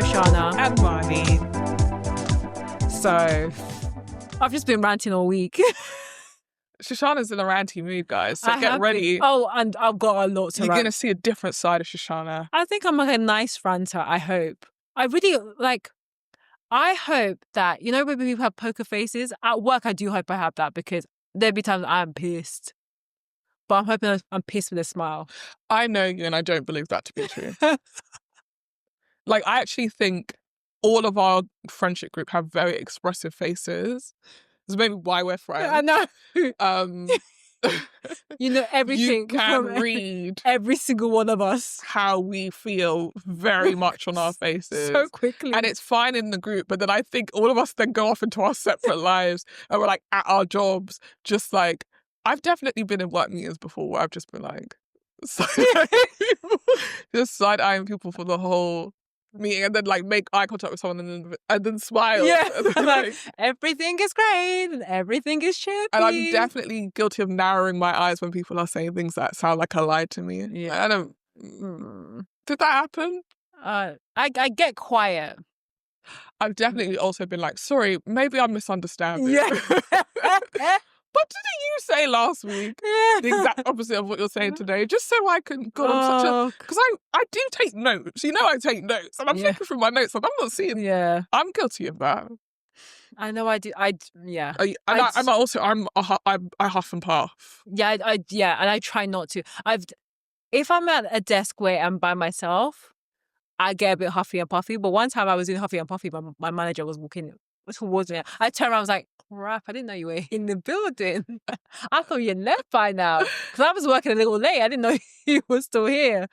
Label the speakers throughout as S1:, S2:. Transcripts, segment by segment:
S1: Shoshanna.
S2: And Marnie.
S1: So, I've just been ranting all week.
S2: Shoshanna's in a ranty mood, guys. So get ready.
S1: And I've got a lot to
S2: You're
S1: rant.
S2: going to see a different side of Shoshanna.
S1: I think I'm like a nice ranter, I hope. I really, I hope that, you know, when people have poker faces, at work I do hope I have that because there'll be times I'm pissed. But I'm hoping I'm pissed with a smile.
S2: I know you and I don't believe that to be true. I actually think all of our friendship group have very expressive faces. That's maybe why we're friends.
S1: I know. You know everything.
S2: You can read
S1: every single one of us.
S2: How we feel very much on our faces.
S1: So quickly.
S2: And it's fine in the group, but then I think all of us then go off into our separate lives and we're like at our jobs, just like, I've definitely been in work meetings before where I've just been like, just side-eyeing people for the whole meeting and then like make eye contact with someone and then smile.
S1: Yeah,
S2: then,
S1: like everything is great and everything is chirpy.
S2: And I'm definitely guilty of narrowing my eyes when people are saying things that sound like a lie to me.
S1: Yeah.
S2: I don't... Did that happen?
S1: I get quiet.
S2: I've definitely also been like, sorry, maybe I'm misunderstanding.
S1: Yeah.
S2: What didn't you say last week?
S1: Yeah.
S2: The exact opposite of what you're saying today. Just so I can... God, I'm such a... Because I do take notes. You know I take notes. And I'm flicking through my notes and I'm not seeing...
S1: Yeah.
S2: I'm guilty of that.
S1: I know I do. Yeah.
S2: I huff and puff.
S1: Yeah, and I try not to. If I'm at a desk where I'm by myself, I get a bit huffy and puffy. But one time I was doing huffy and puffy, but my manager was walking towards me. I turned around, I was like, crap, I didn't know you were in the building. I thought you left by now. Because I was working a little late. I didn't know you were still here.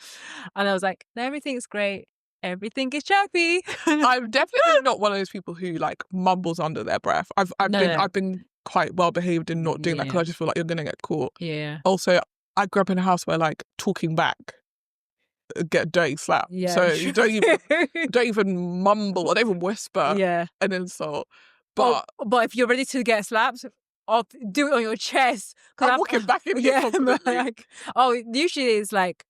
S1: And I was like, no, everything's great. Everything is chirpy.
S2: I'm definitely not one of those people who like mumbles under their breath. I've been quite well behaved in not doing that because I just feel like you're gonna get caught.
S1: Yeah.
S2: Also, I grew up in a house where like talking back get a dirty slap.
S1: Yeah.
S2: So you don't even mumble or don't even whisper an insult. But
S1: if you're ready to get slapped, do it on your chest.
S2: I'm walking back in here confidently.
S1: Usually it's like,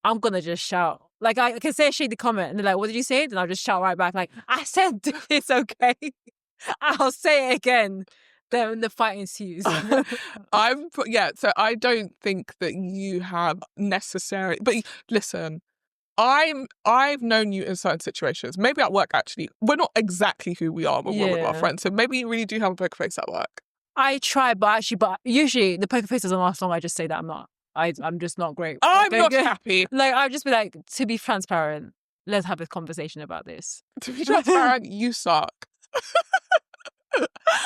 S1: I'm going to just shout. Like, I can say a shady comment and they're like, what did you say? Then I'll just shout right back like, I said it's okay. I'll say it again. Then the fight ensues.
S2: So I don't think that you have necessarily... But listen, I've known you in certain situations. Maybe at work, actually. We're not exactly who we are when we're with our friends. So maybe you really do have a poker face at work.
S1: I try, but usually the poker face doesn't last long. I just say that I'm not. I'm just not great.
S2: I'm not happy.
S1: Like, I'll just be like, to be transparent, let's have a conversation about this.
S2: To be transparent, you suck.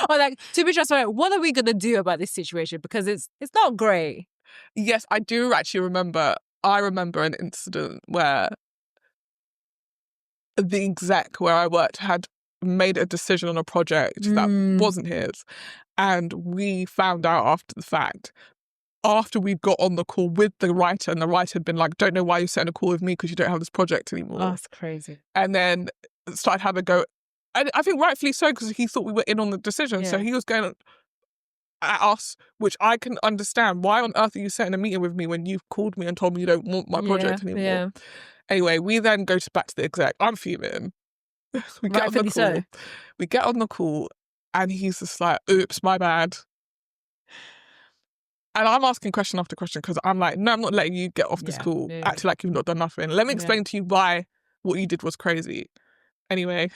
S1: Or like, to be transparent, what are we going to do about this situation? Because it's not great.
S2: Yes, I do actually remember. I remember an incident where the exec where I worked had made a decision on a project that wasn't his. And we found out after the fact, after we got on the call with the writer, and the writer had been like, don't know why you're setting a call with me because you don't have this project anymore.
S1: Oh, that's crazy.
S2: And then started having a go. And I think rightfully so, because he thought we were in on the decision. Yeah. So he was going at us, which I can understand. Why on earth are you setting a meeting with me when you've called me and told me you don't want my project anymore? Yeah. Anyway, we then go back to the exec. I'm fuming. We get on the call. So. We get on the call and he's just like, oops, my bad. And I'm asking question after question because I'm like, no, I'm not letting you get off this call. Acting like you've not done nothing. Let me explain to you why what you did was crazy. Anyway,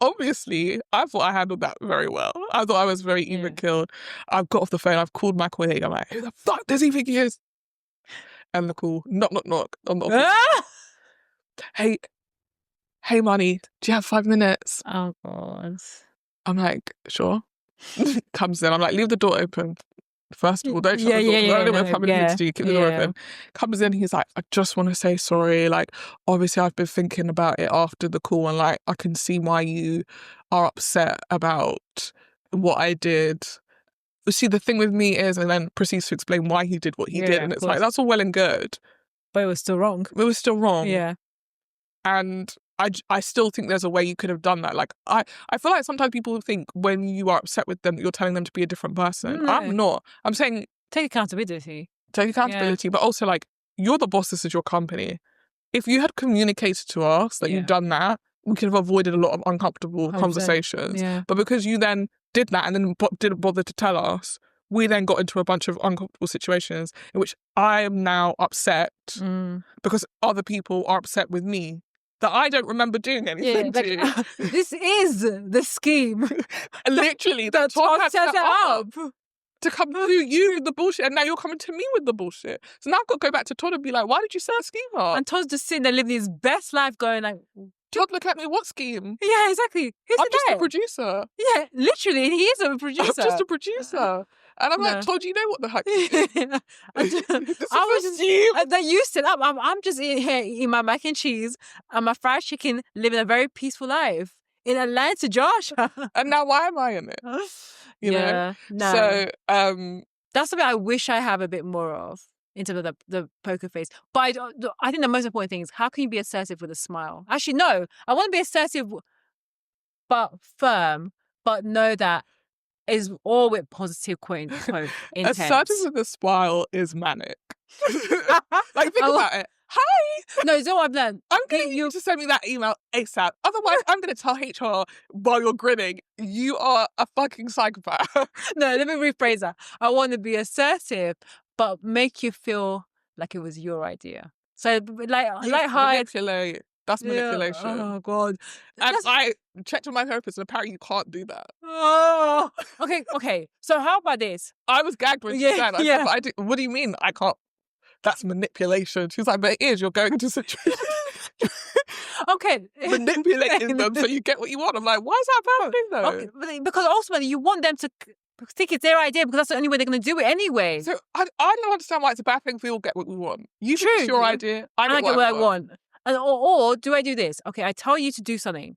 S2: obviously, I thought I handled that very well. I thought I was very even killed. I've got off the phone. I've called my colleague. I'm like, who the fuck does he think he is? And the call, knock on the office. Hey, Marnie, do you have 5 minutes?
S1: Oh, God.
S2: I'm like, sure. Comes in. I'm like, leave the door open. First of all, don't shut the door. I don't know what family needs to do. Keep the door open. Comes in, he's like, I just want to say sorry. Like, obviously, I've been thinking about it after the call, and like, I can see why you are upset about what I did. But see, the thing with me is, and then proceeds to explain why he did what he did, and it's like, that's all well and good,
S1: but it was still wrong.
S2: It was still wrong.
S1: Yeah,
S2: and I still think there's a way you could have done that. Like, I feel like sometimes people think when you are upset with them that you're telling them to be a different person. No. I'm not. I'm saying...
S1: Take accountability.
S2: But also, like, you're the boss, this is your company. If you had communicated to us that you'd done that, we could have avoided a lot of uncomfortable
S1: 100%.
S2: conversations.
S1: Yeah.
S2: But because you then did that and then didn't bother to tell us, we then got into a bunch of uncomfortable situations in which I am now upset because other people are upset with me that I don't remember doing anything to.
S1: This is the scheme.
S2: Literally, that Todd had set up to come through you with the bullshit, and now you're coming to me with the bullshit. So now I've got to go back to Todd and be like, why did you set the scheme up?
S1: And Todd's just sitting there living his best life going like,
S2: Todd, look at me, what scheme?
S1: Yeah, exactly.
S2: I'm just a producer.
S1: Yeah, literally, he is a producer.
S2: I'm just a producer. And I'm like, Todd, you know what the heck? This is a scheme.
S1: That you set up. I'm just in here eating my mac and cheese and my fried chicken, living a very peaceful life in Atlanta, Josh.
S2: And now why am I in it? You know?
S1: No.
S2: So
S1: that's something I wish I have a bit more of in terms of the poker face. But I think the most important thing is, how can you be assertive with a smile? Actually, no. I want to be assertive but firm, but know that is all with positive quote intent.
S2: Assertive with a smile is manic. Like, think about it. Hi!
S1: No, it's all I've learned.
S2: I'm getting you to send me that email ASAP. Otherwise, I'm going to tell HR while you're grinning, you are a fucking psychopath.
S1: No, let me rephrase that. I want to be assertive, but make you feel like it was your idea. So,
S2: manipulate. That's manipulation.
S1: Oh, God.
S2: And I checked with my therapist, and apparently you can't do that.
S1: Oh, okay. So how about this?
S2: I was gagged when she said, what do you mean I can't? That's manipulation. She was like, but it is. You're going into situations.
S1: Okay.
S2: Manipulating them so you get what you want. I'm like, why is that a bad thing, though?
S1: Okay, because ultimately you want them to think it's their idea, because that's the only way they're going to do it anyway.
S2: So I don't understand why it's a bad thing if we all get what we want. You think it's your idea. I get what I want.
S1: And, or do I do this? Okay, I tell you to do something,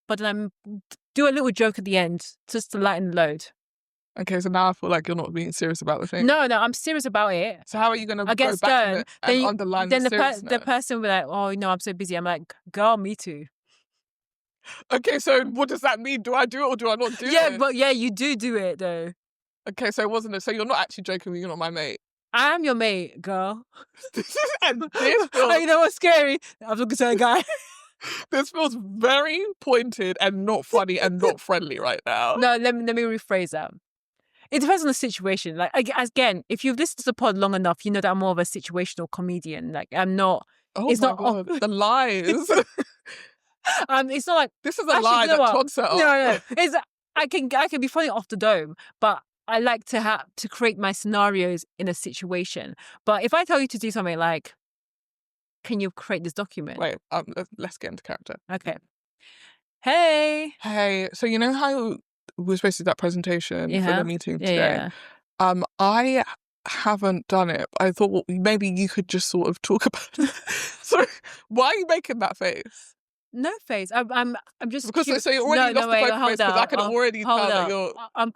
S1: but then I do a little joke at the end just to lighten the load.
S2: Okay, so now I feel like you're not being serious about the thing.
S1: No, I'm serious about it.
S2: So how are you going to go back and underline the seriousness?
S1: The person will be like, oh, no, I'm so busy. I'm like, girl, me too.
S2: Okay, so what does that mean? Do I do it or do I not do it?
S1: Yeah, but you do it though.
S2: Okay, so it wasn't it. So you're not actually joking with me, you're not my mate.
S1: I am your mate, girl.
S2: And this feels...
S1: You know what's scary? I'm looking to a guy.
S2: This feels very pointed and not funny and not friendly right now.
S1: No, let me rephrase that. It depends on the situation. Like, again, if you've listened to the pod long enough, you know that I'm more of a situational comedian. Like, I'm not.
S2: Oh my God, the lies.
S1: It's not like
S2: this is a lie that Todd set up.
S1: No. It's I can be funny off the dome, but I like to create my scenarios in a situation. But if I tell you to do something like, can you create this document?
S2: Wait, let's get into character.
S1: Okay. Hey.
S2: So you know how we're supposed to do that presentation for the meeting today?
S1: Yeah.
S2: I haven't done it. I thought maybe you could just sort of talk about it. So why are you making that face?
S1: No face. I'm just
S2: because so you already lost the poker face, because I can already tell that you're. I'm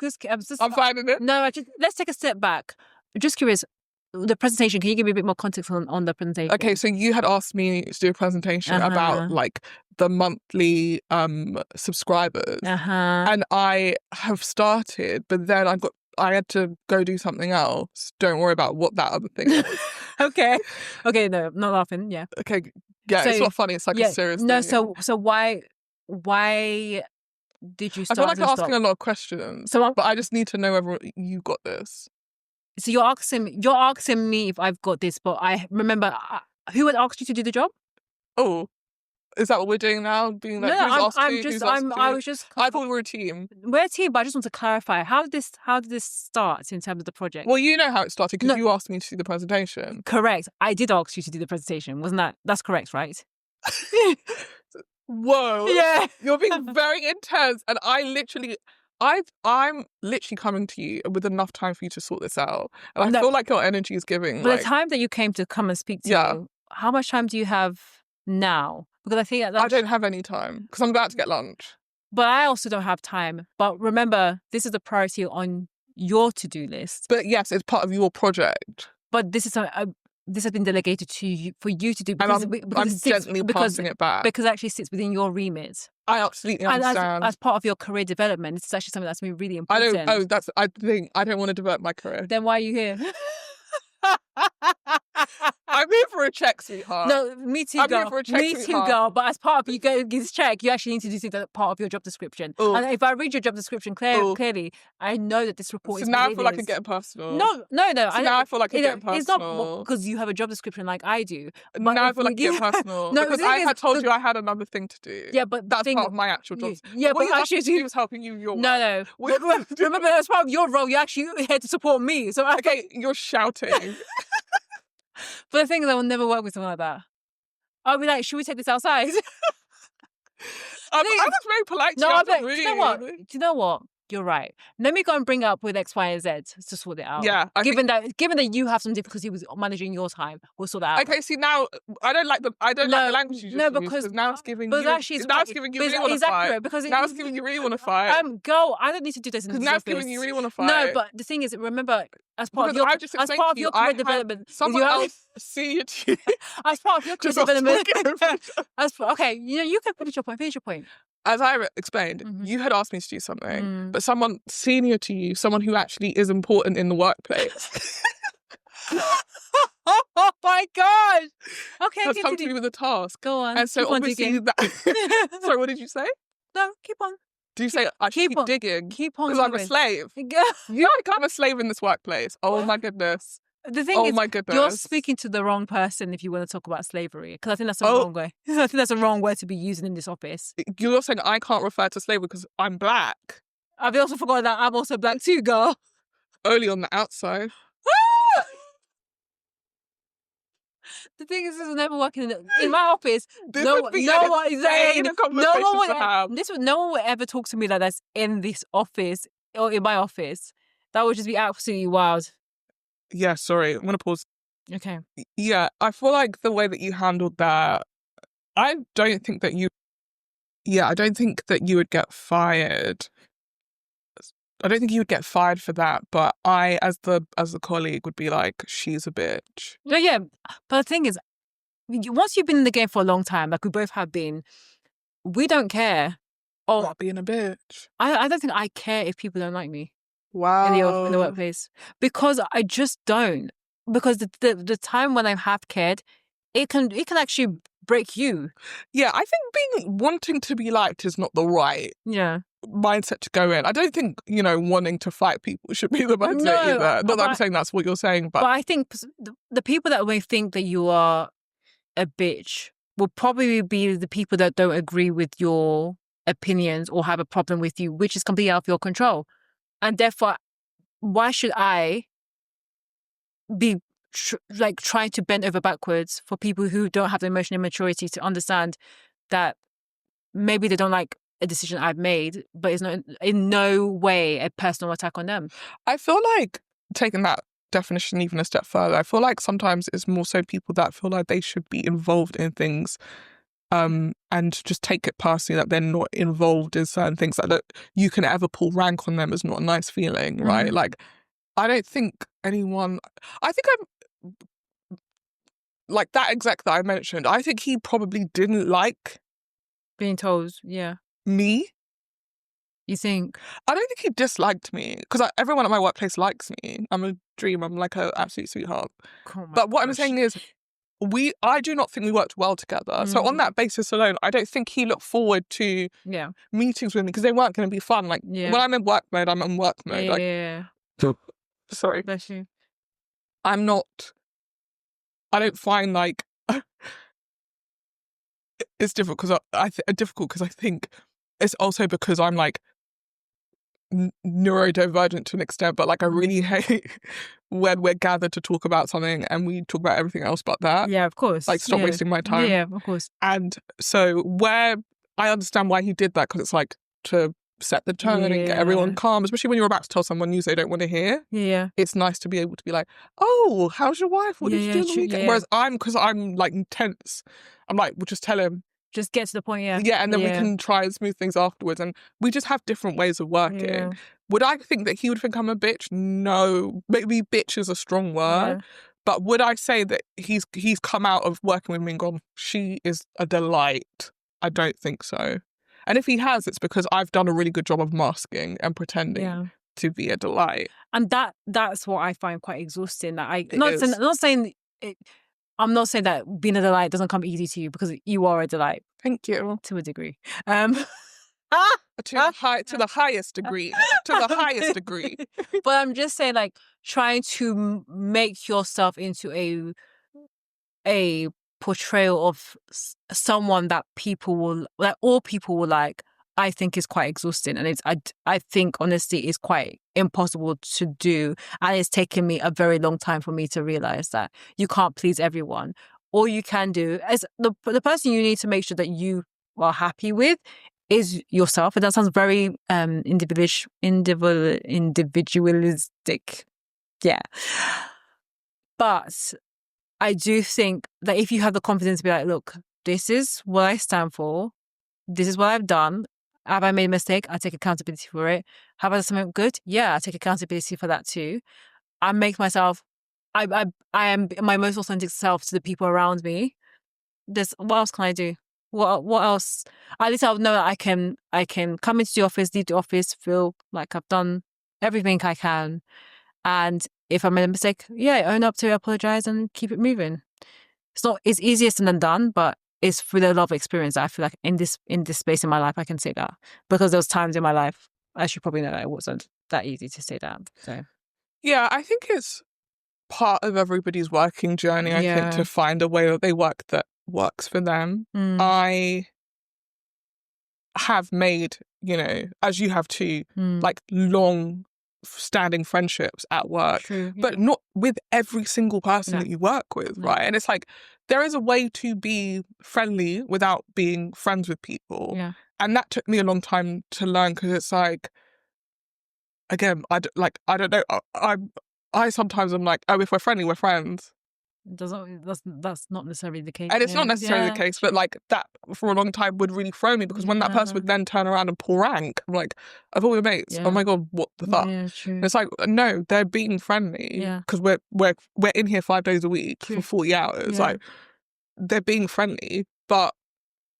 S2: finding it.
S1: No, let's take a step back. I'm just curious. The presentation. Can you give me a bit more context on the presentation?
S2: Okay, so you had asked me to do a presentation about like the monthly subscribers, and I have started, but then I had to go do something else. Don't worry about what that other thing was.
S1: Okay, no, I'm not laughing. Yeah.
S2: Okay. Yeah, so, it's not funny. It's like a serious thing.
S1: No, so why did you start?
S2: I feel like asking a lot of questions, but I just need to know whether you got this.
S1: So you're asking me if I've got this, but I remember who had asked you to do the job?
S2: Oh, is that what we're doing now? Being like, I thought we were a team.
S1: We're a team, but I just want to clarify, how did this start in terms of the project?
S2: Well, you know how it started because you asked me to do the presentation.
S1: Correct. I did ask you to do the presentation. Wasn't that? That's correct, right?
S2: Whoa.
S1: Yeah.
S2: You're being very intense, and I'm literally coming to you with enough time for you to sort this out. And I feel like your energy is giving.
S1: But the time that you came to come and speak to me, how much time do you have now? Because I think I
S2: don't have any time because I'm about to get lunch.
S1: But I also don't have time. But remember, this is a priority on your to-do list.
S2: But yes, it's part of your project.
S1: But this is this has been delegated to you for you to do. Because,
S2: and I'm gently passing it back.
S1: Because it actually sits within your remit.
S2: I absolutely understand.
S1: And as part of your career development, it's actually something that's been really important.
S2: I don't want to develop my career.
S1: Then why are you here?
S2: I'm here for for a check, sweetheart.
S1: No, me too,
S2: I'm
S1: girl.
S2: here for a check,
S1: Me too, girl. But as part of you go this check, you actually need to do things that part of your job description.
S2: Ooh.
S1: And if I read your job description clearly, I know that this report
S2: so
S1: is.
S2: now I feel like I'm getting personal.
S1: No.
S2: So now I feel like I'm getting personal.
S1: It's not because you have a job description like I do.
S2: But now I feel like I'm getting personal.
S1: No,
S2: because I had told you I had another thing to do.
S1: Yeah, but
S2: that's part of my actual job.
S1: Yeah, but actually,
S2: he was helping you. Your
S1: no. Remember, as part of your role, you're actually here to support me. So
S2: okay, you're shouting.
S1: But the thing is, I will never work with someone like that. I'll be like, should we take this outside?
S2: I was very polite to
S1: you.
S2: No,
S1: do you know what? You're right. Let me go and bring up with X, Y, and Z to sort it out.
S2: Yeah.
S1: Given that you have some difficulty with managing your time, we'll sort that out.
S2: Okay. See, now I don't like the language you just used, because now it's giving you. Now it's giving you really want to fight.
S1: Because
S2: now it's giving you really want to fight.
S1: Girl, I don't need to do this in this
S2: now
S1: office.
S2: it's giving you really want to fight.
S1: No, but the thing is, remember, as part of your career development,
S2: someone else see it.
S1: As part of your career development, okay, you can finish your point.
S2: As I explained, you had asked me to do something, but someone senior to you, someone who actually is important in the workplace.
S1: Oh my gosh! Okay,
S2: has come to me with a task.
S1: Go on.
S2: And so obviously that. Sorry, what did you say?
S1: No, keep on.
S2: Do you say I keep digging?
S1: Keep on.
S2: Because I'm a slave. You think I'm a slave in this workplace? Oh my goodness.
S1: The thing is,
S2: my goodness.
S1: You're speaking to the wrong person if you want to talk about slavery, because I think that's the wrong way. I think that's the wrong word to be using in this office.
S2: You're saying I can't refer to slavery because I'm black.
S1: I've also forgotten that I'm also black too, girl.
S2: Only on the outside.
S1: The thing is, this is never working in my office.
S2: No one
S1: would ever talk to me like that's in this office or in my office. That would just be absolutely wild.
S2: Yeah, sorry. I'm going to pause.
S1: Okay.
S2: Yeah, I feel like the way that you handled that, I don't think that you would get fired. I don't think you would get fired for that, but I, as the colleague, would be like, she's a bitch.
S1: Yeah, but the thing is, once you've been in the game for a long time, like we both have been, we don't care.
S2: About being a bitch.
S1: I don't think I care if people don't like me.
S2: Wow.
S1: In the workplace, because I just don't. Because the time when I have cared, it can actually break you.
S2: Yeah, I think wanting to be liked is not the right mindset to go in. I don't think wanting to fight people should be the mindset either. Not that I'm saying that's what you're saying, but
S1: I think the people that may think that you are a bitch will probably be the people that don't agree with your opinions or have a problem with you, which is completely out of your control. And therefore, why should I be trying to bend over backwards for people who don't have the emotional maturity to understand that maybe they don't like a decision I've made, but it's not in no way a personal attack on them.
S2: I feel like taking that definition even a step further, I feel like sometimes it's more so people that feel like they should be involved in things and just take it personally that they're not involved in certain things, that you can ever pull rank on them is not a nice feeling, right? Like, I don't think I think I'm like that exec that I mentioned, I think he probably didn't like
S1: being told,
S2: me.
S1: You think?
S2: I don't think he disliked me, because everyone at my workplace likes me. I'm a dream. I'm like an absolute sweetheart. But what I'm saying is, I do not think we worked well together. So on that basis alone, I don't think he looked forward to meetings with me, because they weren't going to be fun. Like when I'm in work mode, I'm in work mode. Sorry.
S1: Bless you.
S2: I don't find like it's difficult because I think it's also because I'm like neurodivergent to an extent, but like I really hate when we're gathered to talk about something and we talk about everything else but that.
S1: Yeah, of course.
S2: Like stop wasting my time.
S1: Yeah, of course.
S2: And so where I understand why he did that, because it's like to set the tone and get everyone calm, especially when you're about to tell someone news they don't want to hear.
S1: Yeah.
S2: It's nice to be able to be like, oh, how's your wife? What did you do on the weekend? Whereas because I'm like intense, I'm like, we'll just tell him.
S1: Just get to the point,
S2: Yeah, and then we can try and smooth things afterwards. And we just have different ways of working. Yeah. Would I think that he would think I'm a bitch? No. Maybe bitch is a strong word. Yeah. But would I say that he's come out of working with me and gone, she is a delight? I don't think so. And if he has, it's because I've done a really good job of masking and pretending to be a delight.
S1: And that's what I find quite exhausting. That not saying it, I'm not saying that being a delight doesn't come easy to you, because you are a delight.
S2: Thank you.
S1: To a degree.
S2: To the highest degree. To the highest degree.
S1: But I'm just saying, like, trying to make yourself into a portrayal of someone that all people will like, I think is quite exhausting, and I think honestly is quite impossible to do, and it's taken me a very long time for me to realize that you can't please everyone. All you can do is the person you need to make sure that you are happy with is yourself, and that sounds very individualistic, yeah. But I do think that if you have the confidence to be like, look, this is what I stand for, this is what I've done. Have I made a mistake? I take accountability for it. Have I done something good? Yeah, I take accountability for that too. I make myself, I am my most authentic self to the people around me. What else can I do? What else? At least I'll know that I can come into the office, leave the office, feel like I've done everything I can. And if I made a mistake, yeah, own up to it, apologize, and keep it moving. It's easiest than done, but it's through a lot of experience that I feel like in this space in my life I can say that, because there was times in my life, as you probably know, it wasn't that easy to say that. So
S2: yeah, I think it's part of everybody's working journey. I think to find a way that they work that works for them. I have made, as you have too, like long standing friendships at work.
S1: True, yeah.
S2: But not with every single person that you work with, right? And it's like there is a way to be friendly without being friends with people.
S1: Yeah.
S2: And that took me a long time to learn, because it's like, again, I don't know. I sometimes am like, oh, if we're friendly, we're friends.
S1: That's not necessarily the case.
S2: And it's not necessarily the case, but like that for a long time would really throw me, because when that person would then turn around and pull rank, I'm like, of all your mates, oh my God, what the fuck?
S1: Yeah, true.
S2: And it's like, no, they're being friendly because we're in here 5 days a week for 40 hours.
S1: Yeah.
S2: Like, they're being friendly, but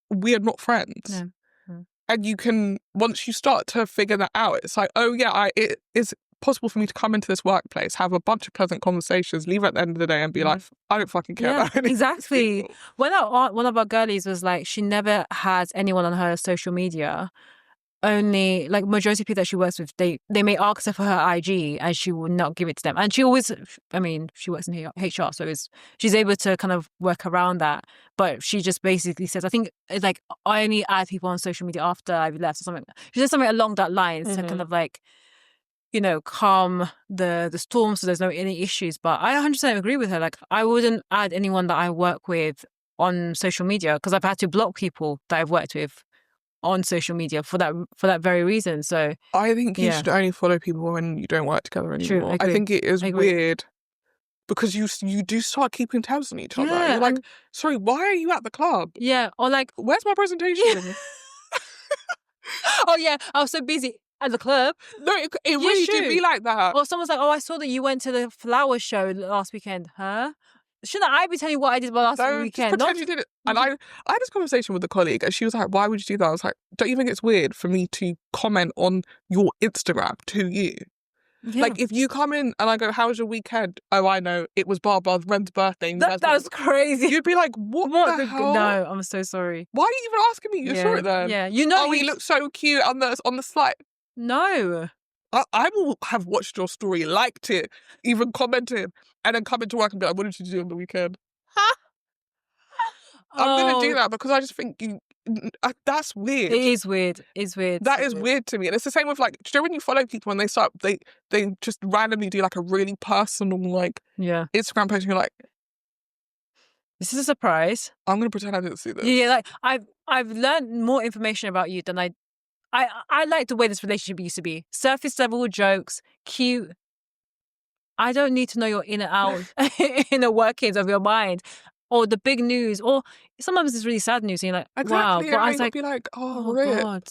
S2: we are not friends.
S1: Yeah.
S2: And you can, once you start to figure that out, it's like, oh yeah, it is possible for me to come into this workplace, have a bunch of pleasant conversations, leave at the end of the day and be like, I don't fucking care about anything.
S1: Exactly. One of our girlies was like, she never has anyone on her social media. Only, like, majority of people that she works with, they may ask her for her IG and she will not give it to them. And she always, she works in HR, so she's able to kind of work around that. But she just basically says, I think, like, I only add people on social media after I've left or something. She says something along that line to kind of like, calm the storm, so there's no any issues. But I 100% agree with her. Like, I wouldn't add anyone that I work with on social media, because I've had to block people that I've worked with on social media for that very reason. So
S2: I think you should only follow people when you don't work together anymore.
S1: True,
S2: I think it is weird, because you do start keeping tabs on each other. You're like, sorry, why are you at the club?
S1: Yeah, or like,
S2: where's my presentation?
S1: Oh yeah, I was so busy at the club.
S2: No, it really do be like that.
S1: Or someone's like, oh, I saw that you went to the flower show last weekend. Huh? Shouldn't I be telling you what I did last weekend?
S2: Just pretend you did it. And I had this conversation with a colleague, and she was like, why would you do that? I was like, don't you think it's weird for me to comment on your Instagram to you? Yeah. Like, if you come in and I go, how was your weekend? Oh, I know, it was Barbara's friend's birthday.
S1: That was crazy.
S2: You'd be like, what the hell?
S1: No, I'm so sorry.
S2: Why are you even asking me? You saw it then?
S1: Yeah,
S2: Oh, he looked so cute on the slide.
S1: No.
S2: I will have watched your story, liked it, even commented, and then come into work and be like, what did you do on the weekend? I'm going to do that, because I just think that's weird.
S1: It is weird. It's weird.
S2: That is weird to me. And it's the same with, like, do you know when you follow people and they just randomly do like a really personal, like, Instagram post, and you're like,
S1: this is a surprise.
S2: I'm going to pretend I didn't see this.
S1: Yeah, like, I've learned more information about you than I like the way this relationship used to be. Surface level jokes, cute. I don't need to know your inner workings of your mind, or the big news, or sometimes it's really sad news, and you're like,
S2: exactly.
S1: Wow. But
S2: I was like, be like, oh RIP.
S1: God.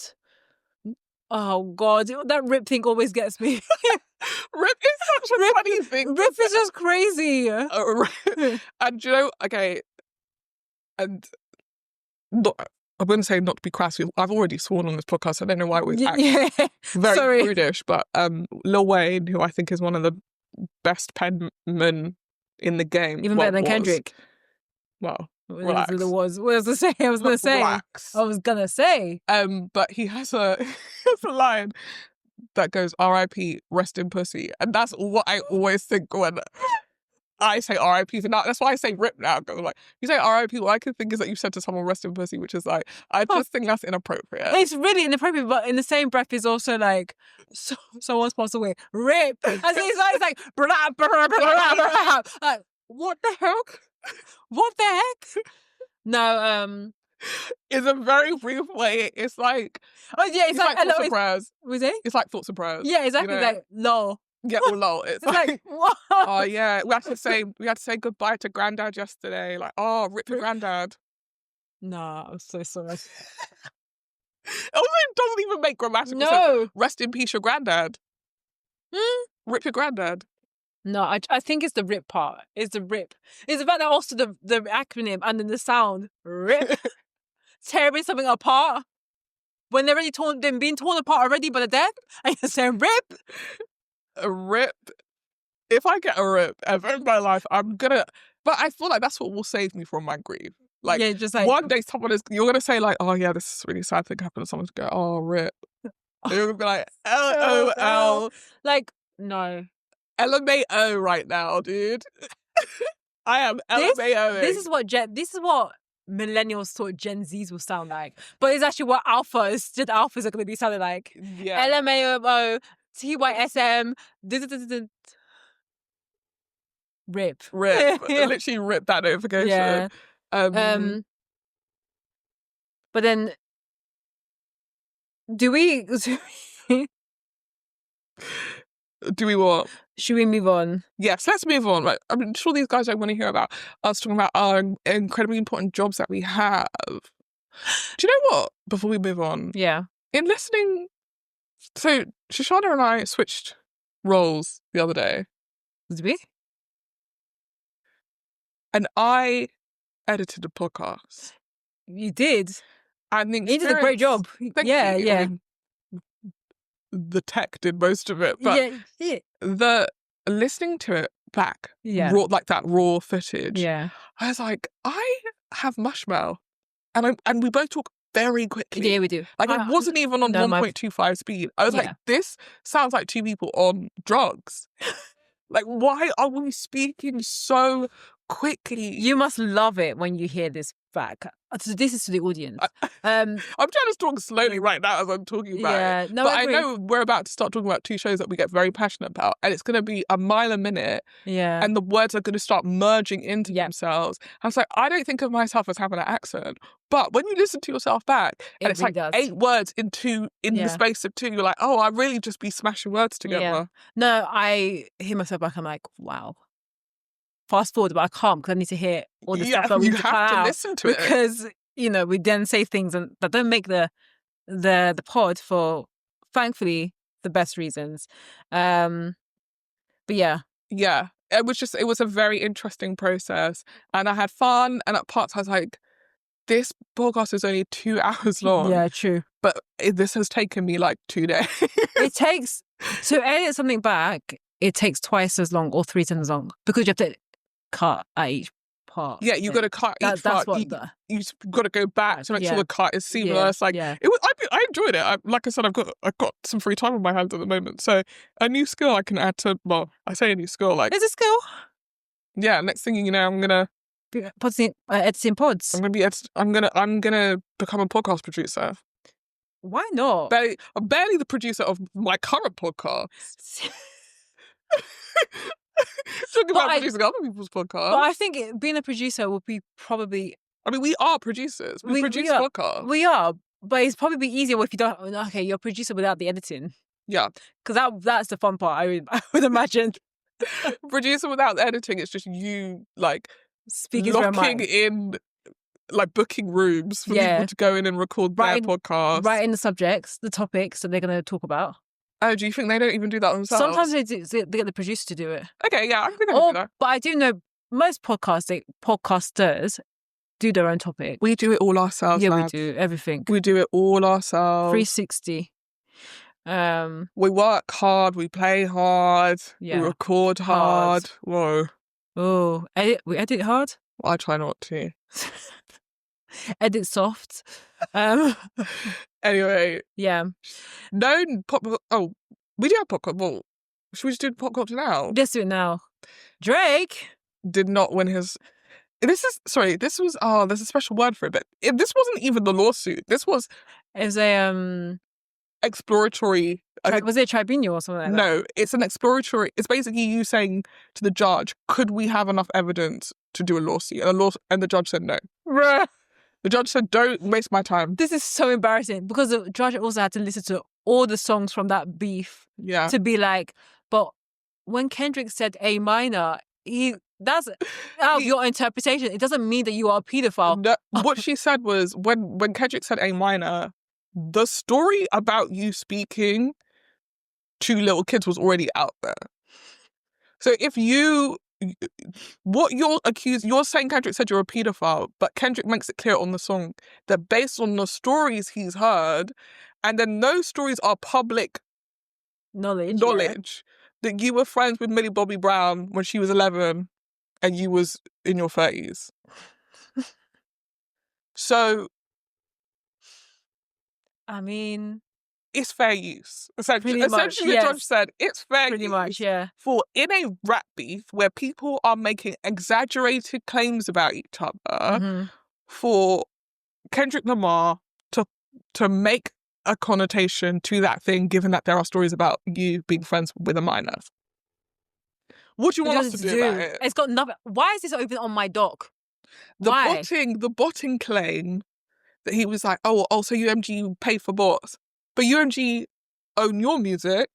S1: Oh God, that RIP thing always gets me.
S2: RIP is such a funny thing.
S1: RIP is just crazy.
S2: And you know, okay, and I wouldn't say not to be crass. I've already sworn on this podcast. I don't know why it was very prudish, but Lil Wayne, who I think is one of the best penmen in the game.
S1: Even better than Kendrick.
S2: Well,
S1: Relax.
S2: relax.
S1: What was I say? I was gonna say.
S2: Relax.
S1: I was gonna say.
S2: But he has a line that goes, "R.I.P. Rest in pussy," and that's what I always think when I say R.I.P. So now that's why I say rip now. Because like, you say R.I.P. What I can think is that you said to someone rest in pussy, which is like, I just think that's inappropriate.
S1: It's really inappropriate, but in the same breath is also like, someone's passed away. Rip. As it's like, blah, blah, blah, blah, blah. Like, what the heck? What the heck? No,
S2: it's a very brief way. It's like,
S1: oh yeah, it's like
S2: thoughts and prayers.
S1: Was it?
S2: It's like thoughts and prayers.
S1: Yeah, exactly.
S2: You know?
S1: Like lol.
S2: Yeah, or lol. It's like
S1: what?
S2: Oh yeah, we had to say goodbye to Granddad yesterday. Like, oh, rip your Granddad.
S1: Nah, I'm so sorry.
S2: Also, it doesn't even make grammatical sense. Rest in peace, your Granddad. Rip your Granddad.
S1: No, I think it's the rip part. It's the rip. It's about that also the acronym and then the sound. Rip. Tearing something apart. When they're being torn apart already by the death, and you're saying rip.
S2: A rip. If I get a rip ever in my life, I'm gonna. But I feel like that's what will save me from my grief. Like, yeah, just like one day, you're gonna say like, "Oh yeah, this is really sad thing happened," and someone's gonna go, "Oh rip." And you're gonna be like, "LOL."
S1: Like, no.
S2: LMAO right now, dude. I am LMAO.
S1: This is what millennials thought Gen Zs will sound like, but it's actually what alphas are going to be sounding like. Yeah. LMAO, TYSM, rip.
S2: Literally rip that notification.
S1: Yeah. But then, do we
S2: what?
S1: Should we move on?
S2: Yes, let's move on. Like, I'm sure these guys don't want to hear about us talking about our incredibly important jobs that we have. Do you know what? Before we move on,
S1: yeah,
S2: in listening, so Shoshanna and I switched roles the other day.
S1: Did we?
S2: And I edited a podcast.
S1: You did.
S2: And
S1: you did a great job. Yeah.
S2: I mean, the tech did most of it, but the listening to it back, raw, like that raw footage, I was like, I have mushmouth, and we both talk very quickly.
S1: Yeah, we do.
S2: Like, it wasn't even on 1.25 speed. I was like, this sounds like two people on drugs. Like, why are we speaking so quickly?
S1: You must love it when you hear this back. So this is to the audience.
S2: I'm trying to talk slowly right now as I'm talking about it. But I know we're about to start talking about two shows that we get very passionate about, and it's going to be a mile a minute.
S1: Yeah.
S2: And the words are going to start merging into themselves. And so I don't think of myself as having an accent, but when you listen to yourself back, and it's really like 8 words in the space of 2, you're like, oh, I really just be smashing words together. Yeah.
S1: No, I hear myself back. I'm like, wow. Fast forward, but I can't because I need to hear all the stuff that we have to listen to because we then say things that don't make the pod for, thankfully, the best reasons. But yeah,
S2: it was a very interesting process, and I had fun. And at parts, I was like, this podcast is only 2 hours long.
S1: Yeah, true.
S2: But this has taken me like 2 days.
S1: It takes to edit something back. It takes twice as long or 3 times as long because you have to cut at each part.
S2: Yeah, you got to cut each part. You got to go back to make sure the cut is seamless. I enjoyed it. Like I said, I've got some free time on my hands at the moment, so a new skill I can add to. Well, I say a new skill, like
S1: it's a skill.
S2: Yeah, next thing you know, I'm gonna
S1: be editing pods.
S2: I'm gonna become a podcast producer.
S1: Why not?
S2: I'm barely the producer of my current podcast. Talking about producing other people's podcasts.
S1: But I think being a producer would be probably...
S2: I mean, we are producers. We produce podcasts.
S1: We are. But it's probably easier if you don't... Okay, you're a producer without the editing.
S2: Yeah.
S1: Because that's the fun part, I would imagine.
S2: Producer without the editing, it's just you, like,
S1: speaking
S2: locking in, like, booking rooms for people to go in and record their podcast.
S1: Writing the subjects, the topics that they're going to talk about.
S2: Oh, do you think they don't even do that themselves?
S1: Sometimes they do. They get the producer to do it.
S2: Okay, yeah, I think they do that.
S1: But I do know most podcasters do their own topic.
S2: We do it all ourselves.
S1: Yeah, we do everything.
S2: We do it all ourselves.
S1: 360.
S2: We work hard. We play hard. We record hard. Whoa.
S1: Oh, we edit hard.
S2: I try not to.
S1: Edit soft.
S2: Anyway.
S1: Yeah.
S2: No pop. Oh, we do have pop. Well, should we just do pop culture now?
S1: Let's do it now. Drake
S2: did not win his. This was there's a special word for it, but this wasn't even the lawsuit. This was.
S1: It was a
S2: exploratory.
S1: Was it a tribunal or something like that?
S2: No, it's an exploratory. It's basically you saying to the judge, "Could we have enough evidence to do a lawsuit?" And the judge said no.
S1: Bruh.
S2: The judge said, "Don't waste my time."
S1: This is so embarrassing because the judge also had to listen to all the songs from that beef.
S2: Yeah.
S1: To be like, but when Kendrick said A minor, that's out of your interpretation. It doesn't mean that you are a paedophile.
S2: No, what she said was when Kendrick said A minor, the story about you speaking to little kids was already out there. So if you're saying Kendrick said you're a paedophile, but Kendrick makes it clear on the song that based on the stories he's heard, and then those stories are public knowledge that you were friends with Millie Bobby Brown when she was 11 and you was in your 30s. So,
S1: I mean,
S2: it's fair use. Essentially,
S1: yes.
S2: the judge said it's fair
S1: pretty
S2: use
S1: much, yeah.
S2: For in a rap beef where people are making exaggerated claims about each other, for Kendrick Lamar to make a connotation to that thing, given that there are stories about you being friends with a minor. What do you want us to do about it?
S1: It's got nothing. Why is this open on my doc?
S2: The botting claim that he was like, oh, so UMG pay for bots. But UMG own your music.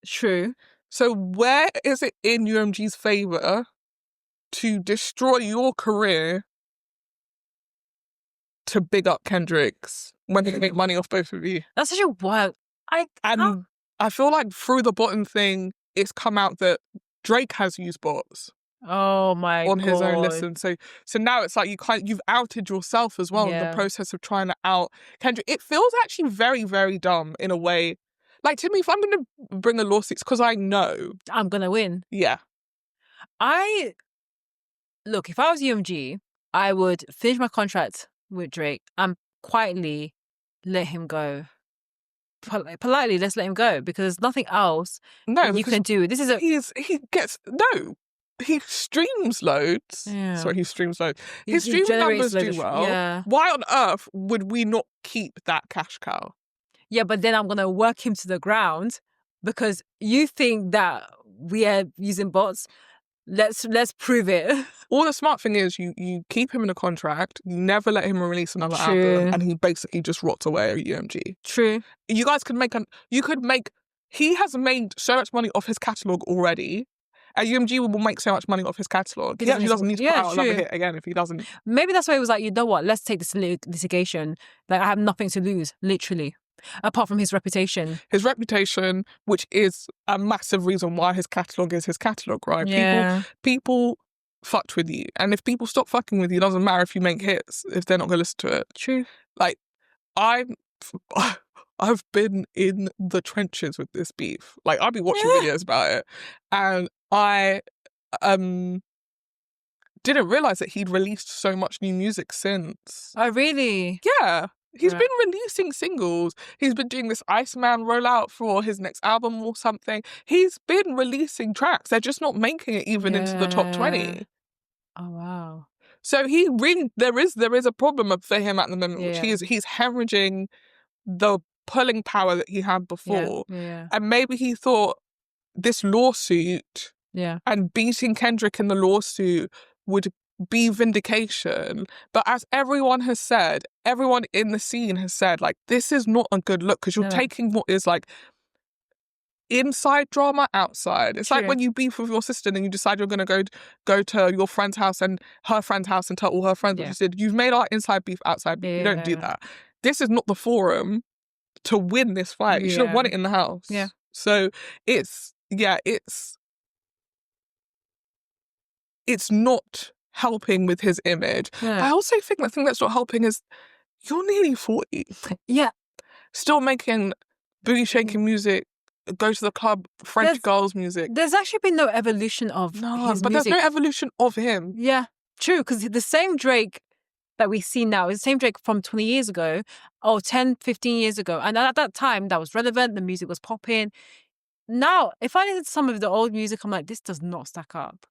S1: True.
S2: So where is it in UMG's favour to destroy your career to big up Kendrick's when they make money off both of you?
S1: That's such a wild...
S2: I feel like through the bottom thing, it's come out that Drake has used bots.
S1: Oh my God.
S2: On his own listen. So now it's like you've outed yourself as well in the process of trying to out Kendrick. It feels actually very, very dumb in a way. Like, to me, if I'm going to bring a lawsuit, it's because I know
S1: I'm going to win.
S2: Yeah.
S1: Look, if I was UMG, I would finish my contract with Drake and quietly let him go. Politely, let's let him go because there's nothing else you can do. This is
S2: he streams loads.
S1: Yeah.
S2: Sorry, he streams loads. His streaming numbers do well.
S1: Yeah.
S2: Why on earth would we not keep that cash cow?
S1: Yeah, but then I'm going to work him to the ground because you think that we are using bots. Let's prove it.
S2: All the smart thing is you keep him in a contract, you never let him release another album, and he basically just rots away at UMG.
S1: True.
S2: You guys could he has made so much money off his catalogue already. And UMG will make so much money off his catalogue. He actually doesn't need to put out another hit again if he doesn't.
S1: Maybe that's why he was like, you know what, let's take this litigation. Like, I have nothing to lose, literally. Apart from his reputation.
S2: His reputation, which is a massive reason why his catalogue is his catalogue, right?
S1: Yeah.
S2: People fucked with you. And if people stop fucking with you, it doesn't matter if you make hits, if they're not going to listen to it.
S1: True.
S2: Like, I've been in the trenches with this beef. Like, I've been watching videos about it. And I didn't realise that he'd released so much new music since.
S1: Oh, really?
S2: Yeah. He's been releasing singles. He's been doing this Iceman rollout for his next album or something. He's been releasing tracks. They're just not making it even into the top 20.
S1: Oh, wow.
S2: So there is a problem for him at the moment, which he's hemorrhaging the pulling power that he had before.
S1: Yeah.
S2: And maybe he thought this lawsuit and beating Kendrick in the lawsuit would be vindication. But as everyone has said, everyone in the scene has said, like, this is not a good look because you're taking what is like inside drama outside. It's like when you beef with your sister and you decide you're going to go to your friend's house and her friend's house and tell all her friends what you did. You've made our inside beef outside. You don't do that. This is not the forum to win this fight. You should have won it in the house.
S1: Yeah.
S2: So it's not helping with his image.
S1: Yeah.
S2: I also think the thing that's not helping is you're nearly 40.
S1: Yeah.
S2: Still making booty shaking music, go to the club, French girls music.
S1: There's actually been no evolution of his
S2: but
S1: music.
S2: there's no evolution of him.
S1: Yeah. True, because the same Drake that we see now is the same Drake from 20 years ago, or 10, 15 years ago. And at that time, that was relevant. The music was popping. Now, if I listen to some of the old music, I'm like, this does not stack up.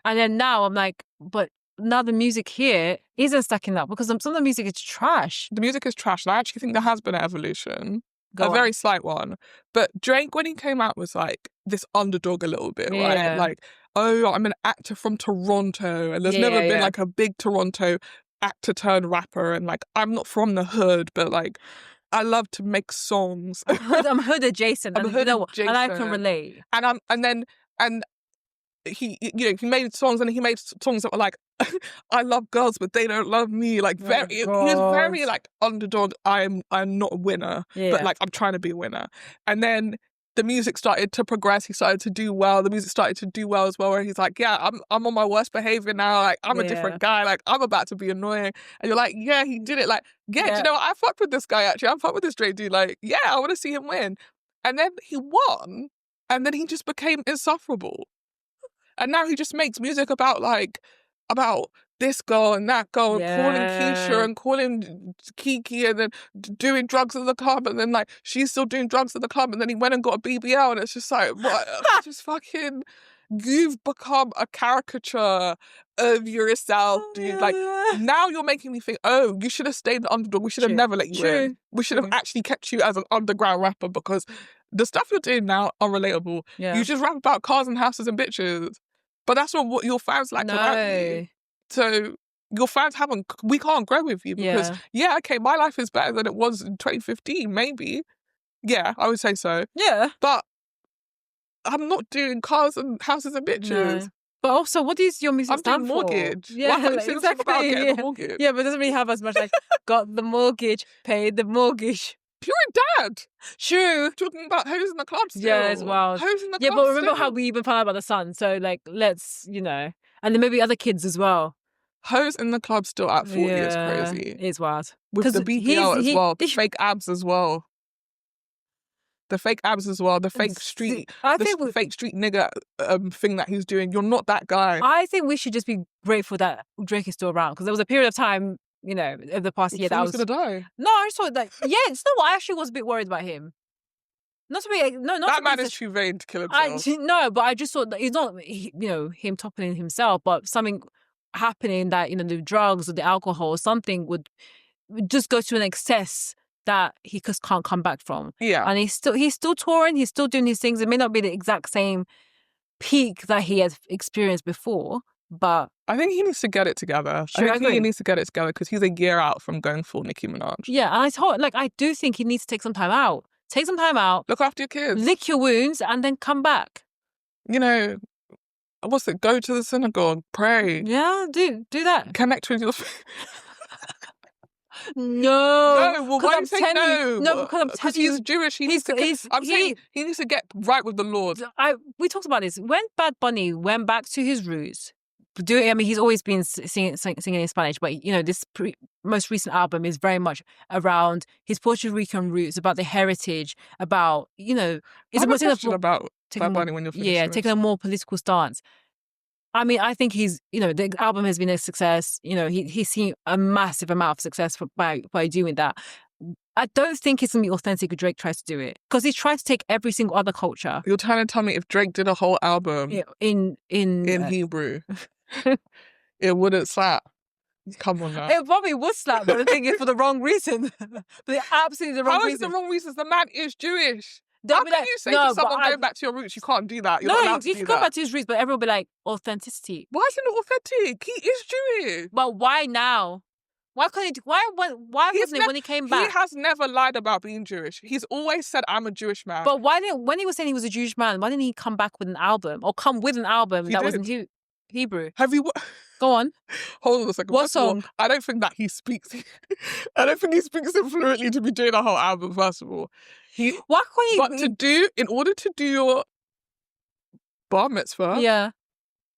S1: And then now I'm like, but now the music here isn't stacking up because some of the music is trash.
S2: The music is trash. And I actually think there has been an evolution.
S1: Go on.
S2: Very slight one. But Drake, when he came out, was like this underdog a little bit, right? Like, oh, I'm an actor from Toronto. And there's never been like a big Toronto actor turned rapper. And like, I'm not from the hood, but like, I love to make songs.
S1: I'm hood adjacent.
S2: I'm hood adjacent.
S1: And I can relate.
S2: And he, you know, he made songs and he made songs that were like, I love girls, but they don't love me. Like he was very like underdog. I'm not a winner, but like I'm trying to be a winner. And then the music started to progress. He started to do well. The music started to do well as well. Where he's like, yeah, I'm on my worst behavior now. Like I'm a different guy. Like I'm about to be annoying. And you're like, yeah, he did it. Like, do you know what? I fucked with this guy actually. I fucked with this Drake dude. Like, yeah, I want to see him win. And then he won, and then he just became insufferable. And now he just makes music about this girl and that girl, and calling Keisha and calling Kiki, and then doing drugs at the club, and then like she's still doing drugs at the club, and then he went and got a BBL, and it's just like, what? Just fucking, you've become a caricature of yourself, dude. Like now you're making me think, oh, you should have stayed the underdog. We should have never let you in. We should have actually kept you as an underground rapper, because the stuff you're doing now are relatable. You just rap about cars and houses and bitches. But that's not what your fans like about you. So your fans we can't grow with you because, okay, my life is better than it was in 2015, maybe. Yeah, I would say so. Yeah. But I'm not doing cars and houses and bitches.
S1: No. But also, what is your music stand for?
S2: Mortgage. Yeah, like, exactly. About getting a mortgage.
S1: Yeah, but it doesn't really have as much like, got the mortgage, paid the mortgage.
S2: You're a dad.
S1: True.
S2: Talking about hoes in the club still.
S1: Yeah, as well.
S2: Hoes in the club.
S1: Yeah, but remember how we even found out about the son. So like, let's, you know, and then maybe other kids as well.
S2: Hoes in the club still at 40 is crazy.
S1: It's wild.
S2: With the BBL as well. The fake abs as well. The fake abs as well. The fake street. Fake street nigga thing that he's doing. You're not that guy.
S1: I think we should just be grateful that Drake is still around, because there was a period of time, you know, of the past year that I was
S2: gonna die.
S1: No, I just thought that. Yeah, it's not what I actually was a bit worried about him. Not to be not
S2: that man is too vain to kill himself.
S1: No, but I just thought that it's not, you know, him toppling himself, but something happening that, you know, the drugs or the alcohol or something would just go to an excess that he just can't come back from. Yeah, and he's still touring. He's still doing his things. It may not be the exact same peak that he has experienced before, but
S2: I think he needs to get it together. I think he needs to get it together because he's a year out from going full Nicki Minaj.
S1: Yeah, and I do think he needs to take some time out. Take some time out.
S2: Look after your kids.
S1: Lick your wounds and then come back.
S2: You know, go to the synagogue, pray.
S1: Yeah, do that.
S2: Connect with your...
S1: No,
S2: well, why are you saying no?
S1: No, because I'm telling you,
S2: he's Jewish. He needs to get right with the Lord.
S1: We talked about this. When Bad Bunny went back to his roots, he's always been singing in Spanish, but you know, this most recent album is very much around his Puerto Rican roots, about the heritage, about, you know,
S2: it's about Bad Bunny when you're finished.
S1: Yeah, taking a more political stance. I mean, I think he's, you know, the album has been a success. You know, he's seen a massive amount of success by doing that. I don't think it's going to be authentic if Drake tries to do it, because he's trying to take every single other culture.
S2: You're trying to tell me if Drake did a whole album
S1: in
S2: Hebrew, it wouldn't slap. Come on now.
S1: It probably would slap, but the thing is for the wrong reason. For absolutely the wrong reason.
S2: How is it the wrong reasons? The man is Jewish. How can you say to someone going back to your roots, you can't do that? You're not allowed to do that.
S1: You can go back to his roots, but everyone will be like, authenticity.
S2: Why is it not authentic? He is Jewish.
S1: But why now? Why couldn't he? Why wasn't it when he came back?
S2: He has never lied about being Jewish. He's always said, I'm a Jewish man.
S1: But when he was saying he was a Jewish man, why didn't he come back with an album, or come with an album that wasn't Hebrew?
S2: Have you...
S1: Go on.
S2: Hold on a second.
S1: What song?
S2: I don't think that he speaks... I don't think he speaks it fluently to be doing a whole album, first of all.
S1: Why can't
S2: he... in order to do your bar mitzvah,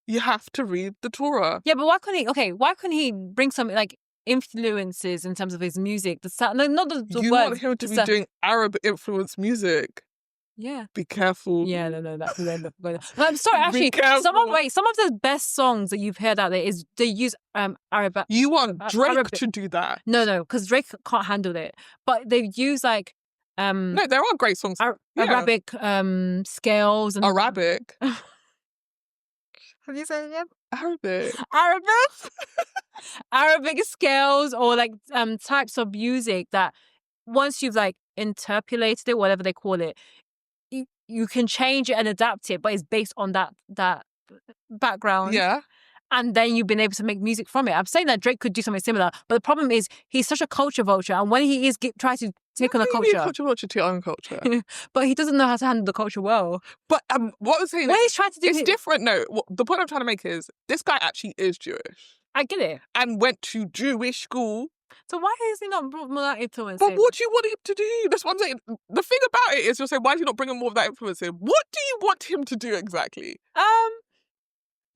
S2: you have to read the Torah.
S1: Yeah, but why couldn't he bring some, like, influences in terms of his music? The sound, not the
S2: you
S1: words.
S2: Want him to be doing Arab influenced music.
S1: Yeah.
S2: Be careful.
S1: Yeah, no, that could end up going. I'm sorry,
S2: Be
S1: actually,
S2: careful.
S1: some of the best songs that you've heard out there is they use Arabic.
S2: You want Drake
S1: Arabic.
S2: to do that?
S1: No, because Drake can't handle it. But they use like
S2: No, there are great songs.
S1: Arabic scales and
S2: Arabic.
S1: Have you said it yet?
S2: Arabic.
S1: Arabic scales or like types of music that once you've like interpolated it, whatever they call it, you can change it and adapt it, but it's based on that background.
S2: Yeah.
S1: And then you've been able to make music from it. I'm saying that Drake could do something similar, but the problem is he's such a culture vulture, and when he is trying to take on a culture,
S2: culture vulture to your own culture,
S1: but he doesn't know how to handle the culture well.
S2: But what I'm saying,
S1: when he's trying to do
S2: it's different. No, the point I'm trying to make is this guy actually is Jewish.
S1: I get it,
S2: and went to Jewish school.
S1: So why is he not brought more of that influence
S2: But
S1: in?
S2: what do you want him to do? That's what I'm saying. The thing about it is you're saying, why is he not bringing more of that influence in? What do you want him to do exactly?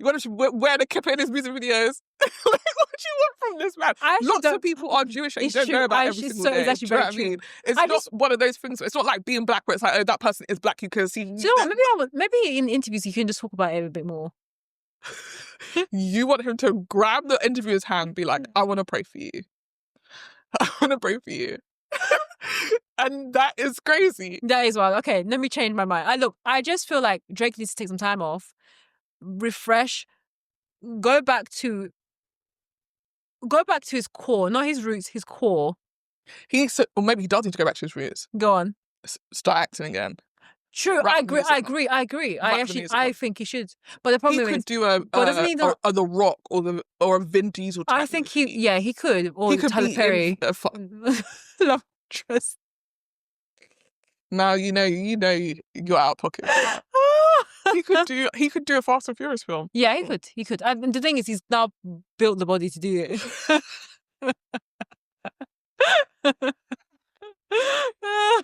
S2: You want him to wear the kippah in his music videos? What do you want from this man? Lots of people are Jewish and you don't know about every single day.
S1: It's actually very true.
S2: It's not one of those things. It's not like being black where it's like, oh, that person is black. You can see.
S1: Do you know what? Maybe in interviews you can just talk about it a bit more.
S2: You want him to grab the interviewer's hand and be like, I want to pray for you. I want to pray for you. And that is crazy.
S1: That is wild. Okay, let me change my mind. I just feel like Drake needs to take some time off, refresh, go back to his core, not his roots, his core.
S2: Or maybe he does need to go back to his roots.
S1: Go on.
S2: Start acting again.
S1: True, I agree. I think he should. But the problem is
S2: he could do a The Rock or a Vin Diesel type.
S1: I think he could. Or he could Tyler Perry. Love interest.
S2: Now you know you're out of pocket. He could do a Fast and Furious film.
S1: Yeah, he could. And the thing is, he's now built the body to do it.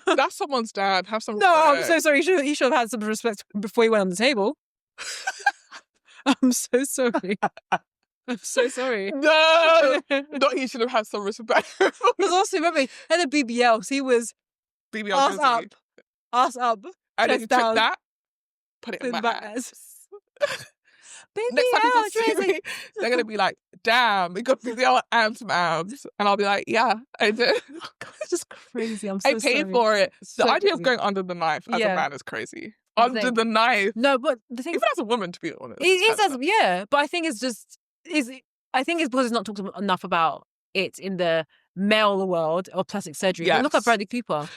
S2: That's someone's dad. Have some respect.
S1: No, I'm so sorry. He should have had some respect before he went on the table. I'm so sorry. I'm so sorry.
S2: No, not he should have had some respect.
S1: Because also, remember, he had a BBL, so he was
S2: BBL
S1: ass up,
S2: and then he took that, put it in my ass. Next time people see me, they're going to be like, damn, we got BBL and some abs. And I'll be like, yeah, I did.
S1: God, it's just crazy. I'm so sorry.
S2: I paid for it. The idea of going under the knife as a man is crazy. Under the knife.
S1: No, but the thing...
S2: Even as a woman, to be honest.
S1: Yeah, but I think it's just... I think it's because it's not talked enough about it in the male world of plastic surgery. Yes. Look at Bradley Cooper.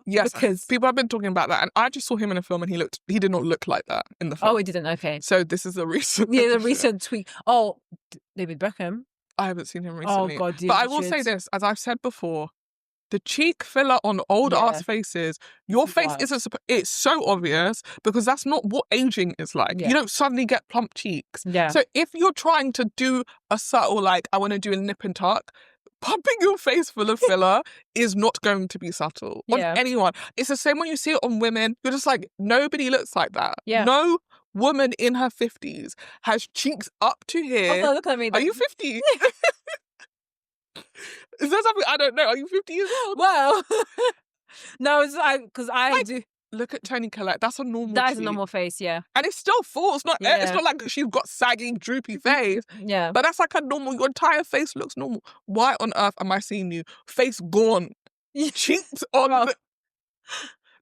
S2: Yes, because people have been talking about that, and I just saw him in a film, and he did not look like that in the film.
S1: Oh, he didn't. Okay,
S2: so this is a recent,
S1: the recent tweet. Oh, David Beckham.
S2: I haven't seen him recently.
S1: Oh God,
S2: but I will say this, as I've said before, the cheek filler on old ass faces, your face isn't. It's so obvious because that's not what aging is like. Yeah. You don't suddenly get plump cheeks.
S1: Yeah.
S2: So if you're trying to do a subtle, like I want to do a nip and tuck, pumping your face full of filler is not going to be subtle on anyone. It's the same when you see it on women. You're just like, nobody looks like that.
S1: Yeah.
S2: No woman in her 50s has cheeks up to here.
S1: Also, look at me.
S2: Are you 50? Is there something I don't know? Are you 50 years old?
S1: Well, no, it's because I do.
S2: Look at Toni Collette. That's a normal.
S1: That is a normal face, yeah.
S2: And it's still full. It's not. It's not like she's got sagging, droopy face.
S1: Yeah.
S2: But that's like a normal. Your entire face looks normal. Why on earth am I seeing you face gone, cheeks on?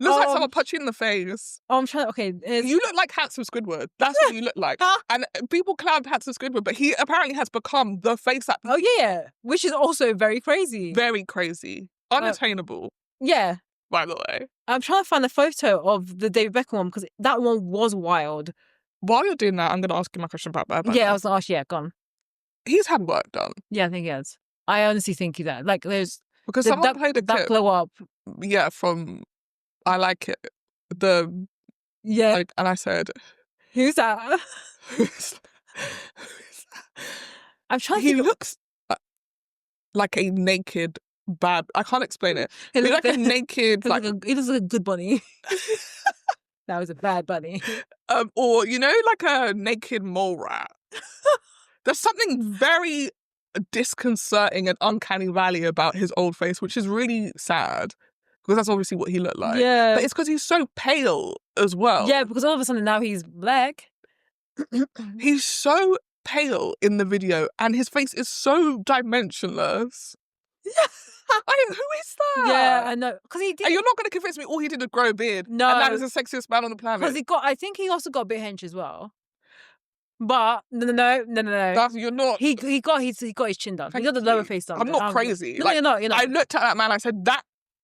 S2: Looks like someone punched you in the face.
S1: Oh, I'm trying. Okay,
S2: you look like handsome Squidward. That's what you look like. And people clown handsome Squidward, but he apparently has become the face that.
S1: Oh yeah, which is also very crazy.
S2: Very crazy, unattainable.
S1: Yeah.
S2: By the way,
S1: I'm trying to find a photo of the David Beckham one because that one was wild.
S2: While you're doing that, I'm going to ask you my question about that.
S1: Yeah, I was going to ask. Yeah, gone.
S2: He's had work done.
S1: Yeah, I think he has. I honestly think that. Like, there's
S2: because someone played a clip.
S1: That glow up.
S2: Yeah, from I Like It. And I said,
S1: "Who's that?"
S2: Who's that?
S1: I'm trying.
S2: He looks like a naked. Bad. I can't explain it. He looks like a naked.
S1: He looks like a good bunny. That was a bad bunny.
S2: Or like a naked mole rat. There's something very disconcerting and uncanny valley about his old face, which is really sad. because that's obviously what he looked like.
S1: Yeah.
S2: But it's because he's so pale as well.
S1: Yeah, because all of a sudden now he's black.
S2: He's so pale in the video and his face is so dimensionless. I mean, who is that?
S1: Yeah, I know. Because he did.
S2: And you're not going to convince me all he did was grow a beard.
S1: No.
S2: And that is the sexiest man on the planet.
S1: Because I think he also got a bit hench as well. But no.
S2: That's, you're not.
S1: He got his chin done. He got the lower face done.
S2: I'm not crazy.
S1: No, you're not.
S2: I looked at that man. I said that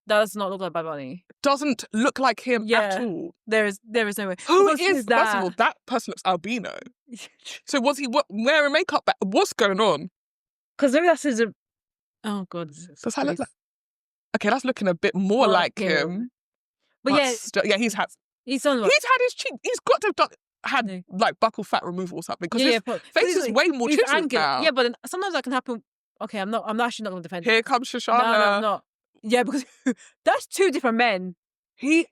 S1: does not look like Bad Bunny.
S2: Doesn't look like him at all.
S1: There is no way.
S2: Who is that? First of all, that person looks albino. So was he wearing makeup? What's going on?
S1: Because maybe that's his. Oh God.
S2: Does that look like? Okay, that's looking a bit more like him.
S1: But yeah,
S2: he's had
S1: his
S2: cheek. He's got to have had like buccal fat removal or something because his face is way more chiseled now.
S1: Yeah, but sometimes that can happen. Okay, I'm actually not going to defend him.
S2: Here comes Shoshanna.
S1: No, I'm not. Yeah, because that's two different men.
S2: He's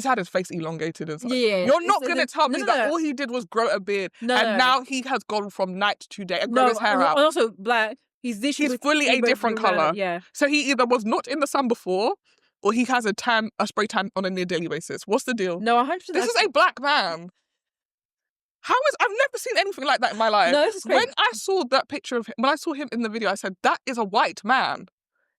S2: had his face elongated and stuff.
S1: Yeah.
S2: You're not going to tell me that all he did was grow a beard and now he has gone from night to day and grow his hair out.
S1: And also black. He's
S2: fully a different colour.
S1: Yeah.
S2: So he either was not in the sun before or he has a spray tan on a near daily basis. What's the deal?
S1: No, 100%.
S2: This is a black man. I've never seen anything like that in my life.
S1: No, this is crazy.
S2: When I saw that picture of him, when I saw him in the video, I said, that is a white man.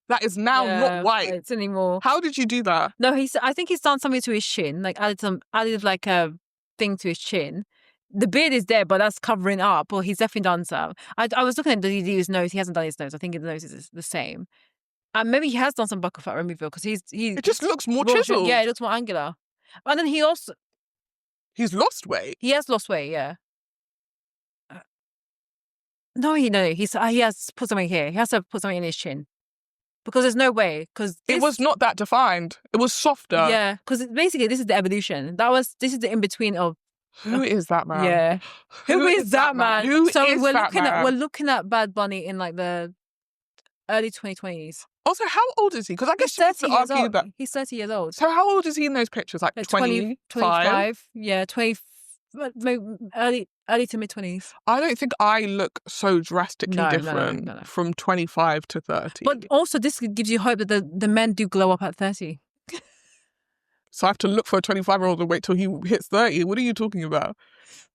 S2: That is now not white
S1: anymore.
S2: How did you do that?
S1: No, I think he's done something to his chin, like added like a thing to his chin. The beard is there, but that's covering up. Or he's definitely done some. I was looking at the his nose. He hasn't done his nose. I think his nose is the same. And maybe he has done some buccal fat removal because
S2: it just looks more chiseled.
S1: Yeah, it looks more angular. And then he's
S2: lost weight.
S1: He has lost weight. Yeah. No, he has put something here. He has to put something in his chin. Because there's no way. Because
S2: it was not that defined. It was softer.
S1: Yeah, because basically this is the evolution. This is the in between of.
S2: Who is that man?
S1: Yeah, who is that man? We're looking at Bad Bunny in like the early 2020s.
S2: Also, how old is he? Because I guess
S1: he's 30 years old. He's 30 years old.
S2: So how old is he in those pictures? Like 20,
S1: 25? Yeah, 20. Early to mid 20s.
S2: I don't think I look so drastically different from 25 to 30.
S1: But also, this gives you hope that the men do glow up at 30.
S2: So I have to look for a 25-year-old and wait till he hits 30. What are you talking about?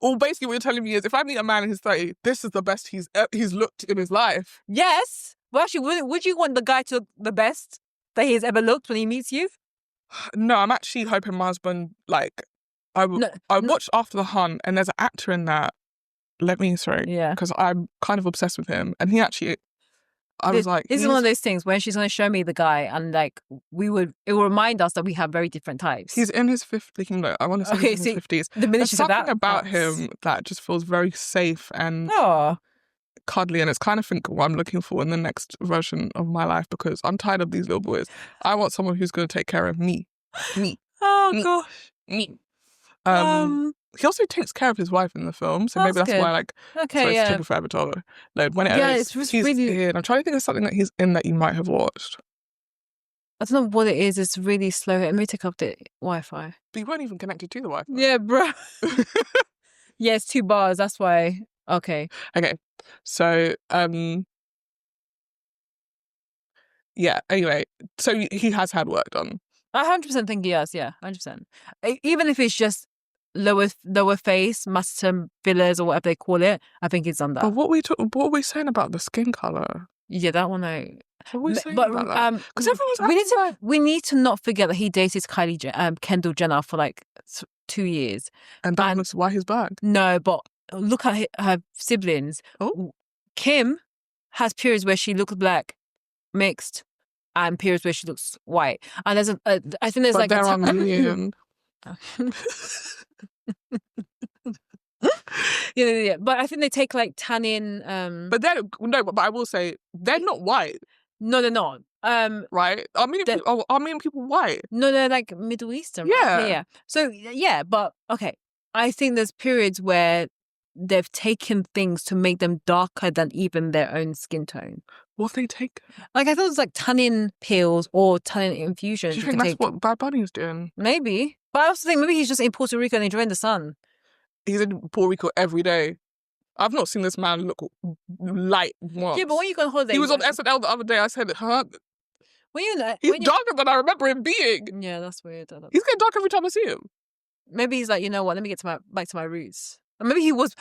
S2: Or basically, what you're telling me is, if I meet a man in his 30, this is the best he's looked in his life.
S1: Yes. Well, actually, would you want the guy to look the best that he's ever looked when he meets you?
S2: No, I'm actually hoping my husband, like, I watched After the Hunt, and there's an actor in that. Because I'm kind of obsessed with him, and he actually, was like,
S1: this is one of those things when she's going to show me the guy, and like it will remind us that we have very different types.
S2: He's in his 50s. I want to say he's in his 50s.
S1: There's
S2: something about him that just feels very safe and cuddly, and it's kind of what I'm looking for in the next version of my life, because I'm tired of these little boys. I want someone who's going to take care of me.
S1: Gosh.
S2: Me. He also takes care of his wife in the film, so maybe that's
S1: good.
S2: why, like, it's taking forever to load. When it airs, he's really... I'm trying to think of something that he's in that you might have watched.
S1: I don't know what it is. It's really slow. It may take up the Wi-Fi.
S2: But you weren't even connected to the Wi-Fi.
S1: Yeah, bro. Yeah, it's 2 bars. That's why. Okay.
S2: So, yeah. Anyway, so he has had work done.
S1: I 100% think he has. Yeah, 100%. Even if it's just lower face, muscle fillers, or whatever they call it, I think he's done that.
S2: But what are we saying about the skin color?
S1: Yeah, that one.
S2: What are we saying about that? Because
S1: we need to not forget that he dated Kendall Jenner for like 2 years,
S2: and that's why he's back.
S1: No, but look at her siblings.
S2: Oh,
S1: Kim has periods where she looks black, mixed, and periods where she looks white. And there's I think there's
S2: they're on million.
S1: Yeah. But I think they take like tannin.
S2: But I will say they're not white.
S1: No, they're not.
S2: Right? Are many people white?
S1: No, they're like Middle Eastern.
S2: Yeah.
S1: Right? Yeah. So yeah, but okay. I think there's periods where they've taken things to make them darker than even their own skin tone.
S2: What they take?
S1: Like, I thought it was like tannin pills or tannin infusions.
S2: Do you think that's what Bad Bunny is doing?
S1: Maybe. But I also think maybe he's just in Puerto Rico and enjoying the sun.
S2: He's in Puerto Rico every day. I've not seen this man look light once.
S1: Yeah, but when you go on holiday,
S2: he was on SNL the other day. I said, huh?
S1: He's
S2: darker than I remember him being.
S1: Yeah, that's weird.
S2: He's getting dark every time I see him.
S1: Maybe he's like, you know what? Let me get back to my roots. Or maybe he was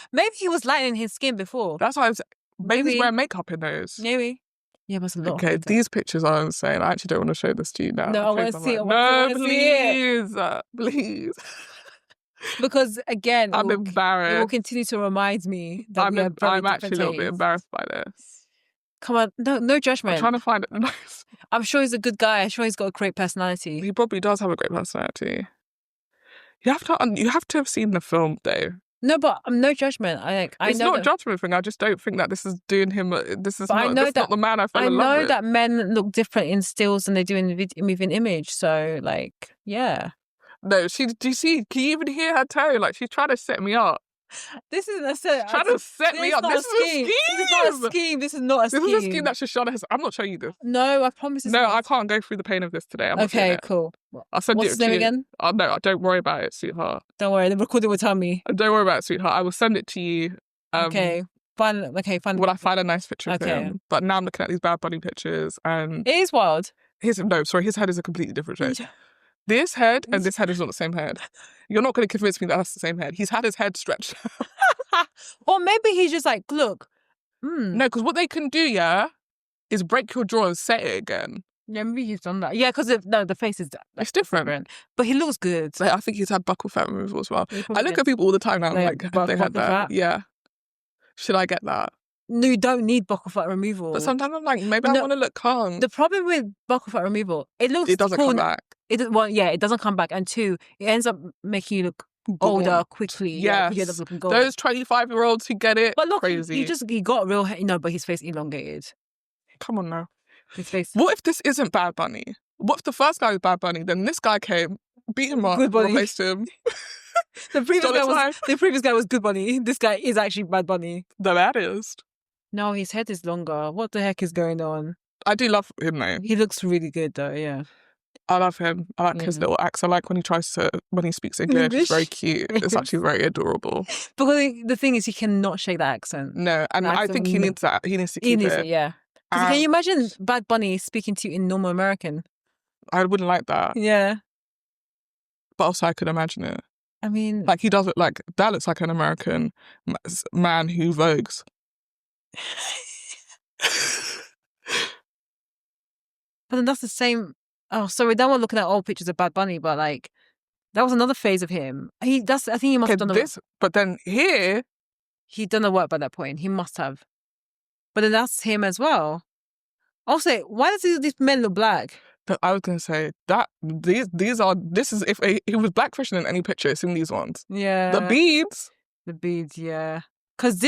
S1: lightening his skin before.
S2: That's why I was. Maybe he's wearing makeup in those.
S1: Maybe. Yeah, but it's a lot.
S2: Okay, these pictures are insane. I actually don't want to show this to you now.
S1: No, I want to see it.
S2: No, please, please.
S1: Because again,
S2: I'm embarrassed.
S1: It will continue to remind me that
S2: I'm actually a little bit embarrassed by this.
S1: Come on, no judgment.
S2: I'm trying to find it nice.
S1: I'm sure he's a good guy. I'm sure he's got a great personality.
S2: He probably does have a great personality. You have to have seen the film though.
S1: No, but no judgment.
S2: It's not a judgment thing. I just don't think that this is doing him. This is not the man I fell in love with. I know
S1: that men look different in stills than they do in moving image. So yeah.
S2: No, do you see? Can you even hear her tone? Like she's trying to set me up.
S1: This isn't a set.
S2: Trying to set me up. This is a scheme.
S1: This is not a scheme. This is not a scheme.
S2: This is a scheme that Shoshanna has. I'm not showing you this.
S1: No, I promise.
S2: No, I can't go through the pain of this today.
S1: Okay, cool.
S2: I'll send
S1: What's
S2: it to you
S1: again?
S2: Oh no, don't worry about it, sweetheart.
S1: Don't worry, the recording will tell me.
S2: Don't worry about it, sweetheart. I will send it to you.
S1: Okay. Fine.
S2: When I find a nice picture of him. But now I'm looking at these Bad Bunny pictures and
S1: it is wild.
S2: His head is a completely different shape. This head and this head is not the same head. You're not going to convince me that that's the same head. He's had his head stretched.
S1: Or maybe he's just like, look.
S2: No, because what they can do, is break your jaw and set it again.
S1: Yeah, maybe he's done that. Yeah, because the face is
S2: it's different.
S1: But he looks good.
S2: I think he's had buccal fat removal as well. I look at people all the time now. I'm like, have they had that? Fat? Yeah. Should I get that?
S1: No, you don't need buccal fat removal.
S2: But sometimes I'm like, maybe I want to look calm.
S1: The problem with buccal fat removal, it doesn't
S2: come back.
S1: It doesn't come back. And two, it ends up making you look older quickly.
S2: Yeah, you end up looking golden. Those 25-year-olds who get it,
S1: but look,
S2: crazy.
S1: He got real hair, but his face elongated.
S2: Come on now.
S1: His face.
S2: What if this isn't Bad Bunny? What if the first guy was Bad Bunny, then this guy came, beat him up, replaced him.
S1: The previous guy was Good Bunny. This guy is actually Bad Bunny.
S2: The baddest.
S1: No, his head is longer. What the heck is going on?
S2: I do love him though.
S1: He looks really good though, yeah.
S2: I love him. I like his little accent. I like when he speaks English. It's very cute. It's actually very adorable.
S1: Because the thing is, he cannot shake that accent.
S2: No, and I think he needs that. He needs to keep it.
S1: Yeah. Can you imagine Bad Bunny speaking to you in normal American?
S2: I wouldn't like that.
S1: Yeah.
S2: But also I could imagine it.
S1: I mean...
S2: Like he does it like... That looks like an American man who vogues.
S1: But then that's the same... Oh, sorry, now we're looking at old pictures of Bad Bunny, but that was another phase of him. I think he must have done the work.
S2: But then here...
S1: He'd done the work by that point. He must have. But then that's him as well. Also, why does these men look black?
S2: I was going to say that this is if he was blackfishing in any picture, it's in these ones.
S1: Yeah.
S2: The beads,
S1: yeah. Because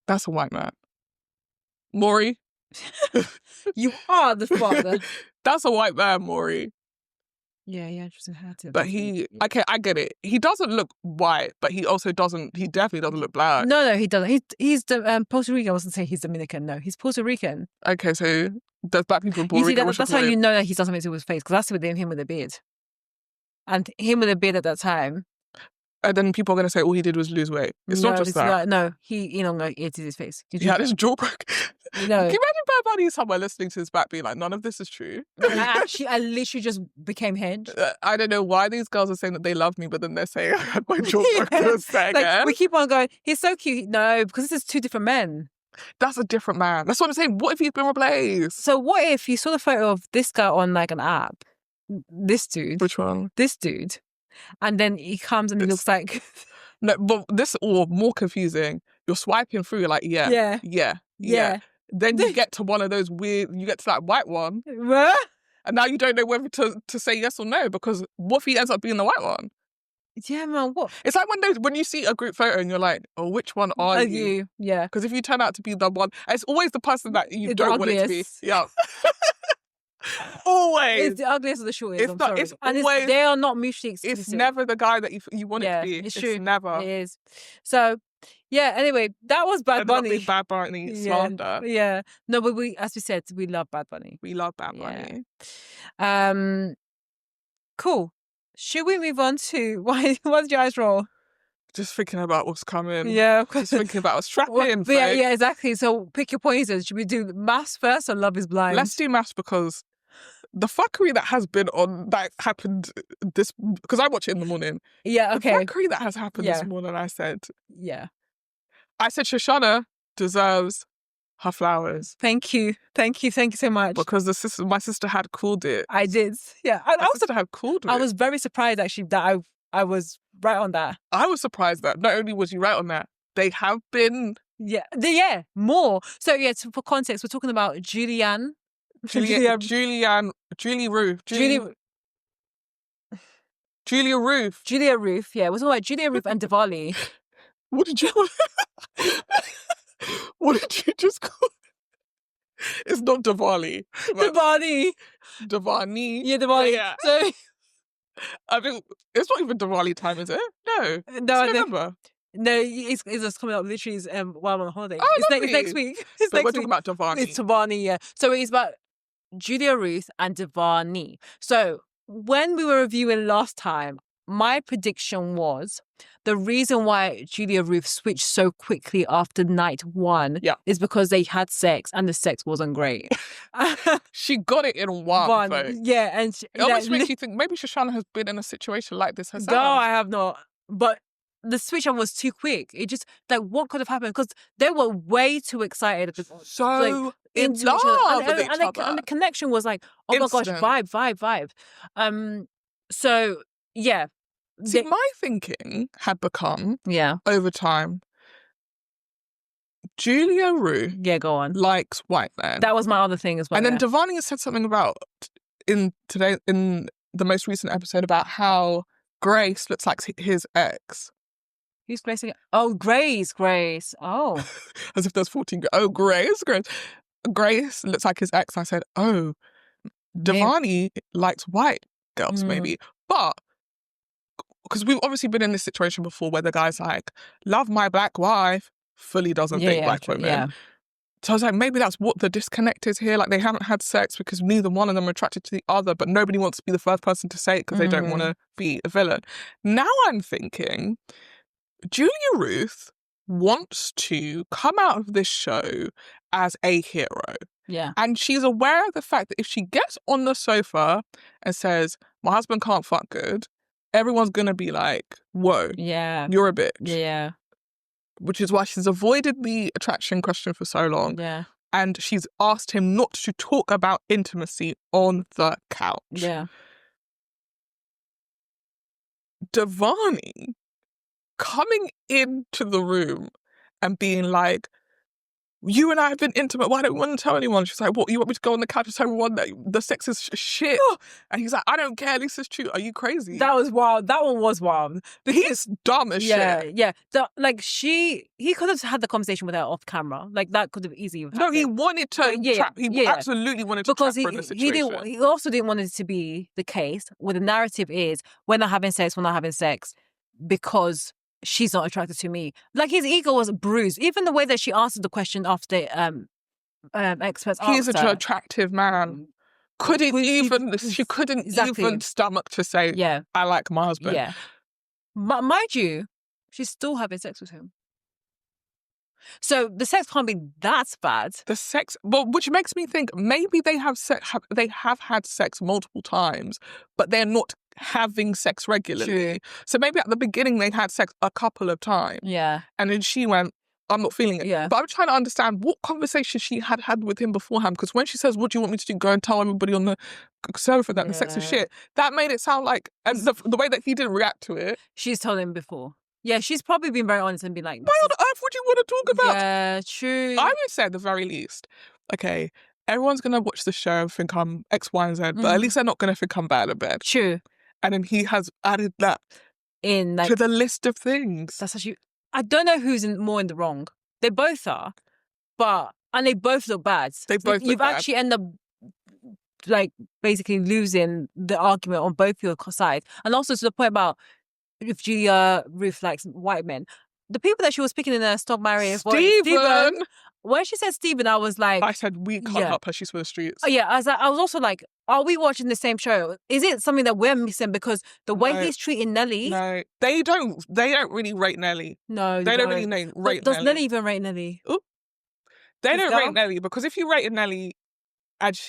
S2: that's a white man. Maury.
S1: You are the father.
S2: That's a white man, Maury.
S1: Yeah, just had to.
S2: But I get it. He doesn't look white, but he definitely doesn't look black.
S1: No, he doesn't. He's Puerto Rican. I wasn't saying he's Dominican. No, he's Puerto Rican.
S2: Okay, so there's black people in Puerto Rican.
S1: That's how you know that he's done something to his face, because that's with him with a beard. And him with a beard at that time.
S2: And then people are going to say all he did was lose weight. It's not just that.
S1: No, he elongated his face.
S2: Yeah, this jaw broke.
S1: No.
S2: Can you imagine Bad Bunny somewhere listening to his back being like, none of this is true?
S1: I literally just became hinged.
S2: I don't know why these girls are saying that they love me, but then they're saying I had my jaw broken a second.
S1: We keep on going, he's so cute. No, because this is two different men.
S2: That's a different man. That's what I'm saying. What if he's been replaced?
S1: So what if you saw the photo of this guy on an app? This dude.
S2: Which one?
S1: This dude. And then he comes and he looks like...
S2: No, but this or more confusing. You're swiping through, you're like, yeah. Then you get to one of those you get to that white one. And now you don't know whether to say yes or no, because what if he ends up being the white one?
S1: Yeah, man, what?
S2: It's like when you see a group photo and you're like, oh, which one are you?
S1: Yeah.
S2: Because if you turn out to be the one, it's always the person that you don't want it to be. Yeah. Always.
S1: It's the ugliest of the shortest.
S2: It's not. It's always.
S1: They are not mutually exclusive.
S2: It's never the guy that you want it to be.
S1: It's true.
S2: Never.
S1: It is. So, yeah. Anyway, that was Bad Bunny.
S2: Bad Bunny slander.
S1: Yeah. No, but as we said, we love Bad Bunny.
S2: We love Bad Bunny.
S1: Cool. Should we move on to why did your eyes roll?
S2: Just thinking about what's coming.
S1: Yeah.
S2: Just thinking about what's strapping.
S1: Yeah, exactly. So pick your poisons. Should we do MAFS first or Love is Blind?
S2: Let's do MAFS because the fuckery that has been on, that happened this, because I watch it in the morning.
S1: Yeah, okay.
S2: The fuckery that has happened this morning, I said Shoshanna deserves her flowers.
S1: Thank you so much.
S2: Because my sister had called it.
S1: I did, yeah.
S2: My sister had called it.
S1: I was very surprised actually that I was right on that.
S2: I was surprised that not only was you right on that, they have been.
S1: Yeah, more. So yeah, for context, we're talking about Julie Roof. Julia Roof, yeah. We're talking about Julia Roof and Diwali.
S2: What did you just call it? It's not Diwali.
S1: Diwali.
S2: Davani.
S1: Yeah, Diwali.
S2: Yeah.
S1: So
S2: I mean, it's not even Diwali time, is it? No. It's November.
S1: No, it's just coming up literally while I'm on holiday.
S2: Oh,
S1: it's next week.
S2: We're talking about Davani.
S1: It's Davani, yeah. So it's about Julia Ruth and Davani. So when we were reviewing last time, my prediction was the reason why Julia Ruth switched so quickly after night one is because they had sex and the sex wasn't great.
S2: She got it in one.
S1: Yeah, and
S2: it almost makes you think maybe Shoshanna has been in a situation like this herself.
S1: No, I have not. But the switch on was too quick. It just, like, what could have happened? Because they were way too excited.
S2: So in love with each other.
S1: And the connection was like, oh
S2: instant.
S1: My gosh, vibe. So, yeah.
S2: See, my thinking had become, over time, Julia Rue
S1: go on.
S2: likes white men.
S1: That was my other thing as well.
S2: And then Davani has said something about, in the most recent episode, about how Grace looks like his ex.
S1: Who's Grace again? Oh, Grace. Oh.
S2: As if there's 14. Oh, Grace. Grace looks like his ex. I said, oh, Davani likes white girls, maybe. But, because we've obviously been in this situation before where the guy's like, love my black wife, fully doesn't date black women. Yeah. So I was like, maybe that's what the disconnect is here. Like, they haven't had sex because neither one of them are attracted to the other, but nobody wants to be the first person to say it because they don't want to be a villain. Now I'm thinking, Julia Ruth wants to come out of this show as a hero.
S1: Yeah.
S2: And she's aware of the fact that if she gets on the sofa and says, my husband can't fuck good, everyone's going to be like, whoa, you're a bitch.
S1: Yeah.
S2: Which is why she's avoided the attraction question for so long.
S1: Yeah.
S2: And she's asked him not to talk about intimacy on the couch.
S1: Yeah.
S2: Davani coming into the room and being like, you and I have been intimate, why don't you want to tell anyone? She's like, what, you want me to go on the couch and tell everyone that the sex is shit? And he's like, I don't care, this is true. Are you crazy?
S1: That was wild. That one was wild.
S2: He's dumb as shit.
S1: Yeah. He could have had the conversation with her off camera. Like, that could have easily happened.
S2: No, he wanted to trap. He absolutely wanted to trap her in the situation.
S1: He also didn't want it to be the case where the narrative is, we're not having sex because she's not attracted to me. Like, his ego was bruised. Even the way that she answered the question after experts asked her.
S2: He's an attractive man. She couldn't even stomach to say, I like my husband.
S1: Yeah. But mind you, she's still having sex with him. So the sex can't be that bad.
S2: The sex, well, which makes me think maybe they have had sex multiple times, but they're not having sex regularly.
S1: True.
S2: So maybe at the beginning they had sex a couple of times.
S1: Yeah.
S2: And then she went, I'm not feeling it.
S1: Yeah.
S2: But I'm trying to understand what conversation she had with him beforehand. Because when she says, what do you want me to do? Go and tell everybody on the sofa that the sex is shit. That made it sound like, and the way that he didn't react to it.
S1: She's told him before. Yeah, she's probably been very honest and been like,
S2: why on earth would you want to talk about?
S1: Yeah, true.
S2: I would say at the very least, okay, everyone's going to watch the show and think I'm X, Y, and Z, but at least they're not going to think I'm bad at bed.
S1: True.
S2: And then he has added that
S1: in, like,
S2: to the list of things.
S1: That's actually, I don't know who's more in the wrong. They both are, and they both look bad. You've actually ended up, like, basically losing the argument on both your sides. And also to the point about if Julia Ruth likes white men, the people that she was picking in the Stop Marrying
S2: Stephen.
S1: When she said Stephen, I was like,
S2: I said we can't help her. She's for the streets.
S1: Oh yeah, I was also like, are we watching the same show? Is it something that we're missing? Because the way he's treating Nelly.
S2: No, they don't really rate Nelly.
S1: No,
S2: they don't really rate
S1: does
S2: Nelly.
S1: Nelly even rate Nelly?
S2: Ooh. They don't rate Nelly, because if you rated Nelly, and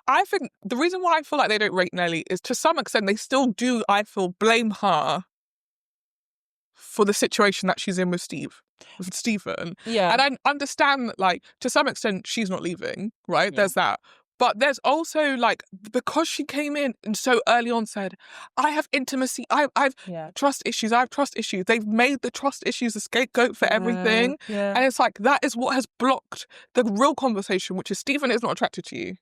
S2: I think the reason why I feel like they don't rate Nelly is, to some extent, they still do, I feel, blame her for the situation that she's in with Stephen.
S1: Yeah.
S2: And I understand that, like, to some extent, she's not leaving, right? Yeah. There's that. But there's also, like, because she came in and so early on said, I have intimacy, I've trust issues, I have trust issues. They've made the trust issues a scapegoat for everything.
S1: Yeah.
S2: And it's like, that is what has blocked the real conversation, which is Stephen is not attracted to you.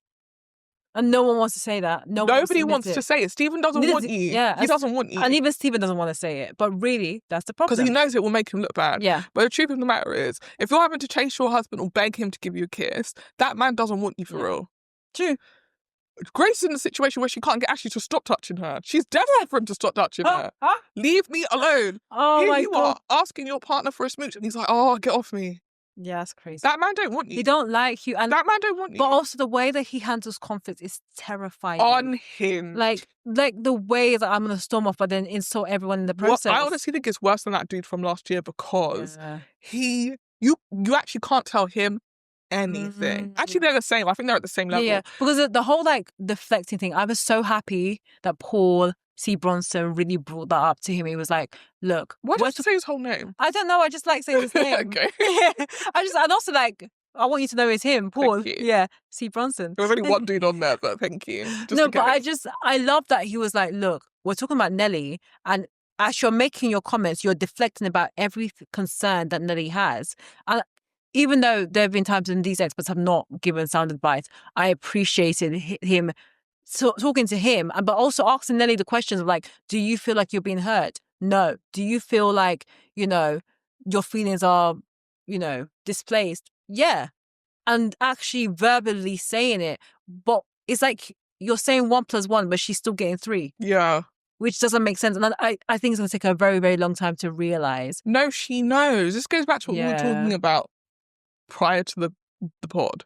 S1: And no one wants to say that.
S2: Nobody wants to say it. Stephen doesn't want you.
S1: Yeah,
S2: he doesn't want you.
S1: And even Stephen doesn't want to say it. But really, that's the problem.
S2: Because he knows it will make him look bad.
S1: Yeah.
S2: But the truth of the matter is, if you're having to chase your husband or beg him to give you a kiss, that man doesn't want you for real.
S1: True.
S2: Grace is in a situation where she can't get Ashley to stop touching her. She's desperate for him to stop touching her. Leave me alone.
S1: Oh,
S2: Here
S1: my
S2: you
S1: God.
S2: are asking your partner for a smooch, and he's like, oh, get off me.
S1: Yeah, that's crazy.
S2: That man don't want you.
S1: He don't like you. And
S2: that man don't want you.
S1: But also the way that he handles conflict is terrifying.
S2: Unhinged.
S1: Like the way that I'm going to storm off but then insult everyone in the process.
S2: I honestly think it's worse than that dude from last year, because you actually can't tell him anything. Actually, they're the same. I think they're at the same level.
S1: Yeah, because the whole like deflecting thing, I was so happy that Paul C. Bronson really brought that up to him. He was like, look.
S2: Why did you say his whole name?
S1: I don't know. I just like saying his name.
S2: Okay.
S1: And also like, I want you to know it's him, Paul. Yeah, C. Bronson.
S2: There was only one dude on there, but thank you.
S1: I love that he was like, look, we're talking about Nelly, and as you're making your comments, you're deflecting about every concern that Nelly has. And even though there have been times when these experts have not given sound advice, I appreciated him talking to him, but also asking Nelly the questions of like, do you feel like you're being hurt? No. Do you feel like, your feelings are, displaced? Yeah. And actually verbally saying it. But it's like you're saying 1 + 1, but she's still getting 3.
S2: Yeah.
S1: Which doesn't make sense. And I think it's going to take her a very, very long time to realise.
S2: No, she knows. This goes back to what we were talking about prior to the pod.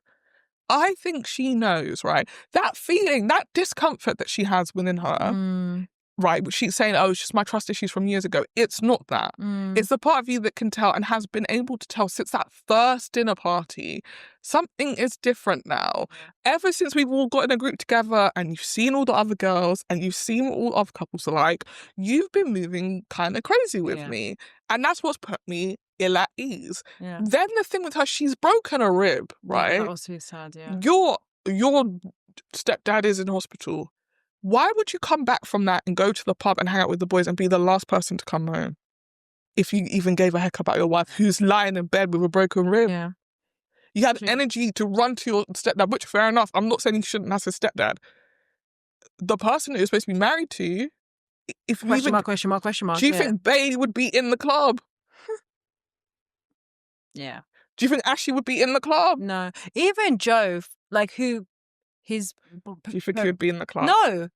S2: I think she knows, right? That feeling, that discomfort that she has within her, right? She's saying, oh, it's just my trust issues from years ago. It's not that. It's the part of you that can tell and has been able to tell since that first dinner party, something is different now. Ever since we've all got in a group together and you've seen all the other girls and you've seen what all other couples are like, you've been moving kind of crazy with me. And that's what's put me ill at ease.
S1: Yeah.
S2: Then the thing with her, she's broken a rib, right?
S1: Yeah, that was too sad, yeah.
S2: Your stepdad is in hospital. Why would you come back from that and go to the pub and hang out with the boys and be the last person to come home? If you even gave a heck about your wife who's lying in bed with a broken rib.
S1: Yeah.
S2: You had energy to run to your stepdad, which fair enough. I'm not saying you shouldn't have a stepdad. The person that you're supposed to be married to, if
S1: question mark.
S2: Do you think Bae would be in the club?
S1: Yeah.
S2: Do you think Ashley would be in the club?
S1: No. Even Joe, like do
S2: you think he would be in the club?
S1: No.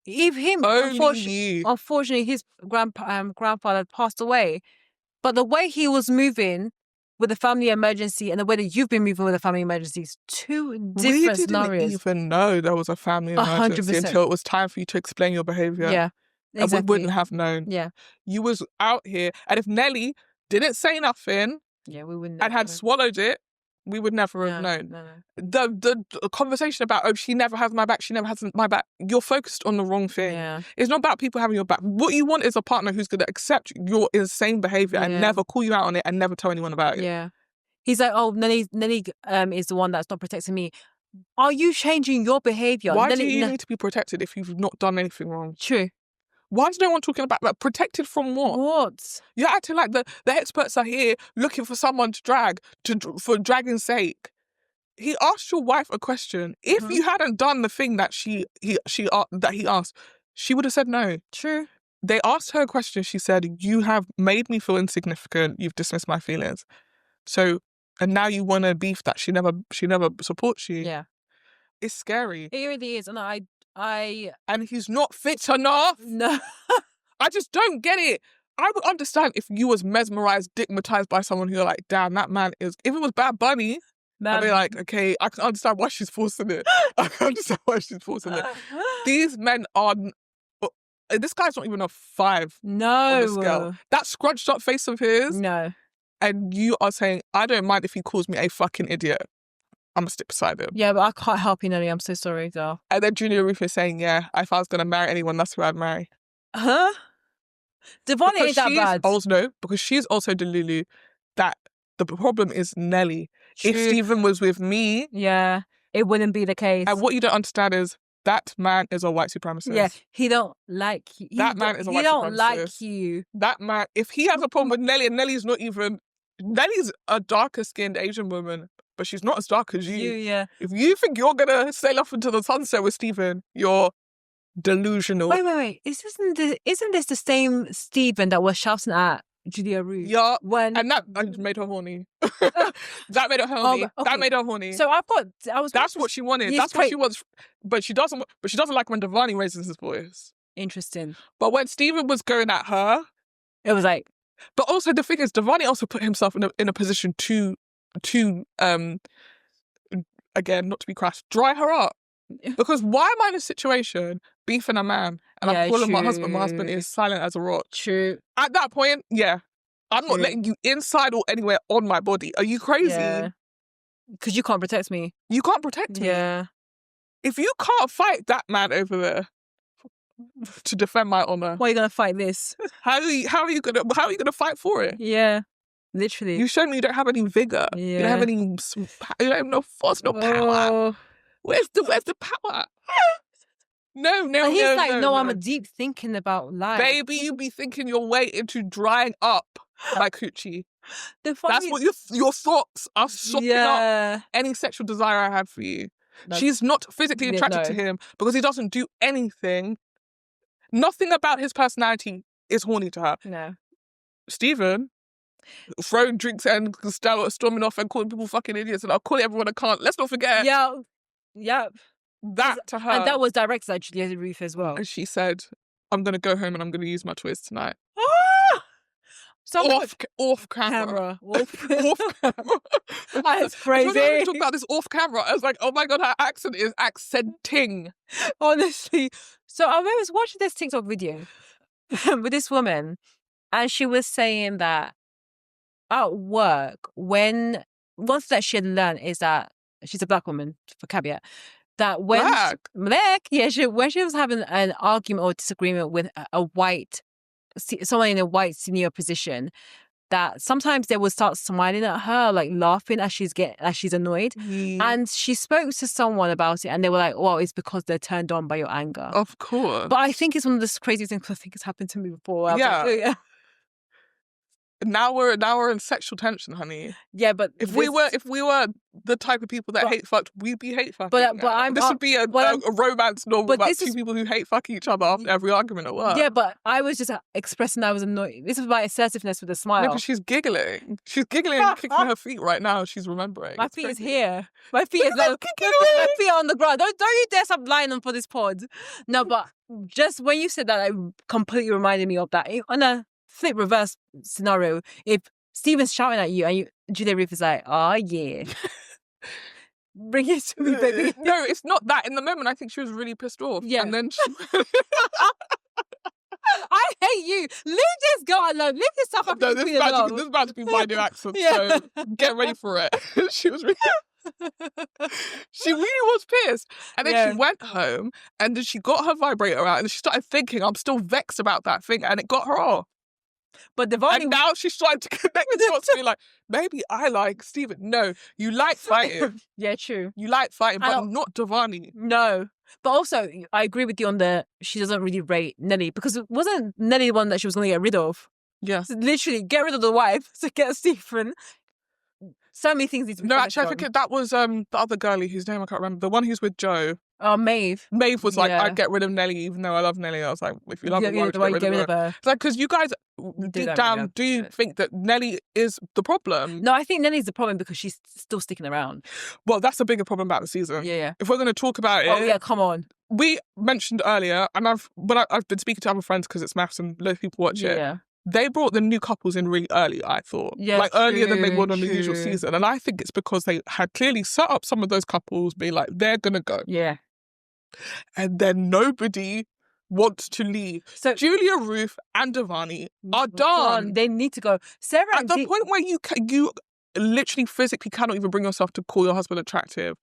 S1: If him,
S2: Only
S1: unfortunately, his grandfather passed away. But the way he was moving with the family emergency and the way that you've been moving with the family emergency is two different scenarios.
S2: We didn't even know there was a family emergency 100%. Until it was time for you to explain your behaviour.
S1: Yeah. Exactly.
S2: And we wouldn't have known.
S1: Yeah.
S2: You was out here. And if Nelly didn't say nothing,
S1: we wouldn't.
S2: And had swallowed it, we would never have known.
S1: No.
S2: The conversation about, oh, she never has my back, she never has my back, you're focused on the wrong thing.
S1: Yeah.
S2: It's not about people having your back. What you want is a partner who's going to accept your insane behaviour and never call you out on it and never tell anyone about it.
S1: Yeah. He's like, oh, Nelly is the one that's not protecting me. Are you changing your behaviour?
S2: Why do you need to be protected if you've not done anything wrong?
S1: True.
S2: Why is no one talking about that? Protected from what?
S1: What?
S2: You're acting like the experts are here looking for someone to drag, for dragging's sake. He asked your wife a question. If you hadn't done the thing that he asked, she would have said no.
S1: True.
S2: They asked her a question. She said, you have made me feel insignificant. You've dismissed my feelings. So, and now you want to beef that she never supports you.
S1: Yeah.
S2: It's scary.
S1: It really is. And
S2: And he's not fit enough.
S1: No.
S2: I just don't get it. I would understand if you was mesmerized, stigmatized by someone who you're like, damn, that man is. If it was Bad Bunny, I'd be like, okay, I can understand why she's forcing it. I can understand why she's forcing it. These men are. This guy's not even a 5 on the scale. That scrunched up face of his.
S1: No.
S2: And you are saying, I don't mind if he calls me a fucking idiot. I'm gonna stick beside him.
S1: Yeah, but I can't help you, Nelly. I'm so sorry, though.
S2: And then Junior Roof is saying, yeah, if I was gonna marry anyone, that's who I'd marry.
S1: Huh? Devon ain't that bad.
S2: No, because she's also Delulu that the problem is Nelly.
S1: True.
S2: If Stephen was with me...
S1: Yeah, it wouldn't be the case.
S2: And what you don't understand is that man is a white supremacist.
S1: Yeah, he don't like you.
S2: That man is a white supremacist.
S1: He don't like you.
S2: That man, if he has a problem with Nelly, and Nelly's not even... Nelly's a darker-skinned Asian woman, but she's not as dark as you.
S1: Yeah.
S2: If you think you're going to sail off into the sunset with Stephen, you're delusional.
S1: Wait. Isn't this the same Stephen that was shouting at Julia Root?
S2: Yeah. And that made her horny. That made her horny. Okay. That made her horny.
S1: So
S2: That's what she wanted. That's what she wants. But she doesn't like when Devani raises his voice.
S1: Interesting.
S2: But when Stephen was going at her,
S1: it was like...
S2: But also the thing is, Devani also put himself in a position to again, not to be crass, dry her up. Because why am I in a situation beefing a man and I'm calling my husband is silent as a rock?
S1: True.
S2: At that point, yeah, I'm not letting you inside or anywhere on my body. Are you crazy?
S1: Yeah. Because you can't protect me.
S2: You can't protect me.
S1: Yeah.
S2: If you can't fight that man over there to defend my honor,
S1: why are you gonna fight this?
S2: How are you gonna fight for it?
S1: Yeah. Literally.
S2: You showed me you don't have any vigor. Yeah. You don't have any, you don't have no force, no power. Where's the power? No.
S1: And he's I'm a deep thinking about life.
S2: Baby, you be thinking your way into drying up my coochie. That's what your thoughts are sopping up any sexual desire I have for you. She's not physically attracted to him because he doesn't do anything. Nothing about his personality is horny to her.
S1: No.
S2: Stephen, throwing drinks and storming off and calling people fucking idiots, and I'll call everyone I can't. Let's not forget.
S1: Yeah.
S2: That to her.
S1: And that was directed at Julia Ruth as well.
S2: And she said, I'm going to go home and I'm going to use my toys tonight.
S1: So
S2: off camera.
S1: Off camera. That's crazy.
S2: When we talk about this off camera, I was like, oh my God, her accent is accenting.
S1: Honestly. So I was watching this TikTok video with this woman, and she was saying that at work, one thing that she had learned is that she's a black woman, for caveat, that when when she was having an argument or disagreement with someone in a white senior position, that sometimes they would start smiling at her, like laughing as she's annoyed. And she spoke to someone about it, and they were like, "Well, it's because they're turned on by your anger."
S2: Of course.
S1: But I think it's one of the craziest things, because I think it's happened to me before. Yeah.
S2: Now we're in sexual tension, honey.
S1: Yeah, but
S2: if we were the type of people that hate fucked, we'd be hate fucking. This would be a romance novel about two people who hate fuck each other after every argument at work.
S1: Yeah, but I was just expressing I was annoyed. This is my assertiveness with a smile.
S2: No, because she's giggling. She's giggling and kicking her feet right now. She's remembering.
S1: My feet is here. My feet is like my feet are on the ground. Don't you dare stop lying on for this pod. No, but just when you said that, it completely reminded me of that. On a flip reverse scenario, if Steven's shouting at you and Julia Ruth is like, oh yeah, bring it to me, baby.
S2: No, it's not that. In the moment, I think she was really pissed off.
S1: Yeah.
S2: And then
S1: I hate you. Leave this girl alone. Leave this stuff up.
S2: No, this is about to be my new accent, so get ready for it. She was really... She really was pissed. And then she went home and then she got her vibrator out and she started thinking, I'm still vexed about that thing, and it got her off.
S1: But
S2: and now she's trying to connect the dots to be like, maybe I like Stephen. No, you like fighting.
S1: Yeah, true.
S2: You like fighting, but not Devani.
S1: No. But also, I agree with you on she doesn't really rate Nelly, because it wasn't Nelly the one that she was going to get rid of.
S2: Yeah.
S1: So literally, get rid of the wife to get Stephen. So many things need to be
S2: No, actually, I think that was the other girlie whose name I can't remember. The one who's with Joe.
S1: Oh, Maeve.
S2: Maeve was like, I'd get rid of Nelly, even though I love Nelly. I was like, if you love her, why would you get rid of her? It's like, because you guys deep down do think that Nelly is the problem.
S1: No, I think Nelly's the problem because she's still sticking around.
S2: Well, that's a bigger problem about the season.
S1: Yeah.
S2: If we're going to talk about it.
S1: Oh, yeah, come on.
S2: We mentioned earlier, and I've been speaking to other friends because it's MAFS and loads of people watch it.
S1: Yeah.
S2: they brought the new couples in really early, I thought.
S1: Yeah,
S2: like earlier than they would on the
S1: true.
S2: usual season. And I think it's because they had clearly set up some of those couples, being like, they're gonna go.
S1: Yeah.
S2: And then nobody wants to leave.
S1: So
S2: Julia, Ruth, and Devani are done.
S1: They need to go. Sarah
S2: At the point where you literally physically cannot even bring yourself to call your husband attractive.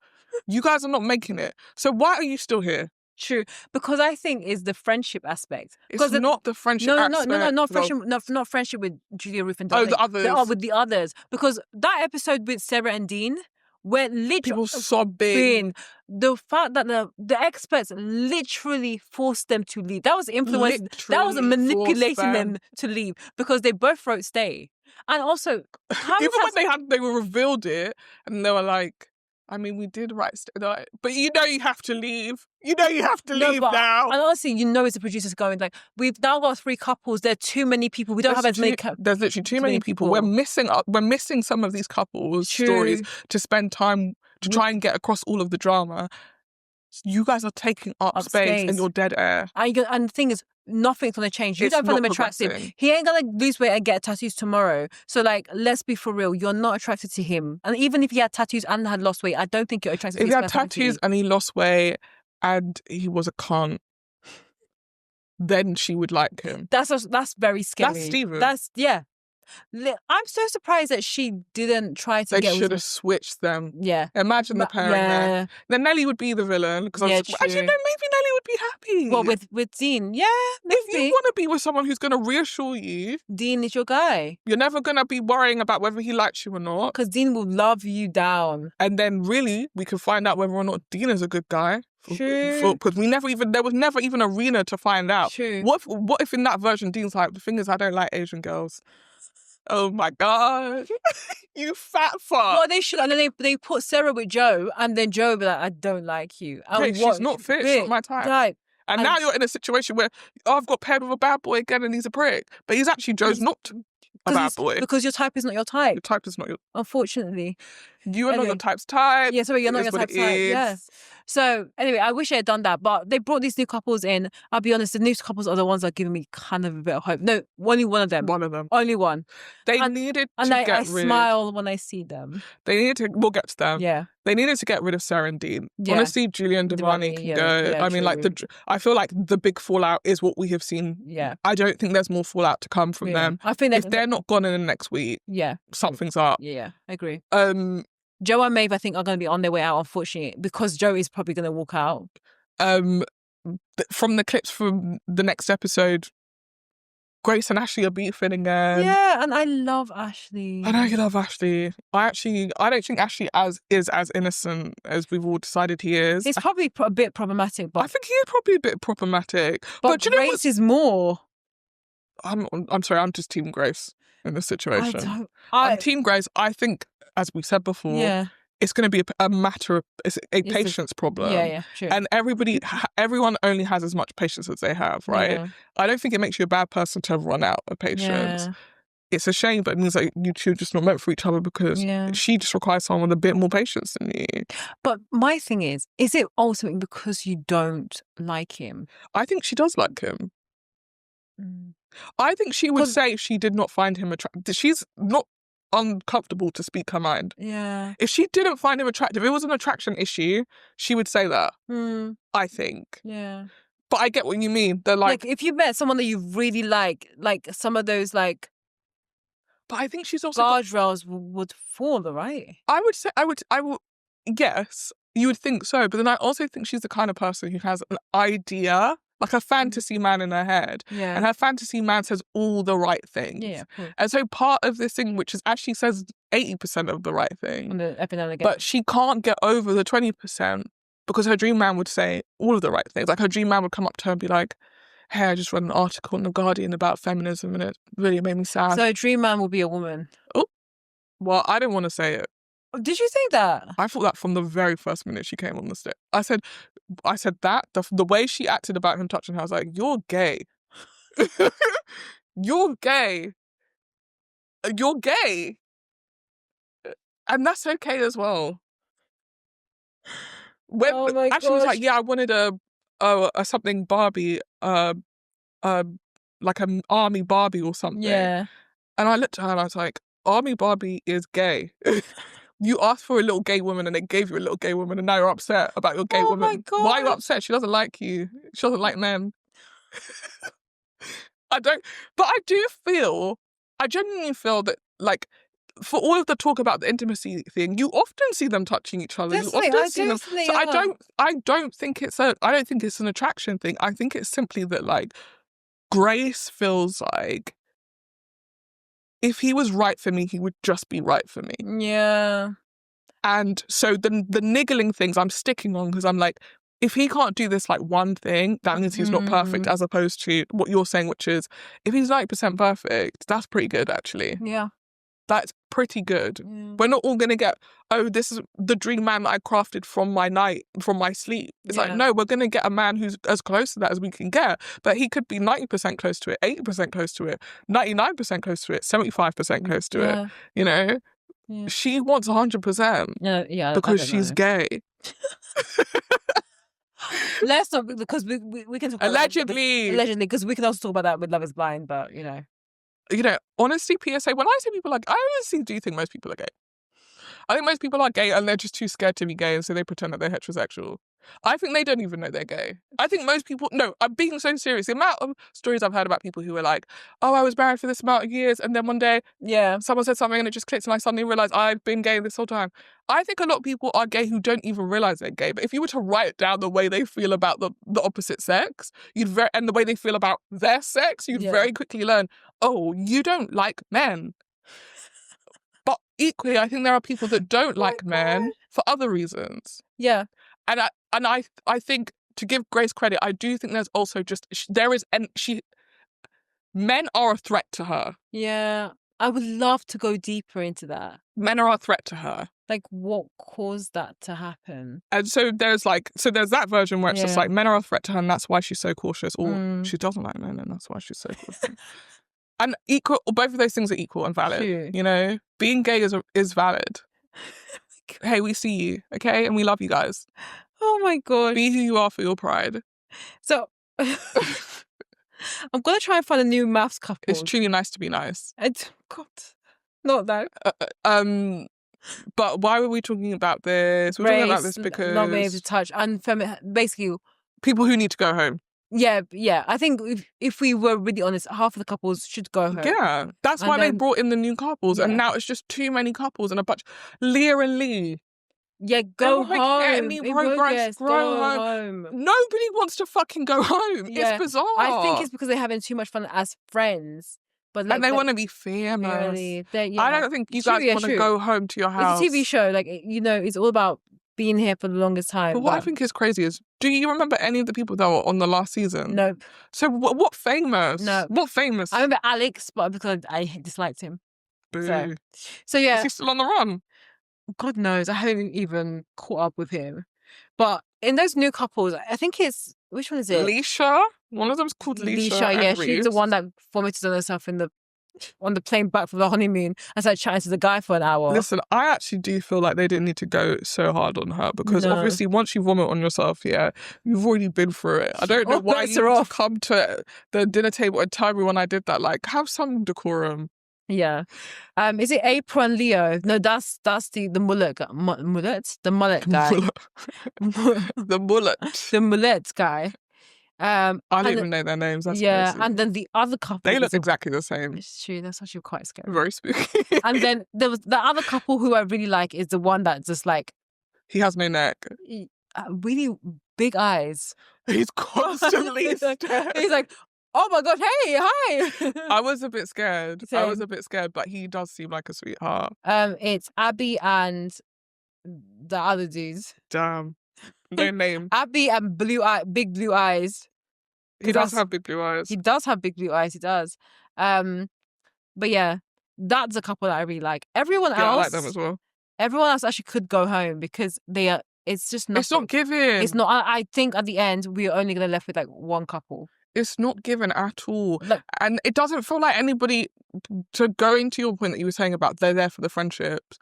S2: You guys are not making it. So why are you still here?
S1: True, because I think it's the friendship aspect.
S2: It's not the friendship aspect.
S1: No, not friendship. Not friendship with Julia, Ruth, and Devani.
S2: Oh, the others.
S1: With the others. Because that episode with Sarah and Dean, where literally
S2: people sobbing.
S1: The fact that the experts literally forced them to leave. That was influence. That was manipulating them to leave because they both wrote stay. And also,
S2: when they were revealed it, and they were like, I mean, we did write stay, like, but you know you have to leave. You know you have to leave now.
S1: And honestly, you know, as the producers going like, we've now got 3 couples. There are too many people. We don't have as many.
S2: There's literally too many people. We're missing some of these couples' stories to spend time to try and get across all of the drama. You guys are taking up space and you're dead air. And
S1: the thing is, nothing's gonna change. You don't find him attractive. He ain't gonna lose weight and get tattoos tomorrow. So like, let's be for real. You're not attracted to him. And even if he had tattoos and had lost weight, I don't think you're attracted to him.
S2: If he had tattoos and he lost weight and he was a cunt, then she would like him.
S1: That's very scary.
S2: That's Steven.
S1: I'm so surprised that she didn't try to
S2: They should have switched them.
S1: Yeah.
S2: Imagine the pairing there. Then Nelly would be the villain. Because actually, no, maybe Nelly would be happy.
S1: Well, with Dean, yeah, maybe.
S2: If you want to be with someone who's going to reassure you.
S1: Dean is your guy.
S2: You're never going to be worrying about whether he likes you or not.
S1: Because Dean will love you down.
S2: And then really, we can find out whether or not Dean is a good guy.
S1: True.
S2: Because there was never even arena to find out.
S1: True.
S2: What if in that version Dean's like, the thing is, I don't like Asian girls. Oh my God. You fat fuck.
S1: Well, they should. And then they put Sarah with Joe, and then Joe be like, I don't like you.
S2: She's not fit. She's not my type. And now you're in a situation where I've got paired with a bad boy again and he's a prick. But he's actually Joe's not a bad boy.
S1: Because your type is not your type.
S2: Your type is not your...
S1: Unfortunately.
S2: You are not your type's type.
S1: Yeah, sorry, you're not your type's type. Yes. So anyway, I wish I had done that. But they brought these new couples in. I'll be honest, the new couples are the ones that are giving me kind of a bit of hope. No, only one of them.
S2: One of them.
S1: Only one.
S2: They needed to get rid of...
S1: I smile when I see them.
S2: They needed to... We'll get to them.
S1: Yeah.
S2: They needed to get rid of Sarah and Dean. Yeah. Honestly, Julia and Devani can go. I mean, like, I feel like the big fallout is what we have seen.
S1: Yeah.
S2: I don't think there's more fallout to come from them.
S1: I think
S2: if they're not gone in the next week, something's up.
S1: Yeah, I agree. Joe and Maeve, I think, are going to be on their way out, unfortunately, because Joe is probably going to walk out.
S2: From the clips from the next episode, Grace and Ashley are beefing again.
S1: Yeah, and I love Ashley.
S2: I know you love Ashley. I don't think Ashley is as innocent as we've all decided he is.
S1: He's probably a bit problematic, but
S2: I think he is probably a bit problematic.
S1: But Grace is more.
S2: I'm sorry, I'm just Team Grace in this situation. I'm Team Grace. I think, as we said before, it's going to be a matter of patience problem.
S1: Yeah, true.
S2: And everyone only has as much patience as they have, right?
S1: Yeah.
S2: I don't think it makes you a bad person to run out of patience. Yeah. It's a shame, but it means that you two are just not meant for each other because she just requires someone with a bit more patience than you.
S1: But my thing is it ultimately because you don't like him?
S2: I think she does like him. I think she would say she did not find him attractive. She's not uncomfortable to speak her mind.
S1: Yeah.
S2: If she didn't find him attractive, if it was an attraction issue, she would say that. I think.
S1: Yeah.
S2: But I get what you mean. They're like
S1: if you met someone that you really like some of those But
S2: I think she's also
S1: guardrails would fall, right?
S2: I would yes, you would think so, but then I also think she's the kind of person who has an idea, like a fantasy man in her head.
S1: Yeah.
S2: And her fantasy man says all the right things.
S1: Yeah.
S2: And so part of this thing, which is actually says 80% of the right thing. But she can't get over the 20% because her dream man would say all of the right things. Like her dream man would come up to her and be like, hey, I just read an article in The Guardian about feminism and it really made me sad.
S1: So a dream man will be a woman.
S2: Oh, well, I didn't want to say it.
S1: Did you think that?
S2: I thought that from the very first minute she came on the stick. I said that, the way she acted about him touching her, I was like, you're gay. You're gay. You're gay. And that's okay as well. When Ashley was like, yeah, I wanted a something Barbie, like an army Barbie or something.
S1: Yeah.
S2: And I looked at her and I was like, army Barbie is gay. You asked for a little gay woman and they gave you a little gay woman and now you're upset about your gay woman.
S1: My God.
S2: Why are you upset? She doesn't like you. She doesn't like men. I genuinely feel that, like, for all of the talk about the intimacy thing, you often see them touching each other.
S1: Definitely,
S2: you often see them. So I don't think it's an attraction thing. I think it's simply that, like, Grace feels like if he was right for me, he would just be right for me.
S1: Yeah.
S2: And so the niggling things I'm sticking on because I'm like, if he can't do this like one thing, that means he's not perfect, as opposed to what you're saying, which is if he's 90% perfect, that's pretty good, actually.
S1: Yeah.
S2: That's pretty good. We're not all going to get, oh, this is the dream man that I crafted from my sleep. It's like, no, we're going to get a man who's as close to that as we can get. But he could be 90% close to it, 80% close to it, 99% close to it, 75% close to it. You know? Yeah. She wants 100%. Because she's gay.
S1: Let's not, because we can talk
S2: allegedly,
S1: because we can also talk about that with Love Is Blind, but you know,
S2: honestly, PSA, when I say people are gay, I honestly do think most people are gay. I think most people are gay and they're just too scared to be gay, and so they pretend that they're heterosexual. I think they don't even know they're gay. I think most people, no, I'm being so serious. The amount of stories I've heard about people who were like, oh, I was married for this amount of years, and then one day someone said something and it just clicked and I suddenly realised I've been gay this whole time. I think a lot of people are gay who don't even realise they're gay. But if you were to write down the way they feel about the opposite sex, and the way they feel about their sex, you'd very quickly learn, oh, you don't like men. But equally, I think there are people that don't like men for other reasons.
S1: Yeah.
S2: And I think, to give Grace credit, I do think there's also just, men are a threat to her.
S1: Yeah. I would love to go deeper into that.
S2: Men are a threat to her.
S1: Like, what caused that to happen?
S2: And so there's that version where it's just like men are a threat to her and that's why she's so cautious. Or she doesn't like men and that's why she's so cautious. And both of those things are equal and valid. True. You know, being gay is valid. Hey, we see you, okay? And we love you guys.
S1: Oh my God.
S2: Be who you are for your pride.
S1: So, I'm going to try and find a new MAFS couple.
S2: It's truly nice to be nice.
S1: God, not that.
S2: But why were we talking about this? We're talking about this because...
S1: not being able to touch. And basically...
S2: people who need to go home.
S1: Yeah. I think if we were really honest, half of the couples should go home.
S2: Yeah, that's why they brought in the new couples. Yeah. And now it's just too many couples and a bunch. Leah and Lee.
S1: Yeah, go home. Go home.
S2: Nobody wants to fucking go home. Yeah. It's bizarre.
S1: I think it's because they're having too much fun as friends. But
S2: and they want to be famous. Really, I don't think you guys want to go home to your house.
S1: It's a TV show. Like, it's all about being here for the longest time.
S2: But what I think is crazy is, do you remember any of the people that were on the last season?
S1: Nope.
S2: So what famous?
S1: No.
S2: What famous?
S1: I remember Alex, but because I disliked him.
S2: Boo.
S1: So yeah.
S2: Is he still on the run?
S1: God knows. I haven't even caught up with him. But in those new couples, I think which one is it?
S2: Leisha? One of them's called Leisha.
S1: Yeah, she's the one that vomited on herself on the plane back from the honeymoon and started chatting to the guy for an hour.
S2: Listen, I actually do feel like they didn't need to go so hard on her because obviously once you vomit on yourself, you've already been through it. I don't know why you need to come to the dinner table and tell everyone I did that. Like, have some decorum.
S1: Yeah. Is it April and Leo? No, that's the mullet guy. The mullet guy.
S2: The mullet.
S1: The mullet guy.
S2: I don't even know their names. That's crazy.
S1: And then the other couple.
S2: They look exactly the same.
S1: It's true. That's actually quite scary.
S2: Very spooky.
S1: And then there was the other couple who I really like is the one that just like...
S2: he has no neck.
S1: Really big eyes.
S2: He's constantly
S1: He's like, oh my God, hey, hi.
S2: I was a bit scared. But he does seem like a sweetheart.
S1: It's Abby and the other dudes.
S2: Damn. No name.
S1: Abby and big blue eyes.
S2: He does have big blue eyes.
S1: He does have big blue eyes. He does. But yeah, that's a couple that I really like. Everyone else,
S2: I like them as well.
S1: Everyone else actually could go home because they are. It's just not.
S2: It's not given.
S1: It's not. I think at the end we're only gonna left with like one couple.
S2: It's not given at all, and it doesn't feel like anybody. To go into your point that you were saying about they're there for the friendships.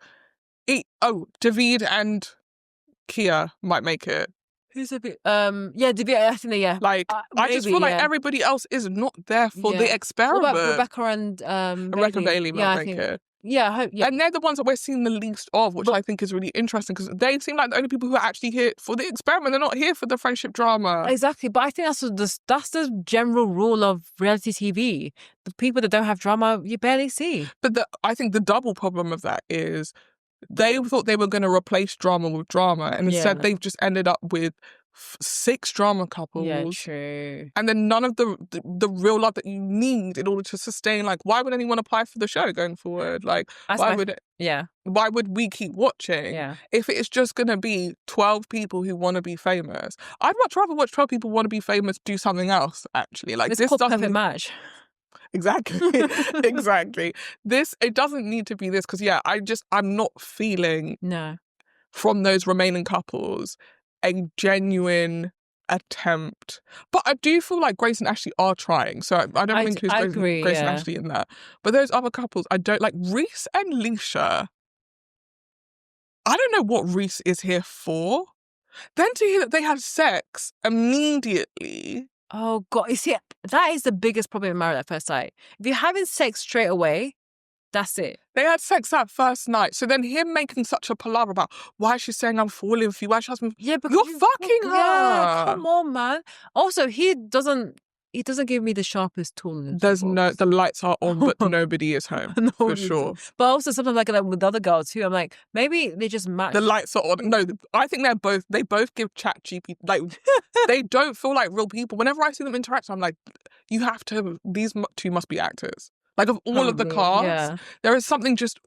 S2: David and Kia might make it.
S1: Who's a bit? Yeah, I think yeah.
S2: Like, I just feel like everybody else is not there for the experiment.
S1: What about Rebecca and
S2: Rebecca Bailey,
S1: yeah, I think. Yeah, I hope. Yeah,
S2: and they're the ones that we're seeing the least of, which I think is really interesting because they seem like the only people who are actually here for the experiment. They're not here for the friendship drama.
S1: Exactly, but I think that's the general rule of reality TV. The people that don't have drama, you barely see.
S2: But I think the double problem of that is they thought they were going to replace drama with drama, and instead they've just ended up with 6 drama couples.
S1: Yeah, true.
S2: And then none of the real love that you need in order to sustain. Like, why would anyone apply for the show going forward? Like, why would we keep watching?
S1: Yeah.
S2: If it's just going to be 12 people who want to be famous, I'd much rather watch 12 people want to be famous do something else. Actually, like
S1: it's
S2: this
S1: called
S2: doesn't
S1: perfect match.
S2: Exactly. Exactly. It doesn't need to be this because I'm not feeling from those remaining couples a genuine attempt. But I do feel like Grace and Ashley are trying. So I don't think it's Grace and Ashley in that. But those other couples, I don't like. Reese and Leisha, I don't know what Reese is here for. Then to hear that they had sex immediately.
S1: Oh God, you see, that is the biggest problem in Married at First Sight. If you're having sex straight away, that's it.
S2: They had sex that first night. So then him making such a palaver about why she's saying I'm falling for you, why she hasn't...
S1: Yeah, because
S2: you're fucking her.
S1: Yeah, come on, man. Also, he doesn't give me the sharpest tool.
S2: The lights are on, but nobody is home. For sure.
S1: But also sometimes like that with other girls too. I'm like, maybe they just match.
S2: The lights are on. No, I think they both give chat GP, like, they don't feel like real people. Whenever I see them interact, I'm like, these 2 must be actors. Like, of all of the cast, there is something just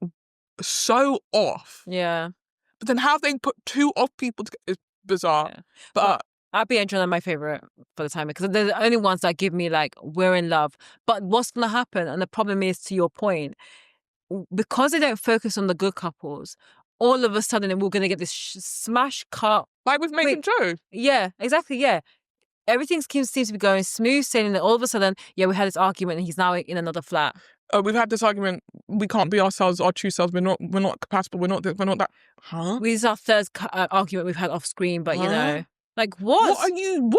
S2: so off.
S1: Yeah.
S2: But then how they put 2 off people together is bizarre. Yeah. But
S1: Abby and John are my favorite for the time because they're the only ones that give me like, we're in love. But what's going to happen? And the problem is, to your point, because they don't focus on the good couples, all of a sudden we're going to get this smash cut.
S2: Like with Meg and Joe.
S1: Yeah, exactly. Yeah. Everything seems to be going smooth sailing. All of a sudden, we had this argument and he's now in another flat.
S2: We've had this argument. We can't be ourselves, our true selves. We're not compatible. We're not this, we're not that. Huh?
S1: This is our third argument we've had off screen, but you know. Like, what?
S2: What are you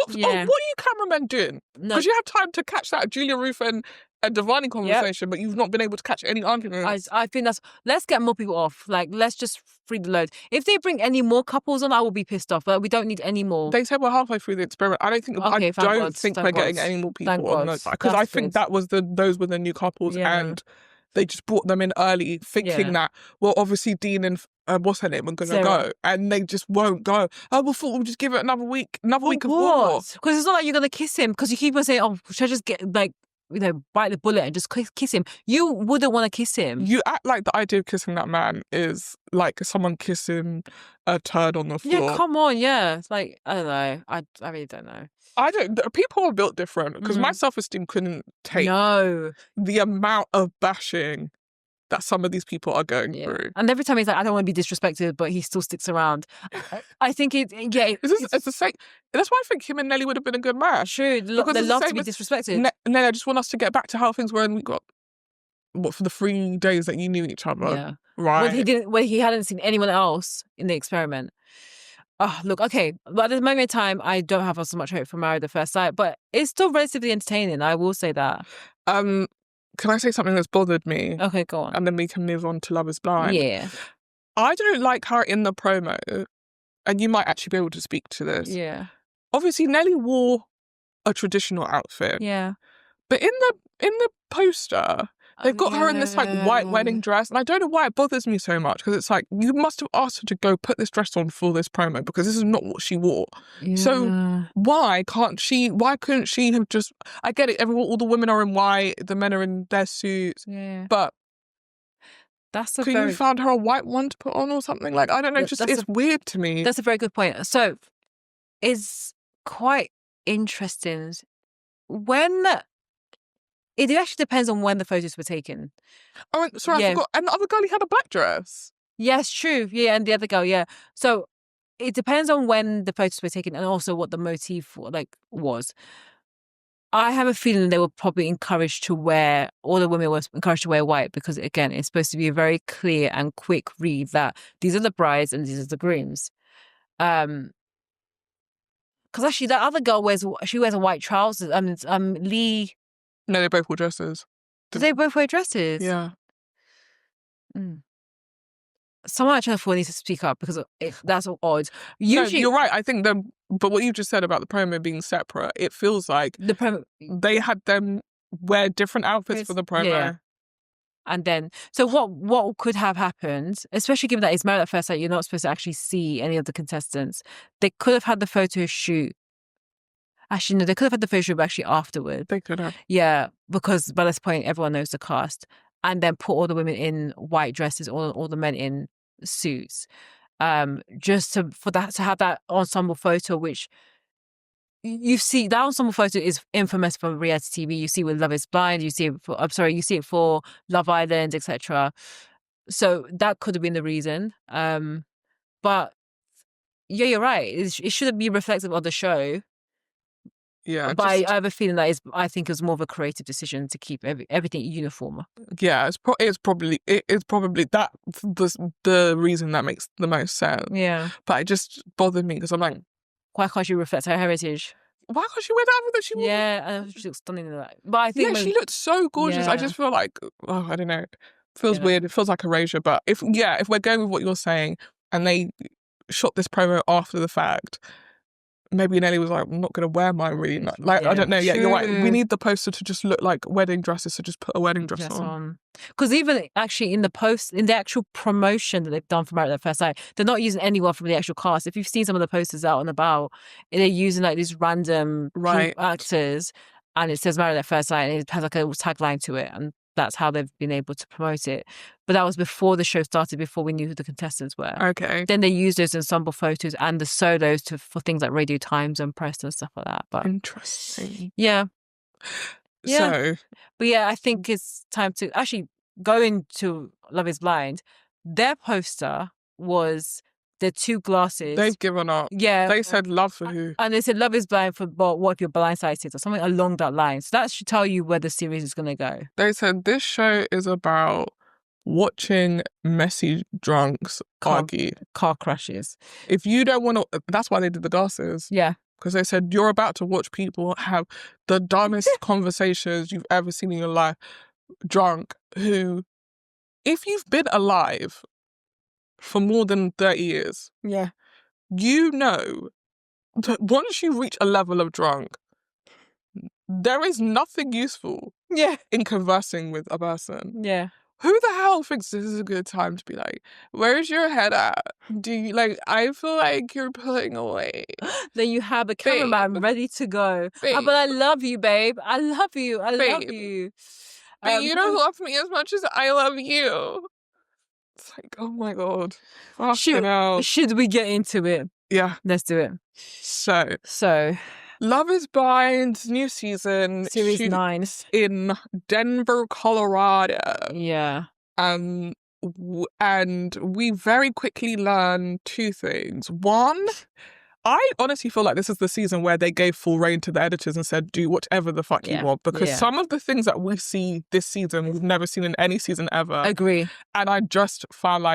S2: cameramen doing? Because you have time to catch that Julia Ruth and Devani conversation, but you've not been able to catch any arguments.
S1: I think let's get more people off. Like, let's just free the load. If they bring any more couples on, I will be pissed off. But we don't need any more.
S2: They said we're halfway through the experiment. I don't think we're getting any more people on those. Because I think those were the new couples and they just brought them in early thinking that, well, obviously Dean and what's her name are going to go. And they just won't go. Oh, we thought we'll just give it another week of what?
S1: Because it's not like you're going to kiss him because you keep on saying, oh, should I just get, like, bite the bullet and just kiss him. You wouldn't want to kiss him.
S2: You act like the idea of kissing that man is like someone kissing a turd on the floor.
S1: Yeah, come on, yeah. It's like, I don't know. I really don't know.
S2: People are built different because my self-esteem couldn't take the amount of bashing that some of these people are going through.
S1: And every time he's like, I don't want to be disrespected, but he still sticks around. I think it's
S2: the same. That's why I think him and Nelly would have been a good match.
S1: True, they love to be disrespected.
S2: Nelly, I just want us to get back to how things were and we got, for the 3 days that you knew each other.
S1: Yeah.
S2: Right.
S1: When he hadn't seen anyone else in the experiment. Oh, look, okay. But at this moment in time, I don't have so much hope for Married at First Sight, but it's still relatively entertaining. I will say that.
S2: Can I say something that's bothered me?
S1: Okay, go on.
S2: And then we can move on to Love is Blind.
S1: Yeah.
S2: I don't like her in the promo, and you might actually be able to speak to this.
S1: Yeah.
S2: Obviously, Nelly wore a traditional outfit.
S1: Yeah.
S2: But in the poster, they've got her in this like white wedding dress, and I don't know why it bothers me so much because it's like you must have asked her to go put this dress on for this promo because this is not what she wore. Yeah. So why couldn't she have just? I get it. All the women are in white, the men are in their suits.
S1: Yeah.
S2: But you found her a white one to put on or something? Like, I don't know. It's weird to me.
S1: That's a very good point. So it's quite interesting when. It actually depends on when the photos were taken.
S2: Oh, sorry, I forgot. And the other girl, he had a black dress.
S1: Yes, true. Yeah, and the other girl, yeah. So it depends on when the photos were taken and also what the motif was. I have a feeling they were probably encouraged to wear, all the women were encouraged to wear white because, again, it's supposed to be a very clear and quick read that these are the brides and these are the grooms. Because actually, that other girl wears a white trousers. Lee.
S2: No, they both wore dresses.
S1: Did they both wear dresses?
S2: Yeah.
S1: Someone at Channel 4 needs to speak up because that's odd. Usually,
S2: no, you're right. I think but what you just said about the promo being separate, it feels like
S1: the promo,
S2: they had them wear different outfits for the promo.
S1: Yeah. And then, so what could have happened, especially given that it's Married at First Sight, you're not supposed to actually see any of the contestants. They could have had the photo shoot. Actually, no, they could have had the photo shoot, but actually afterward.
S2: They could have.
S1: Yeah, because by this point, everyone knows the cast. And then put all the women in white dresses, all the men in suits. Just to have that ensemble photo, which you see, that ensemble photo is infamous for reality TV. You see it with Love Is Blind, you see it for Love Island, etc. So that could have been the reason. But yeah, you're right. It shouldn't be reflective of the show.
S2: Yeah,
S1: but I have a feeling that I think it was more of a creative decision to keep everything uniform.
S2: Yeah, it's probably that the reason that makes the most sense.
S1: Yeah,
S2: but it just bothered me because I'm like,
S1: why can't she reflect her heritage?
S2: Why can't she wear that that she wore?
S1: Yeah, she looks stunning in that. But I think
S2: she looked so gorgeous. I just feel like, I don't know. It feels weird. It feels like erasure. But if we're going with what you're saying, and they shot this promo after the fact, maybe Nelly was like, I'm not going to wear mine really. I don't know. Yeah, you're right. We need the poster to just look like wedding dresses, so just put a wedding dress on.
S1: Because even actually in the actual promotion that they've done for Married at First Sight, they're not using anyone from the actual cast. If you've seen some of the posters out and about, they're using like these random actors, and it says Married at First Sight, and it has like a tagline to it, and that's how they've been able to promote it. But that was before the show started, before we knew who the contestants were.
S2: Okay.
S1: Then they used those ensemble photos and the solos for things like Radio Times and Press and stuff like that. But
S2: interesting.
S1: Yeah.
S2: So,
S1: but yeah, I think it's time to actually go into Love Is Blind. Their poster was the two glasses.
S2: They've given up.
S1: Yeah.
S2: They said love for who?
S1: And they said Love Is Blind for what if you're blindsided or something along that line. So that should tell you where the series is going to go.
S2: They said this show is about watching messy drunks argue.
S1: Car crashes.
S2: If you don't want to, that's why they did the glasses.
S1: Yeah.
S2: Because they said you're about to watch people have the dumbest conversations you've ever seen in your life, drunk, who, if you've been alive for more than 30 years, you know that once you reach a level of drunk, there is nothing useful in conversing with a person.
S1: Yeah.
S2: Who the hell thinks this is a good time to be like, where's your head at? Do you I feel like you're pulling away.
S1: Then you have a cameraman ready to go. But I love you, babe. I love you. I love you.
S2: But you don't love me as much as I love you. It's like, oh my God.
S1: Should we get into it?
S2: Yeah.
S1: Let's do it.
S2: So. Love Is Blind, new season.
S1: Series 9.
S2: In Denver, Colorado.
S1: Yeah.
S2: And we very quickly learn two things. One, I honestly feel like this is the season where they gave full reign to the editors and said, do whatever the fuck you want. Because some of the things that we see this season, we've never seen in any season ever.
S1: Agree.
S2: And I just found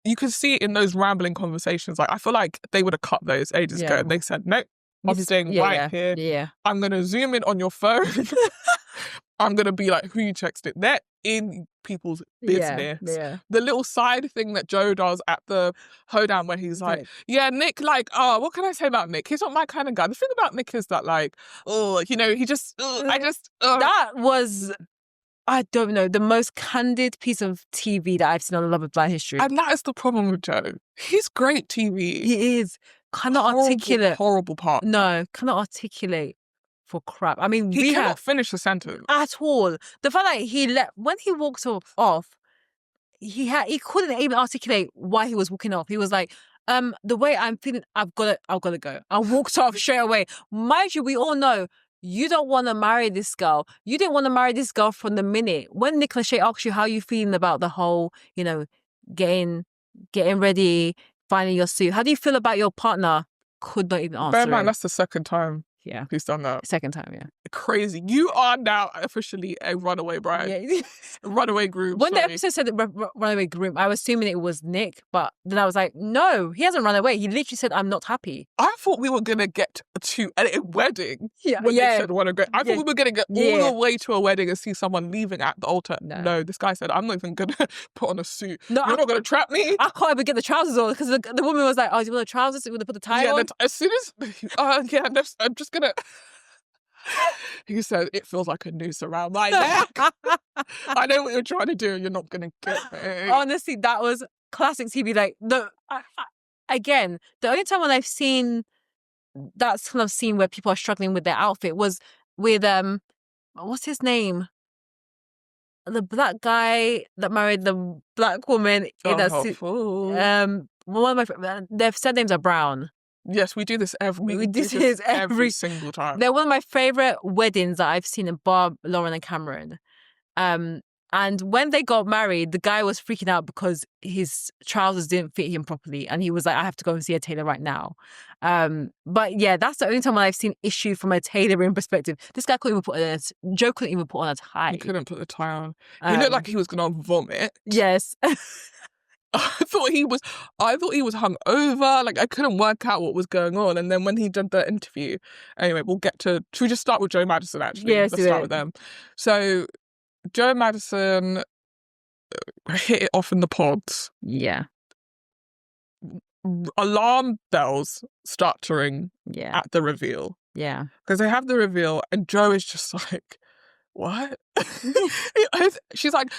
S2: you could see it in those rambling conversations. I feel like they would have cut those ages ago. And they said, nope. I'm staying here.
S1: Yeah.
S2: I'm going to zoom in on your phone. I'm going to be like, who you texted? They're in people's business.
S1: Yeah.
S2: The little side thing that Joe does at the hoedown where he's like, yeah, Nick, what can I say about Nick? He's not my kind of guy. The thing about Nick is that he just,
S1: That was, I don't know, the most candid piece of TV that I've seen on the Love Is Blind history.
S2: And that is the problem with Joe. He's great TV.
S1: He is. Cannot articulate.
S2: Horrible part.
S1: No, cannot articulate for crap. I mean,
S2: he cannot finish the sentence
S1: at all. The fact that when he walked off, he couldn't even articulate why he was walking off. He was like, the way I'm feeling, I've got to go. I walked off straight away. Mind you, we all know you don't want to marry this girl. You didn't want to marry this girl from the minute when Nick Lachey asked you how you feeling about the whole, getting ready, finding your suit. How do you feel about your partner? Could not even answer.
S2: Bear in mind, that's the second time.
S1: Yeah.
S2: Who's done that?
S1: Second time, yeah.
S2: Crazy. You are now officially a runaway bride.
S1: Yeah.
S2: Runaway groom.
S1: When the episode said the runaway groom, I was assuming it was Nick, but then I was like, no, he hasn't run away. He literally said, I'm not happy.
S2: I thought we were going to get to a wedding.
S1: Yeah.
S2: When they said runaway. I thought we were going to get all the way to a wedding and see someone leaving at the altar. No, this guy said, I'm not even going to put on a suit. No, you're not going to trap me.
S1: I can't even get the trousers on because the woman was like, oh, do you want the trousers? You want to put the tie on?
S2: As soon as, I'm just going to... He said, it feels like a noose around my neck. I know what you're trying to do and you're not going to get me.
S1: Honestly, that was classic TV. Like, again, the only time when I've seen that kind of scene where people are struggling with their outfit was with, what's his name? The black guy that married the black woman. In that one of their surnames are Brown.
S2: Yes, we do this every single time.
S1: They're one of my favourite weddings that I've seen in Barb, Lauren and Cameron. And when they got married, the guy was freaking out because his trousers didn't fit him properly. And he was like, I have to go and see a tailor right now. But yeah, that's the only time when I've seen issue from a tailoring perspective. This guy Joe couldn't even put on a tie.
S2: He couldn't put the tie on. He looked like he was going to vomit.
S1: Yes.
S2: I thought he was hungover. Like, I couldn't work out what was going on. And then when he did the interview, anyway, should we just start with Joe Madison, actually?
S1: Yes,
S2: let's start with them. So, Joe Madison hit it off in the pods.
S1: Yeah.
S2: Alarm bells start to ring at the reveal.
S1: Yeah.
S2: Because they have the reveal and Joe is just like, what? She's like,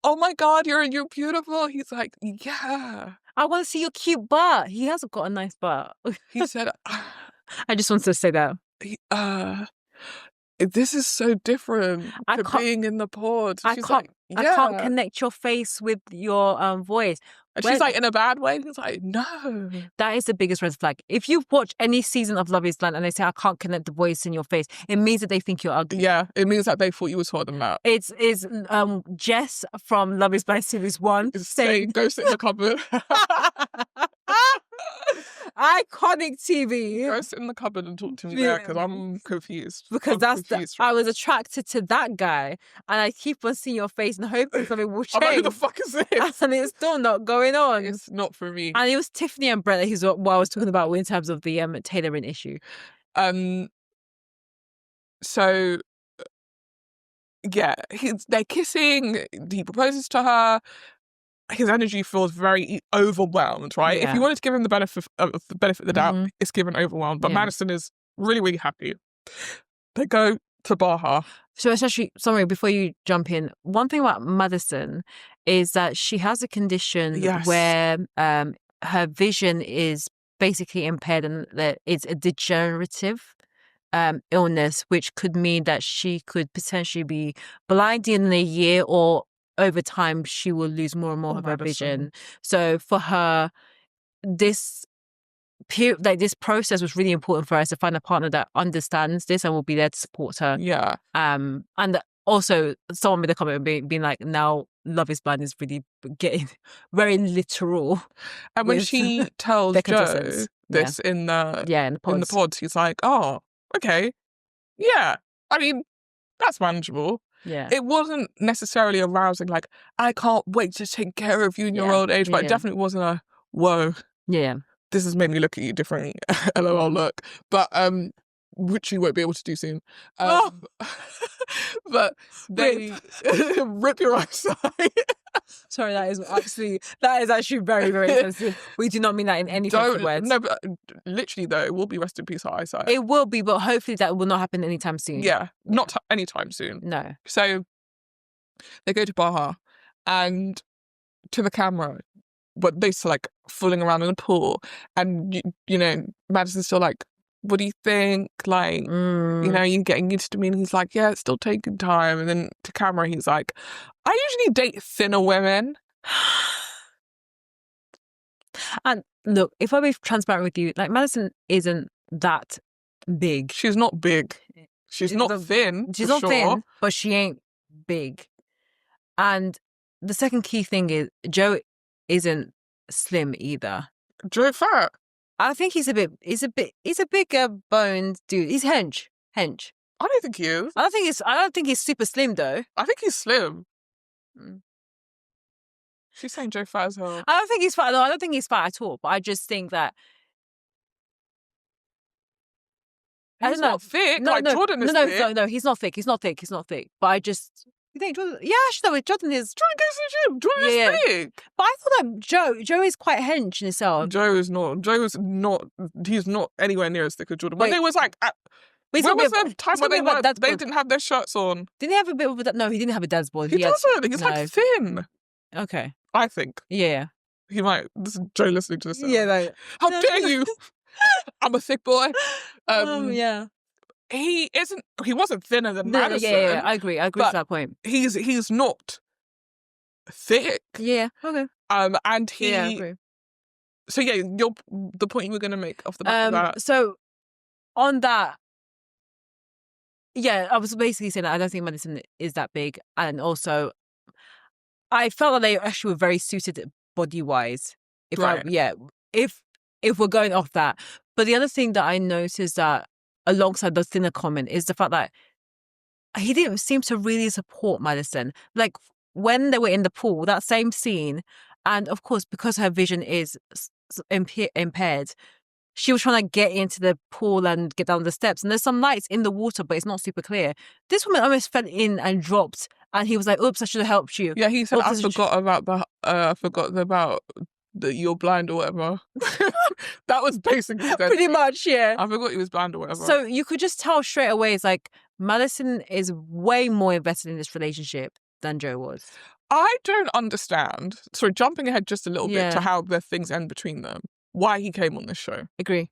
S2: oh my God, you're beautiful. He's like, yeah.
S1: I want to see your cute butt. He hasn't got a nice butt.
S2: He said,
S1: I just wanted to say that.
S2: This is so different to being in the pod.
S1: I can't connect your face with your voice.
S2: And she's like, in a bad way? He's like, no.
S1: That is the biggest red flag. If you watch any season of Love is Blind and they say, I can't connect the voice in your face, it means that they think you're ugly.
S2: Yeah, it means that they thought you was holding them out.
S1: It's Jess from Love is Blind Series 1 saying,
S2: go sit in the cupboard.
S1: Iconic TV.
S2: Go sit in the cupboard and talk to me there because I'm confused.
S1: Because I was attracted to that guy and I keep on seeing your face and hoping something will change.
S2: I'm like, who the fuck is this?
S1: And it's still not going on.
S2: It's not for me.
S1: And it was Tiffany and Brett who's what I was talking about in terms of the tailoring issue.
S2: So yeah, they're kissing. He proposes to her. His energy feels very overwhelmed, right?
S1: Yeah.
S2: If you wanted to give him the benefit of the doubt, it's given overwhelmed. But Madison is really, really happy. They go to Baja.
S1: So essentially, sorry, before you jump in, one thing about Madison is that she has a condition where her vision is basically impaired and that it's a degenerative illness, which could mean that she could potentially be blind in a year or over time, she will lose more and more of her vision. So for her, this process was really important for us to find a partner that understands this and will be there to support her.
S2: Yeah.
S1: And also, someone made a comment being like, now Love is Blind is really getting very literal.
S2: And when she tells Joe this in the pods, he's like, oh, okay. Yeah. I mean, that's manageable.
S1: Yeah.
S2: It wasn't necessarily arousing, like, I can't wait to take care of you in your old age, but it definitely wasn't a, whoa.
S1: Yeah.
S2: This has made me look at you different. LOL look. But, which you won't be able to do soon. But they rip your eyes out.
S1: Sorry, that is actually very, very sensitive. We do not mean that in any words.
S2: No, but literally though, it will be rest in peace her eyesight.
S1: It will be, but hopefully that will not happen anytime soon.
S2: Yeah, not anytime soon.
S1: No.
S2: So they go to Baja and to the camera, but they're like fooling around in the pool, and you know, Madison's still like, what do you think? Like, you know, you're getting used to me. And he's like, yeah, it's still taking time. And then to camera, he's like, I usually date thinner women.
S1: And look, if I be transparent with you, like, Madison isn't that big.
S2: She's not big. She's not thin.
S1: She's not thin, but she ain't big. And the second key thing is Joe isn't slim either.
S2: Joe fat.
S1: I think he's a bigger boned dude. He's hench.
S2: I don't think he is.
S1: I don't think he's super slim though.
S2: I think he's slim. She's saying Joe fat as hell.
S1: I don't think he's fat. No, I don't think he's fat at all. But I just think that
S2: he's not thick. Jordan is thick.
S1: No, he's not thick. He's not thick. But I just. You think Jordan? Yeah, actually, no, Jordan is.
S2: Jordan goes to the gym. Jordan is thick.
S1: But I thought that Joe is quite hench in himself.
S2: Joe is not. He's not anywhere near as thick as Jordan. When they was like. When was the time when they didn't have their shirts on?
S1: Didn't he have a bit of a... No, he didn't have a dad's bod.
S2: He doesn't. He's like thin.
S1: Okay.
S2: I think.
S1: Yeah.
S2: He might. This is Joe listening to this.
S1: Yeah, no.
S2: How dare you? I'm a thick boy.
S1: Yeah.
S2: He wasn't thinner than Madison.
S1: Yeah, I agree to that point.
S2: He's not thick.
S1: Yeah, okay.
S2: And he...
S1: Yeah, I agree.
S2: So yeah, the point you were going to make off the back of that.
S1: So, on that... Yeah, I was basically saying that I don't think Madison is that big. And also, I felt that they actually were very suited body-wise. If we're going off that. But the other thing that I noticed that alongside the thinner comment is the fact that he didn't seem to really support Madison. Like, when they were in the pool, that same scene, and of course, because her vision is impaired, she was trying to get into the pool and get down the steps. And there's some lights in the water, but it's not super clear. This woman almost fell in and dropped. And he was like, oops, I should have helped you.
S2: Yeah, he said, I forgot about you're blind or whatever. That was basically
S1: pretty much, yeah.
S2: I forgot he was blind or whatever.
S1: So you could just tell straight away, it's like, Madison is way more invested in this relationship than Joe was.
S2: I don't understand. Sorry, jumping ahead just a little bit to how the things end between them. Why he came on this show.
S1: Agree.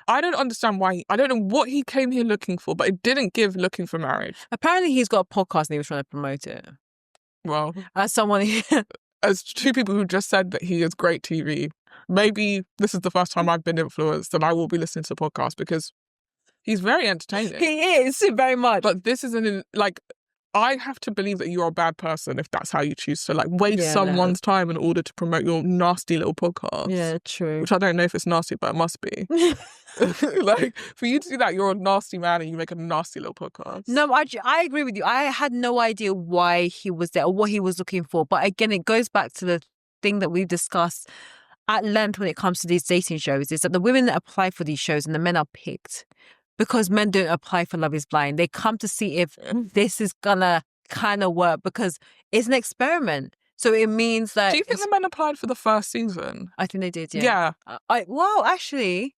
S2: I don't understand why. I don't know what he came here looking for, but it didn't give looking for marriage.
S1: Apparently he's got a podcast and he was trying to promote it.
S2: Well,
S1: as
S2: two people who just said that he is great TV, maybe this is the first time I've been influenced and I will be listening to the podcast because he's very entertaining.
S1: He is, very much.
S2: But this isn't I have to believe that you're a bad person if that's how you choose to waste someone's time in order to promote your nasty little podcast.
S1: Yeah, true.
S2: Which I don't know if it's nasty, but it must be. For you to do that, you're a nasty man and you make a nasty little podcast.
S1: No, I agree with you. I had no idea why he was there or what he was looking for. But again, it goes back to the thing that we've discussed at length when it comes to these dating shows, is that the women that apply for these shows and the men are picked because men don't apply for Love is Blind. They come to see if this is gonna kind of work because it's an experiment. So it means that...
S2: Do you think the men applied for the first season?
S1: I think they did, yeah. Well, actually,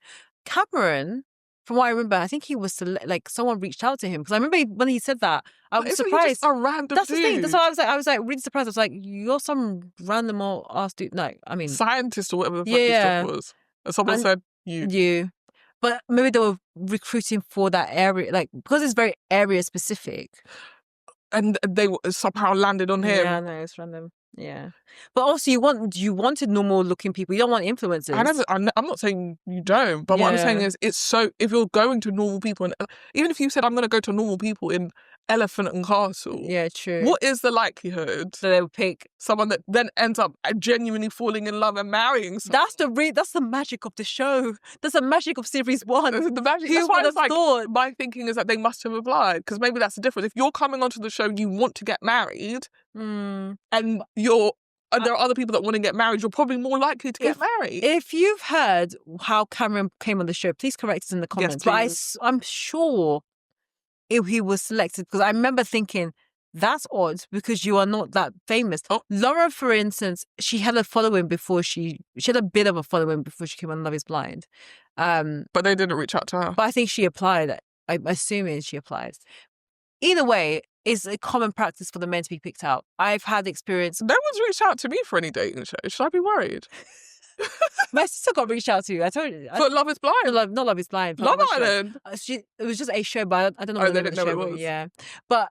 S1: Cameron, from what I remember, I think he was someone reached out to him because I remember when he said that, I was surprised.
S2: He just a random
S1: That's
S2: dude?
S1: The thing. That's why I was really surprised. I was like, you're some random old ass dude. No, I mean,
S2: scientist or whatever the fuck his job was. And someone said you.
S1: But maybe they were recruiting for that area, because it's very area specific.
S2: And they somehow landed on him.
S1: Yeah, no, it's random. Yeah, but also you wanted normal looking people. You don't want influencers.
S2: I'm not saying you don't, but what I'm saying is it's so, if you're going to normal people, and even if you said I'm going to go to normal people in Elephant and Castle,
S1: yeah, true.
S2: What is the likelihood
S1: so they'll pick
S2: someone that then ends up genuinely falling in love and marrying someone?
S1: That's the magic of the show. That's the magic of series 1.
S2: The magic. Who would have thought? My thinking is that they must have applied because maybe that's the difference. If you're coming onto the show, you want to get married, and there are other people that want to get married, you're probably more likely to get married.
S1: If you've heard how Cameron came on the show, please correct us in the comments.
S2: Yes,
S1: but I'm sure if he was selected, because I remember thinking, that's odd because you are not that famous. Laura, for instance, she had a following before she had a bit of a following before she came on Love is Blind.
S2: But they didn't reach out to her.
S1: But I think she applied. I'm assuming she applies. Either way, it's a common practice for the men to be picked out. I've had experience.
S2: No one's reached out to me for any dating show. Should I be worried?
S1: My sister got reached out to. I told you.
S2: For Love is Blind?
S1: Not Love is Blind.
S2: Love Island?
S1: It was just a show, but I don't know
S2: what the show was.
S1: Yeah. But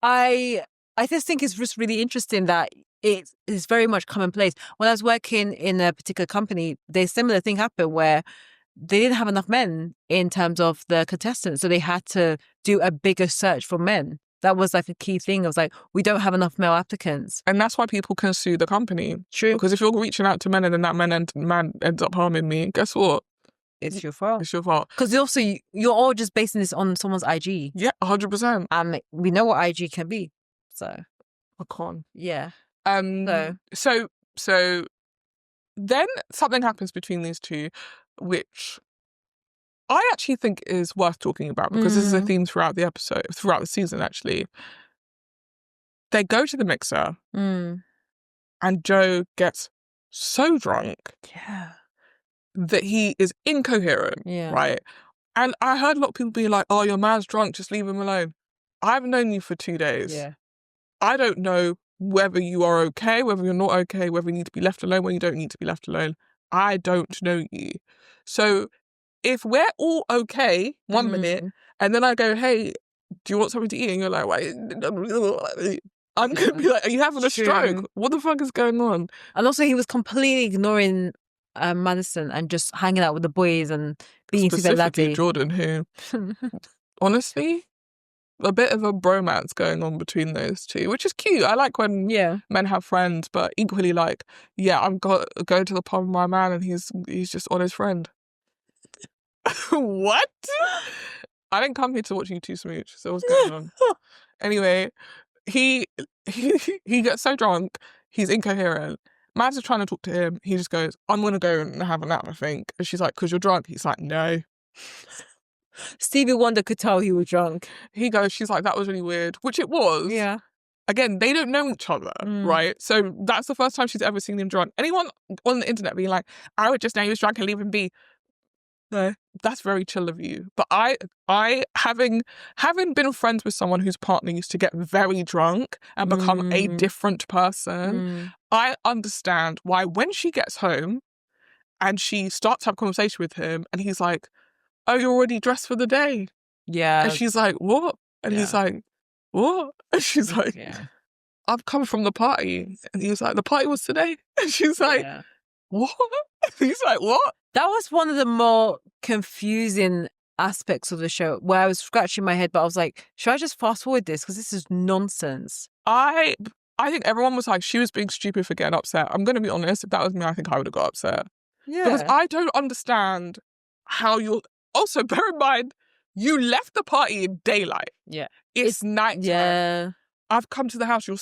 S1: I just think it's just really interesting that it is very much commonplace. When I was working in a particular company, a similar thing happened where they didn't have enough men in terms of the contestants, so they had to do a bigger search for men. That was like a key thing. It was like, we don't have enough male applicants.
S2: And that's why people can sue the company.
S1: True.
S2: Because if you're reaching out to men and then that man ends up harming me, guess what?
S1: It's your fault.
S2: It's your fault.
S1: Because also, you're all just basing this on someone's IG.
S2: Yeah, 100%.
S1: And we know what IG can be. So.
S2: A con.
S1: Yeah.
S2: So then something happens between these two, which I actually think is worth talking about because this is a theme throughout the season, actually. They go to the mixer and Joe gets so drunk that he is incoherent, right? And I heard a lot of people be like, oh, your man's drunk, just leave him alone. I've known you for 2 days.
S1: Yeah.
S2: I don't know whether you are okay, whether you're not okay, whether you need to be left alone, when you don't need to be left alone. I don't know you. So if we're all okay 1 minute and then I go, hey, do you want something to eat? And you're like, why? I'm going to be like, are you having a stroke? What the fuck is going on?
S1: And also he was completely ignoring Madison and just hanging out with the boys and being
S2: specifically Jordan, who honestly, a bit of a bromance going on between those two, which is cute. I like when men have friends, but equally like, I've got to go to the pub with my man and he's just on his friend. What? I didn't come here to watch you two smooch, so what's going on? Anyway, he gets so drunk, he's incoherent. Mads is trying to talk to him. He just goes, I'm going to go and have a nap, I think. And she's like, because you're drunk. He's like, no.
S1: Stevie Wonder could tell he was drunk.
S2: She's like, that was really weird, which it was.
S1: Yeah.
S2: Again, they don't know each other, right? So that's the first time she's ever seen him drunk. Anyone on the internet being like, I would just know he was drunk and leave him be. No, that's very chill of you. But I having been friends with someone whose partner used to get very drunk and become a different person, I understand why when she gets home and she starts to have a conversation with him and he's like, oh, you're already dressed for the day.
S1: Yeah.
S2: And she's like, what? And he's like, what? And she's like, I've come from the party. And he's like, the party was today? And she's like, what? And he's like, what?
S1: That was one of the more confusing aspects of the show where I was scratching my head, but I was like, should I just fast forward this? Because this is nonsense.
S2: I think everyone was like, she was being stupid for getting upset. I'm going to be honest. If that was me, I think I would have got upset.
S1: Yeah.
S2: Because I don't understand how you're... Also, bear in mind, you left the party in daylight.
S1: Yeah.
S2: It's night time.
S1: Yeah.
S2: I've come to the house. You're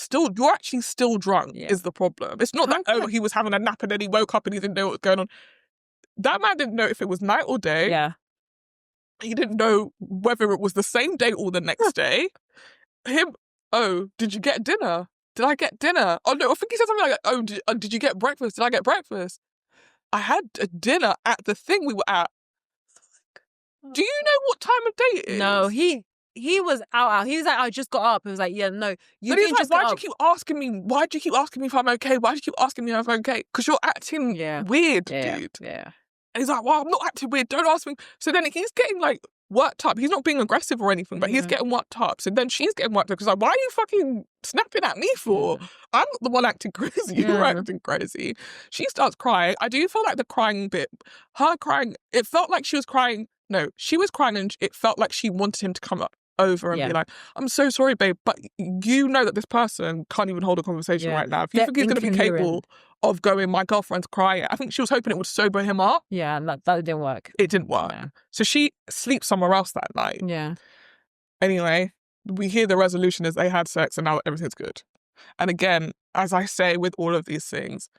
S2: actually still drunk is the problem. It's not that, he was having a nap and then he woke up and he didn't know what was going on. That man didn't know if it was night or day.
S1: Yeah.
S2: He didn't know whether it was the same day or the next day. Did you get dinner? Did I get dinner? Oh, no, I think he said something like, did you get breakfast? Did I get breakfast? I had a dinner at the thing we were at. Do you know what time of day it is?
S1: No, he was out. He was like, I just got up. He was like, yeah, no.
S2: You didn't just why'd you keep asking me? Why'd you keep asking me if I'm okay? Why'd you keep asking me if I'm okay? Because you're acting weird, dude.
S1: Yeah.
S2: And he's like, well, I'm not acting weird. Don't ask me. So then he's getting like worked up. He's not being aggressive or anything, but he's getting worked up. So then she's getting worked up because like, why are you fucking snapping at me for? I'm not the one acting crazy. You're acting crazy. She starts crying. I do feel like the crying bit, her crying, it felt like she was crying. No, she was crying and it felt like she wanted him to come up over and be like, I'm so sorry, babe, but you know that this person can't even hold a conversation right now. If you think he's going to be capable of going, my girlfriend's crying, I think she was hoping it would sober him up.
S1: Yeah, and that didn't work.
S2: It didn't work. No. So she sleeps somewhere else that night.
S1: Yeah.
S2: Anyway, we hear the resolution is they had sex and now everything's good. And again, as I say with all of these things,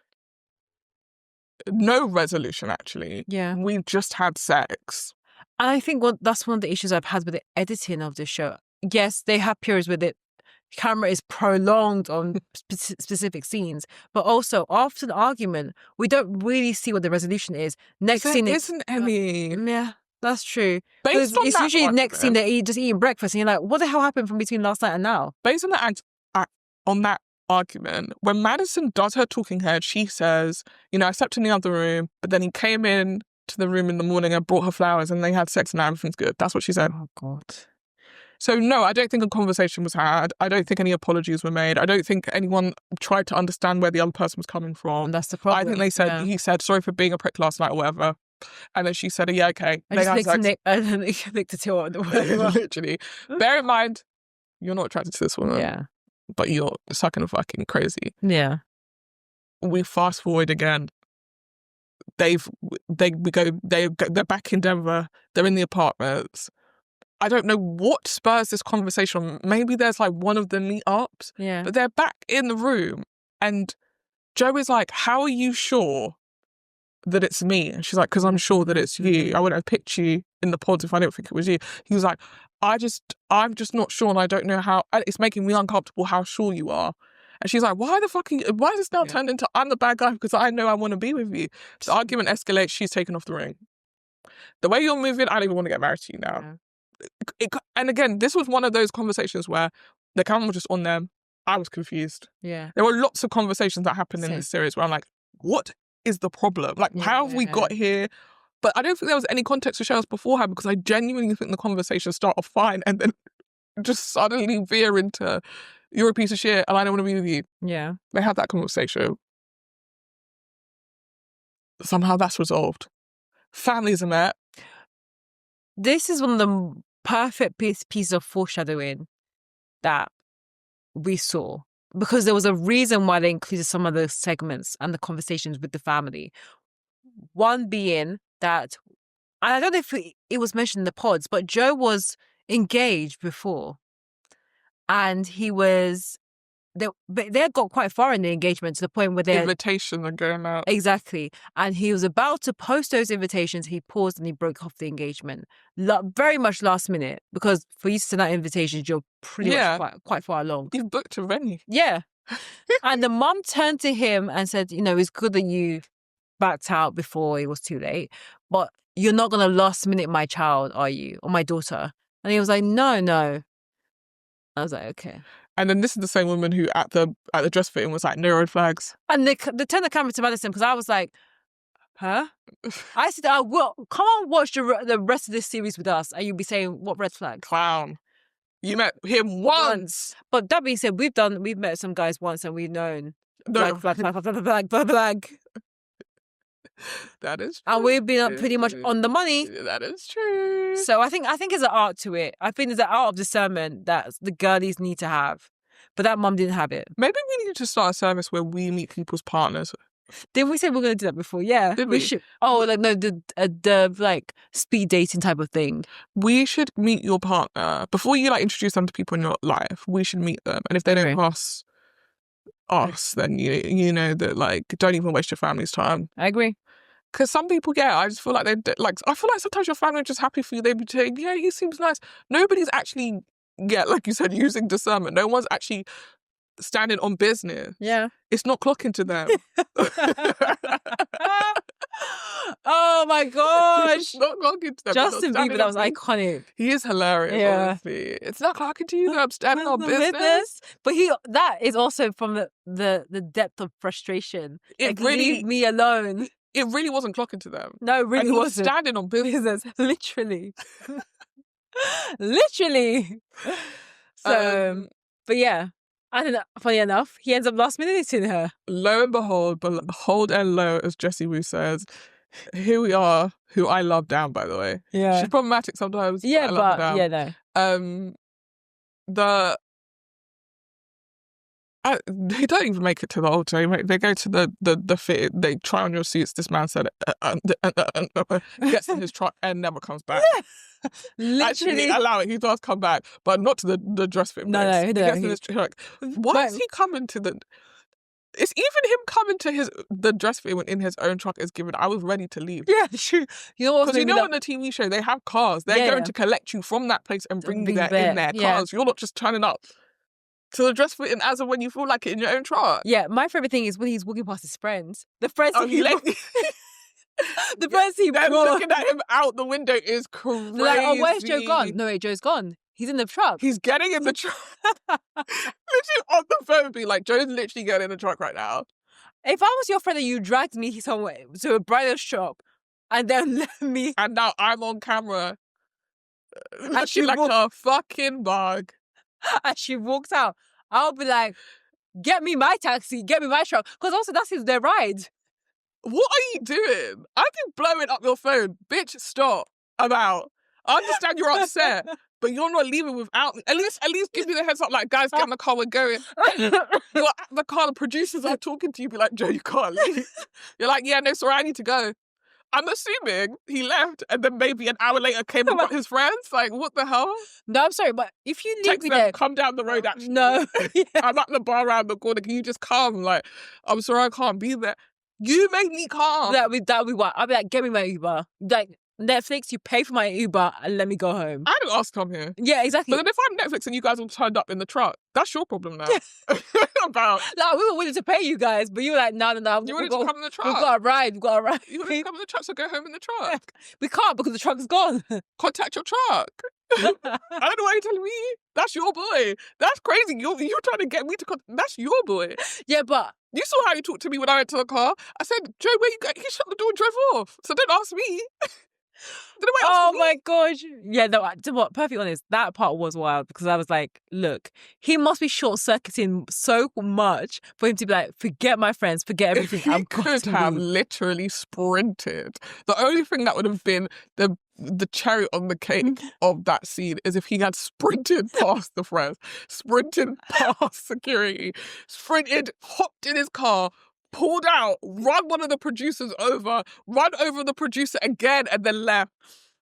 S2: no resolution actually.
S1: Yeah.
S2: We've just had sex.
S1: And I think that's one of the issues I've had with the editing of the show. Yes, they have periods where the camera is prolonged on specific scenes, but also after the argument, we don't really see what the resolution is. Next scene
S2: isn't any.
S1: Yeah, that's true.
S2: Based on
S1: it's
S2: that
S1: usually
S2: argument,
S1: next scene they're just eating breakfast, and you're like, what the hell happened from between last night and now?
S2: Based on that argument, when Madison does her talking head, she says, I slept in the other room, but then he came in to the room in the morning and brought her flowers and they had sex and now everything's good. That's what she said.
S1: Oh, God.
S2: So, no, I don't think a conversation was had. I don't think any apologies were made. I don't think anyone tried to understand where the other person was coming from.
S1: And that's the problem.
S2: I think they said, he said, sorry for being a prick last night or whatever. And then she said, yeah, okay.
S1: And just licked the till.
S2: Literally. Bear in mind, you're not attracted to this woman.
S1: Yeah.
S2: But you're sucking fucking crazy.
S1: Yeah.
S2: We fast forward again. They're back in Denver. They're in the apartments. I don't know what spurs this conversation. Maybe there's like one of the meetups.
S1: Yeah.
S2: But they're back in the room, and Joe is like, "How are you sure that it's me?" And she's like, "Because I'm sure that it's you. I wouldn't have picked you in the pods if I didn't think it was you." He was like, I'm just not sure, and I don't know how. It's making me uncomfortable how sure you are." And she's like, why is this now turned into I'm the bad guy because I know I want to be with you? The argument escalates. She's taken off the ring. The way you're moving, I don't even want to get married to you now. Yeah. And again, this was one of those conversations where the camera was just on them. I was confused.
S1: Yeah.
S2: There were lots of conversations that happened in this series where I'm like, what is the problem? Like, how have we got here? But I don't think there was any context to show us beforehand, because I genuinely think the conversations start off fine and then just suddenly veer into, you're a piece of shit and I don't want to be with you.
S1: Yeah.
S2: They had that conversation. Somehow that's resolved. Families are met.
S1: This is one of the perfect piece of foreshadowing that we saw, because there was a reason why they included some of the segments and the conversations with the family. One being that, and I don't know if it was mentioned in the pods, but Joe was engaged before, and he was, they had got quite far in the engagement to the point where they
S2: invitations are going out.
S1: Exactly. And he was about to post those invitations. He paused and he broke off the engagement. Very much last minute, because for you to send out invitations, you're pretty much quite far along.
S2: You've booked a venue.
S1: Yeah. And the mum turned to him and said, it's good that you backed out before it was too late, but you're not going to last minute my child, are you? Or my daughter? And he was like, no. I was like, okay.
S2: And then this is the same woman who at the dress fitting was like, no red flags.
S1: And they turned the camera to Madison, because I was like, huh? I said, well, come on, watch the rest of this series with us, and you'll be saying, what red flag?
S2: Clown. You met him once.
S1: But that being said, we've met some guys once and we've known flag.
S2: That is true.
S1: And we've been pretty much on the money.
S2: That is true.
S1: So I think there's an art to it. I think there's an art of discernment that the girlies need to have. But that mum didn't have it.
S2: Maybe we need to start a service where we meet people's partners.
S1: Didn't we say we're going to do that before? Yeah.
S2: Did we?
S1: Should. Oh, like, no, the like speed dating type of thing.
S2: We should meet your partner. Before you like introduce them to people in your life, we should meet them. And if they don't pass us, then you know that, like, don't even waste your family's time.
S1: I agree.
S2: Because some people, I just feel like I feel like sometimes your family are just happy for you. They'd be saying, yeah, he seems nice. Nobody's actually, like you said, using discernment. No one's actually standing on business.
S1: Yeah.
S2: It's not clocking to them.
S1: Oh my gosh.
S2: It's not clocking to them.
S1: Justin Bieber, that was iconic.
S2: He is hilarious, honestly. It's not clocking to you that I'm standing on business.
S1: But that is also from the depth of frustration.
S2: It really,
S1: leave me alone.
S2: It really wasn't clocking to them.
S1: No, it really wasn't.
S2: Standing on business.
S1: Literally. Literally. So, but yeah. And funny enough, he ends up last minuting her.
S2: Lo and behold, and lo, as Jessie Wu says, here we are, who I love down, by the way.
S1: Yeah.
S2: She's problematic sometimes.
S1: Yeah,
S2: but I love her
S1: down.
S2: They don't even make it to the altar. They go to the fit. They try on your suits. This man said, gets in his truck and never comes back.
S1: Literally.
S2: Actually, allow it. He does come back, but not to the dress fit place.
S1: No.
S2: He gets in his truck. Why is he coming to the... It's even him coming to the dress fit in his own truck is given. I was ready to leave.
S1: Yeah, true. Because
S2: on the TV show, they have cars. They're going to collect you from that place and bring you there in their cars. You're not just turning up to the dress fitting as of when you feel like it in your own truck.
S1: Yeah, my favourite thing is when he's walking past his friends. The friends the friends he brought.
S2: Looking at him out the window is crazy.
S1: Like, oh, where's Joe gone? No, wait, Joe's gone. He's in the truck.
S2: He's getting in the truck. Literally on the phone, be like, Joe's literally getting in the truck right now.
S1: If I was your friend and you dragged me somewhere to a bridal shop and then let me...
S2: And now I'm on camera looking like a fucking bug.
S1: And she walks out, I'll be like, get me my taxi, get me my truck. Because also that's their ride.
S2: What are you doing? I've been blowing up your phone. Bitch, stop. I'm out. I understand you're upset, but you're not leaving without me. At least give me the heads up, like, guys, get in the car, we're going. You're at the car, the producers are talking to you, be like, Joe, you can't leave. You're like, yeah, no, sorry, I need to go. I'm assuming he left and then maybe an hour later came and got his friends. Like, what the hell?
S1: No, I'm sorry, but if you leave
S2: Text
S1: me
S2: them,
S1: there...
S2: come down the road, actually.
S1: No.
S2: I'm at the bar around the corner. Can you just come? Like, I'm sorry, I can't be there. You made me come.
S1: That'd be what? I'll be like, get me my Uber. Like, Netflix, you pay for my Uber and let me go home.
S2: I didn't ask to come here.
S1: Yeah, exactly.
S2: But then if I'm Netflix and you guys all turned up in the truck, that's your problem now. About...
S1: Like, we were willing to pay you guys, but you were like, no.
S2: You wanted to come in the truck.
S1: We've got a ride.
S2: You wanted to come in the truck, so go home in the truck.
S1: We can't because the truck's gone.
S2: Contact your truck. I don't know why you're telling me. That's your boy. That's crazy. You're trying to get me to... That's your boy.
S1: Yeah, but...
S2: You saw how he talked to me when I went to the car. I said, Joe, where you go? He shut the door and drove off. So don't ask me.
S1: Oh my gosh. Yeah, no, to what, perfectly honest, that part was wild because I was like, look, he must be short-circuiting so much for him to be like, forget my friends, forget everything.
S2: He could have literally sprinted. The only thing that would have been the cherry on the cake of that scene is if he had sprinted past the friends, sprinted past security, hopped in his car, pulled out, run one of the producers over, run over the producer again, and then left.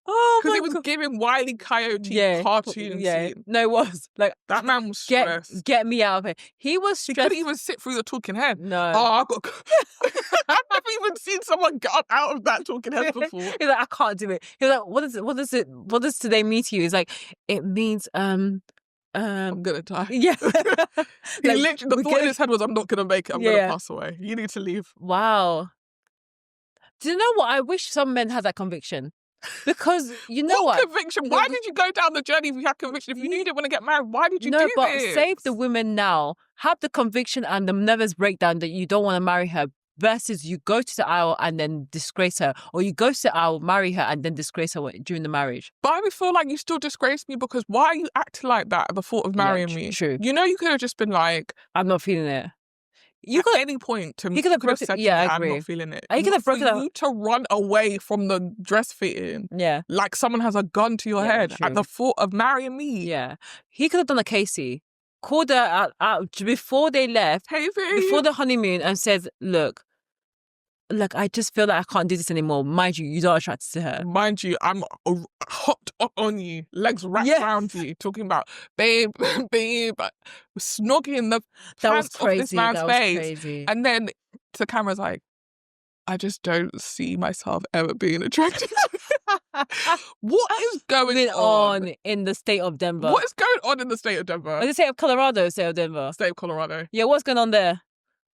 S1: Oh,
S2: because it was giving Wile E. Coyote cartoon scene.
S1: No, it was like
S2: that man was stressed.
S1: Get me out of here. He was stressed.
S2: He couldn't even sit through the talking head.
S1: No.
S2: Oh, I've never even seen someone get up out of that talking head before.
S1: He's like, I can't do it. He was like, what does today mean to you? He's like, it means I'm
S2: gonna die.
S1: Yeah.
S2: He literally, the thought in his head was, I'm not gonna make it. I'm gonna pass away. You need to leave.
S1: Wow. Do you know what? I wish some men had that conviction. Because you know what?
S2: Conviction? Why did you go down the journey if you had conviction? If you knew you didn't want to get married, why did you do this?
S1: No, but save the women now. Have the conviction and the nervous breakdown that you don't want to marry her versus you go to the aisle and then disgrace her, or you go to the aisle, marry her and then disgrace her during the marriage.
S2: But I feel like you still disgrace me because why are you acting like that at the thought of marrying me?
S1: True.
S2: You know, you could have just been like,
S1: I'm not feeling it.
S2: At any point, to me, you could have said, I agree. I'm not feeling it.
S1: You could have broken
S2: you to run away from the dress fitting.
S1: Yeah.
S2: Like someone has a gun to your head at the thought of marrying me.
S1: Yeah. He could have done a Casey. Called her out before they left.
S2: Hey, babe.
S1: Before the honeymoon and said, look, I just feel like I can't do this anymore. Mind you, you're not attracted to her.
S2: Mind you, I'm hopped up on you, legs wrapped around you, talking about, babe, snogging the pants off this man's face.
S1: Crazy.
S2: And then the camera's like, I just don't see myself ever being attracted to her. What is going on
S1: in the state of Denver?
S2: What is going on in the state of Denver?
S1: Is it state of Colorado, state of Denver?
S2: State of Colorado.
S1: Yeah, what's going on there?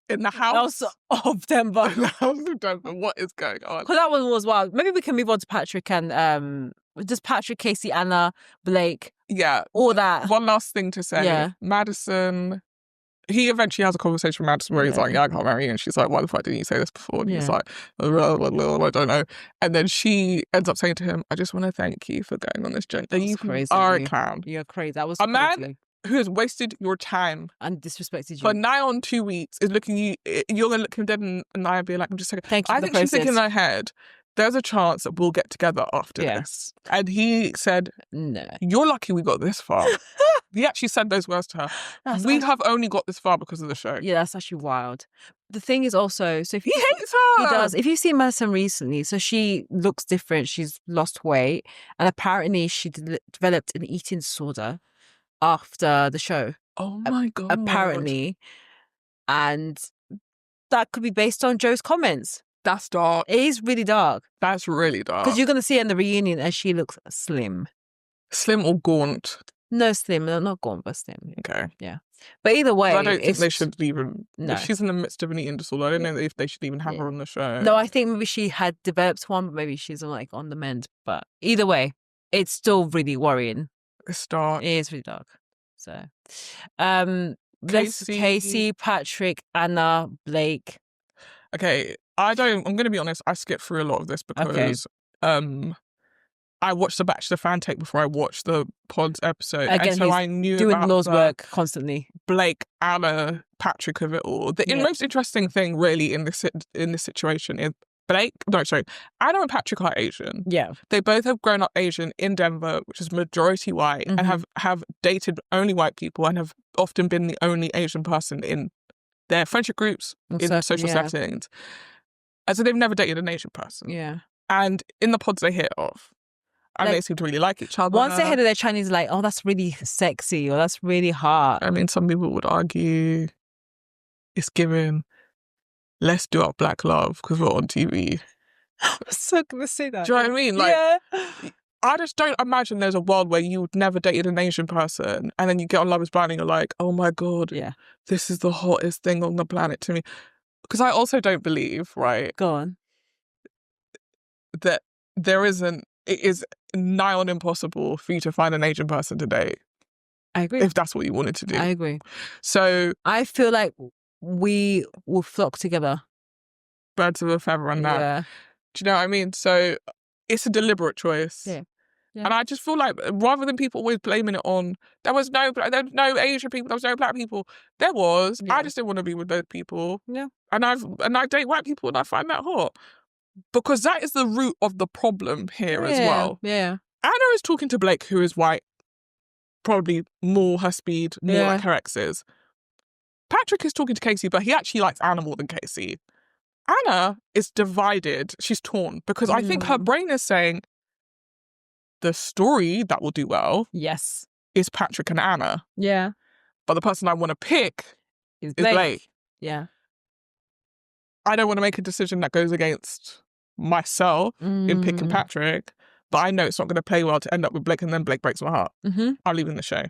S2: In the house
S1: of Denver.
S2: In the house of Denver. What is going on?
S1: Because that one was wild. Maybe we can move on to Patrick and just Patrick, Casey, Anna, Blake.
S2: Yeah.
S1: All that.
S2: One last thing to say.
S1: Yeah.
S2: Madison, he eventually has a conversation with Madison where he's like, I can't marry you. And she's like, why the fuck didn't you say this before? And he's like, I don't know. And then she ends up saying to him, I just want to thank you for going on this journey. You
S1: crazy.
S2: are a clown.
S1: You're crazy. That was
S2: a man who has wasted your time
S1: and disrespected you
S2: for nigh on 2 weeks is looking you're gonna look him dead in the eye and be like, I'm just saying.
S1: Thank you.
S2: I think she's thinking in her head, there's a chance that we'll get together after this. And he said, no, you're lucky we got this far. He actually said those words to her. We have only got this far because of the show.
S1: Yeah, that's actually wild. The thing is also, so if
S2: he hates her.
S1: He does. If you've seen Madison recently, so she looks different. She's lost weight, and apparently she developed an eating disorder after the show.
S2: Oh my God.
S1: Apparently. And that could be based on Joe's comments.
S2: That's dark.
S1: It is really dark.
S2: That's really dark.
S1: Because you're going to see her in the reunion and she looks slim.
S2: Slim or gaunt?
S1: No, slim. No, not gaunt, but slim.
S2: Okay.
S1: Yeah. But either way,
S2: I don't think they should even...
S1: No.
S2: If she's in the midst of an eating disorder, I don't know if they should even have her on the show.
S1: No, I think maybe she had developed one, but maybe she's like on the mend. But either way, it's still really worrying.
S2: It's dark.
S1: It is really dark. So, Casey, Patrick, Anna, Blake.
S2: Okay, I'm going to be honest, I skipped through a lot of this because I watched the Bachelor fan take before I watched the Pods episode.
S1: Again,
S2: and so I knew
S1: doing
S2: about
S1: Law's work constantly.
S2: Blake, Anna, Patrick of it all. The most interesting thing really in this situation is Anna and Patrick are Asian.
S1: Yeah.
S2: They both have grown up Asian in Denver, which is majority white, and have dated only white people and have often been the only Asian person in their friendship groups, in social settings. And so they've never dated an Asian person.
S1: Yeah.
S2: And in the pods they hit off. And they seem to really like each other.
S1: Once they hear that they're Chinese, like, oh, that's really sexy or that's really hot.
S2: I mean, some people would argue it's given, let's do our black love because we're on TV.
S1: I was so going to say that.
S2: Do you know what I mean? Like, I just don't imagine there's a world where you would never dated an Asian person and then you get on Love is Blind and you're like, oh my God, this is the hottest thing on the planet to me. Because I also don't believe, right?
S1: Go on.
S2: That it is nigh on impossible for you to find an Asian person to date.
S1: I agree.
S2: If that's what you wanted to do.
S1: I agree.
S2: So
S1: I feel like we will flock together.
S2: Birds of a feather and that.
S1: Yeah.
S2: Do you know what I mean? So it's a deliberate choice.
S1: Yeah.
S2: And I just feel like rather than people always blaming it on, there was no Asian people, there was no black people. There was. I just didn't want to be with those people.
S1: Yeah.
S2: And I date white people and I find that hot. Because that is the root of the problem here as well.
S1: Yeah.
S2: Anna is talking to Blake, who is white, probably more her speed, more like her exes. Patrick is talking to Casey, but he actually likes Anna more than Casey. Anna is divided. She's torn because I think her brain is saying the story that will do well is Patrick and Anna.
S1: Yeah.
S2: But the person I want to pick is Blake.
S1: Yeah.
S2: I don't want to make a decision that goes against myself in picking Patrick, but I know it's not going to play well to end up with Blake and then Blake breaks my heart. I'm leaving the show.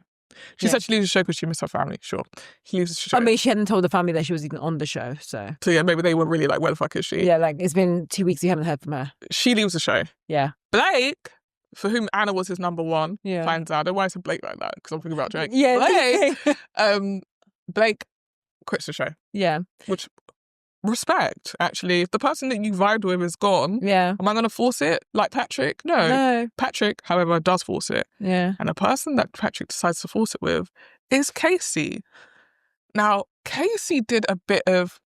S2: She said she leaves the show because she missed her family. Sure. She leaves the show.
S1: I mean, she hadn't told the family that she was even on the show, so.
S2: So yeah, maybe they were really like, where the fuck is she?
S1: Yeah, like it's been 2 weeks you haven't heard from her.
S2: She leaves the show.
S1: Yeah.
S2: Blake, for whom Anna was his number one, finds out. I don't know why I said Blake like that, because I'm thinking about Drake.
S1: Yeah.
S2: Blake, Blake quits the show.
S1: Yeah.
S2: Which, respect, actually. If the person that you vibed with is gone, am I going to force it like Patrick? No. Patrick, however, does force it.
S1: Yeah.
S2: And the person that Patrick decides to force it with is Casey. Now, Casey did a bit of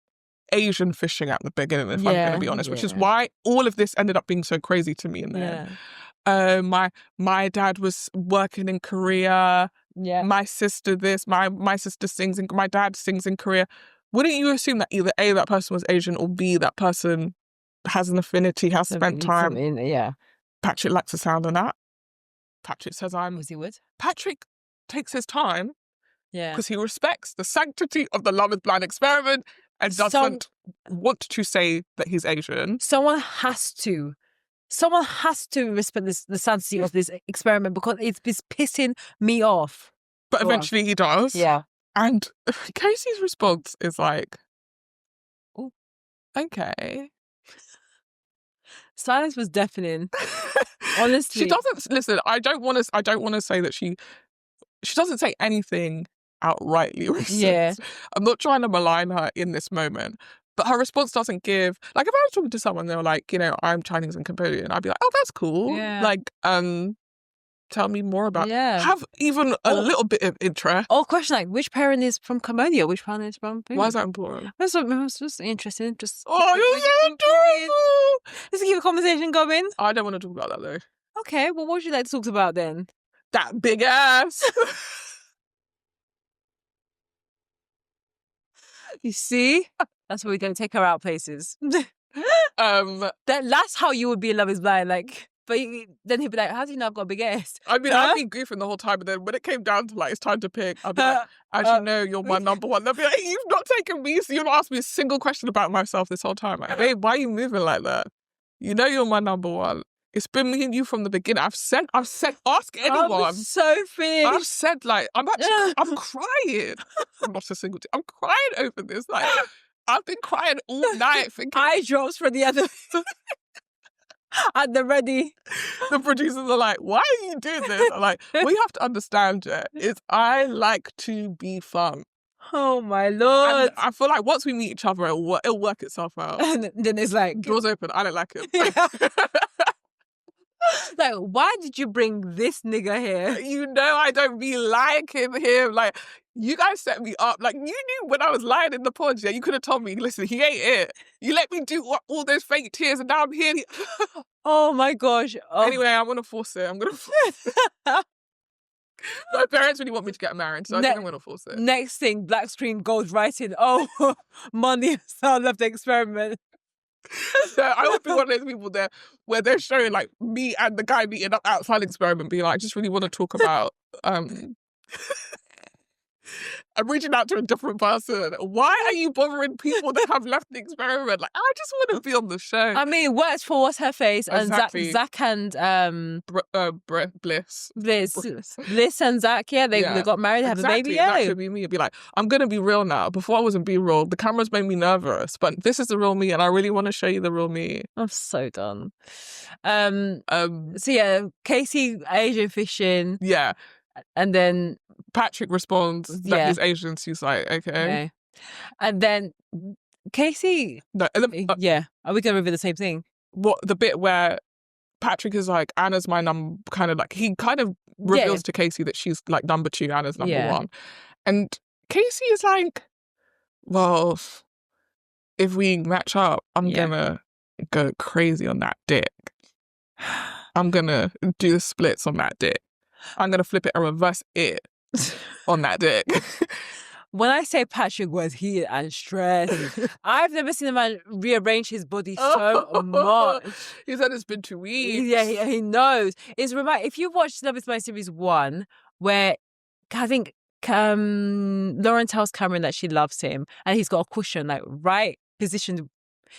S2: Asian fishing at the beginning, if I'm going to be honest, which is why all of this ended up being so crazy to me in there. My dad was working in Korea. Yeah. My sister this, my sister sings, and my dad sings in Korea. Wouldn't you assume that either A, that person was Asian, or B, that person has an affinity, has spent time? Patrick likes the sound of that. Patrick says
S1: he would.
S2: Patrick takes his time because he respects the sanctity of the Love is Blind experiment and doesn't want to say that he's Asian.
S1: Someone has to respect the sanctity of this experiment because it's pissing me off.
S2: But eventually he does.
S1: Yeah.
S2: And Casey's response is like, oh, okay.
S1: Silence was deafening. Honestly.
S2: She doesn't listen, I don't want to say that she doesn't say anything outrightly racist.
S1: Yeah.
S2: I'm not trying to malign her in this moment. But her response doesn't give, like if I was talking to someone, they were like, I'm Chinese and Cambodian, I'd be like, oh, that's cool.
S1: Yeah.
S2: Like, tell me more about have even a little bit of interest.
S1: Or question like, which parent is from Cambodia? Which parent is from Peru?
S2: Why is that important?
S1: That's just interesting. You're so
S2: adorable.
S1: Let's keep a conversation going.
S2: I don't want to talk about that though.
S1: Okay, well, what would you like to talk about then?
S2: That big ass.
S1: You see? That's where we're going to take her out places. That's how you would be in Love is Blind, like... But then he'd be like, how do you know I've got a big ass?
S2: I mean, I'd be goofing the whole time, but then when it came down to like, it's time to pick, I'd be like, as you know, you're my number one. They'll be like, you've not taken me, so you've not asked me a single question about myself this whole time. Like, babe, why are you moving like that? You know you're my number one. It's been me and you from the beginning. I've said, ask anyone.
S1: I'm so finished.
S2: I've said, like, I'm crying. I'm not a single I'm crying over this. Like, I've been crying all night thinking.
S1: Eye drops for the other... At the ready.
S2: The producers are like, why are you doing this? I'm like, what you have to understand, is I like to be fun.
S1: Oh my Lord.
S2: And I feel like once we meet each other, it'll work itself out.
S1: And then it's like...
S2: Doors open, I don't like it.
S1: Like, why did you bring this nigga here?
S2: You know I don't be liking him. Like, You guys set me up. Like, you knew when I was lying in the pod, yeah, you could have told me, listen, he ain't it. You let me do all those fake tears and now I'm here.
S1: Oh my gosh. Oh.
S2: Anyway, I'm going to force it. My parents really want me to get married, so I think I'm going to force it.
S1: Next thing, black screen goes right in. Oh, Marnie and Shoshanna left the experiment.
S2: So I would be one of those people there where they're showing like me and the guy meeting up outside the experiment, being like, I just really want to talk about I'm reaching out to a different person. Why are you bothering people that have left the experiment? Like, I just want to be on the show.
S1: I mean, it works for what's her face
S2: Exactly.
S1: and Zach and
S2: Bliss.
S1: Bliss and Zach. Yeah, they got married, they have a baby. Yeah,
S2: that could be me. It'd be like, I'm gonna be real now. Before I wasn't being real. The cameras made me nervous, but this is the real me, and I really want to show you the real me.
S1: I'm so done. So yeah, Casey Asian fishing.
S2: Yeah.
S1: And then
S2: Patrick responds that he's Asian. So he's like, okay.
S1: And then Casey.
S2: No,
S1: are we going to reveal the same thing?
S2: What the bit where Patrick is like, Anna's my number, kind of like, he kind of reveals to Casey that she's like number 2, Anna's number 1. And Casey is like, well, if we match up, I'm gonna go crazy on that dick. I'm gonna do the splits on that dick. I'm going to flip it and reverse it on that dick.
S1: When I say Patrick was heated and stressed, I've never seen a man rearrange his body so much.
S2: He said it's been 2 weeks.
S1: Yeah, he knows. It's if you watch Love Is My Series 1, where I think Lauren tells Cameron that she loves him and he's got a cushion, like, right positioned.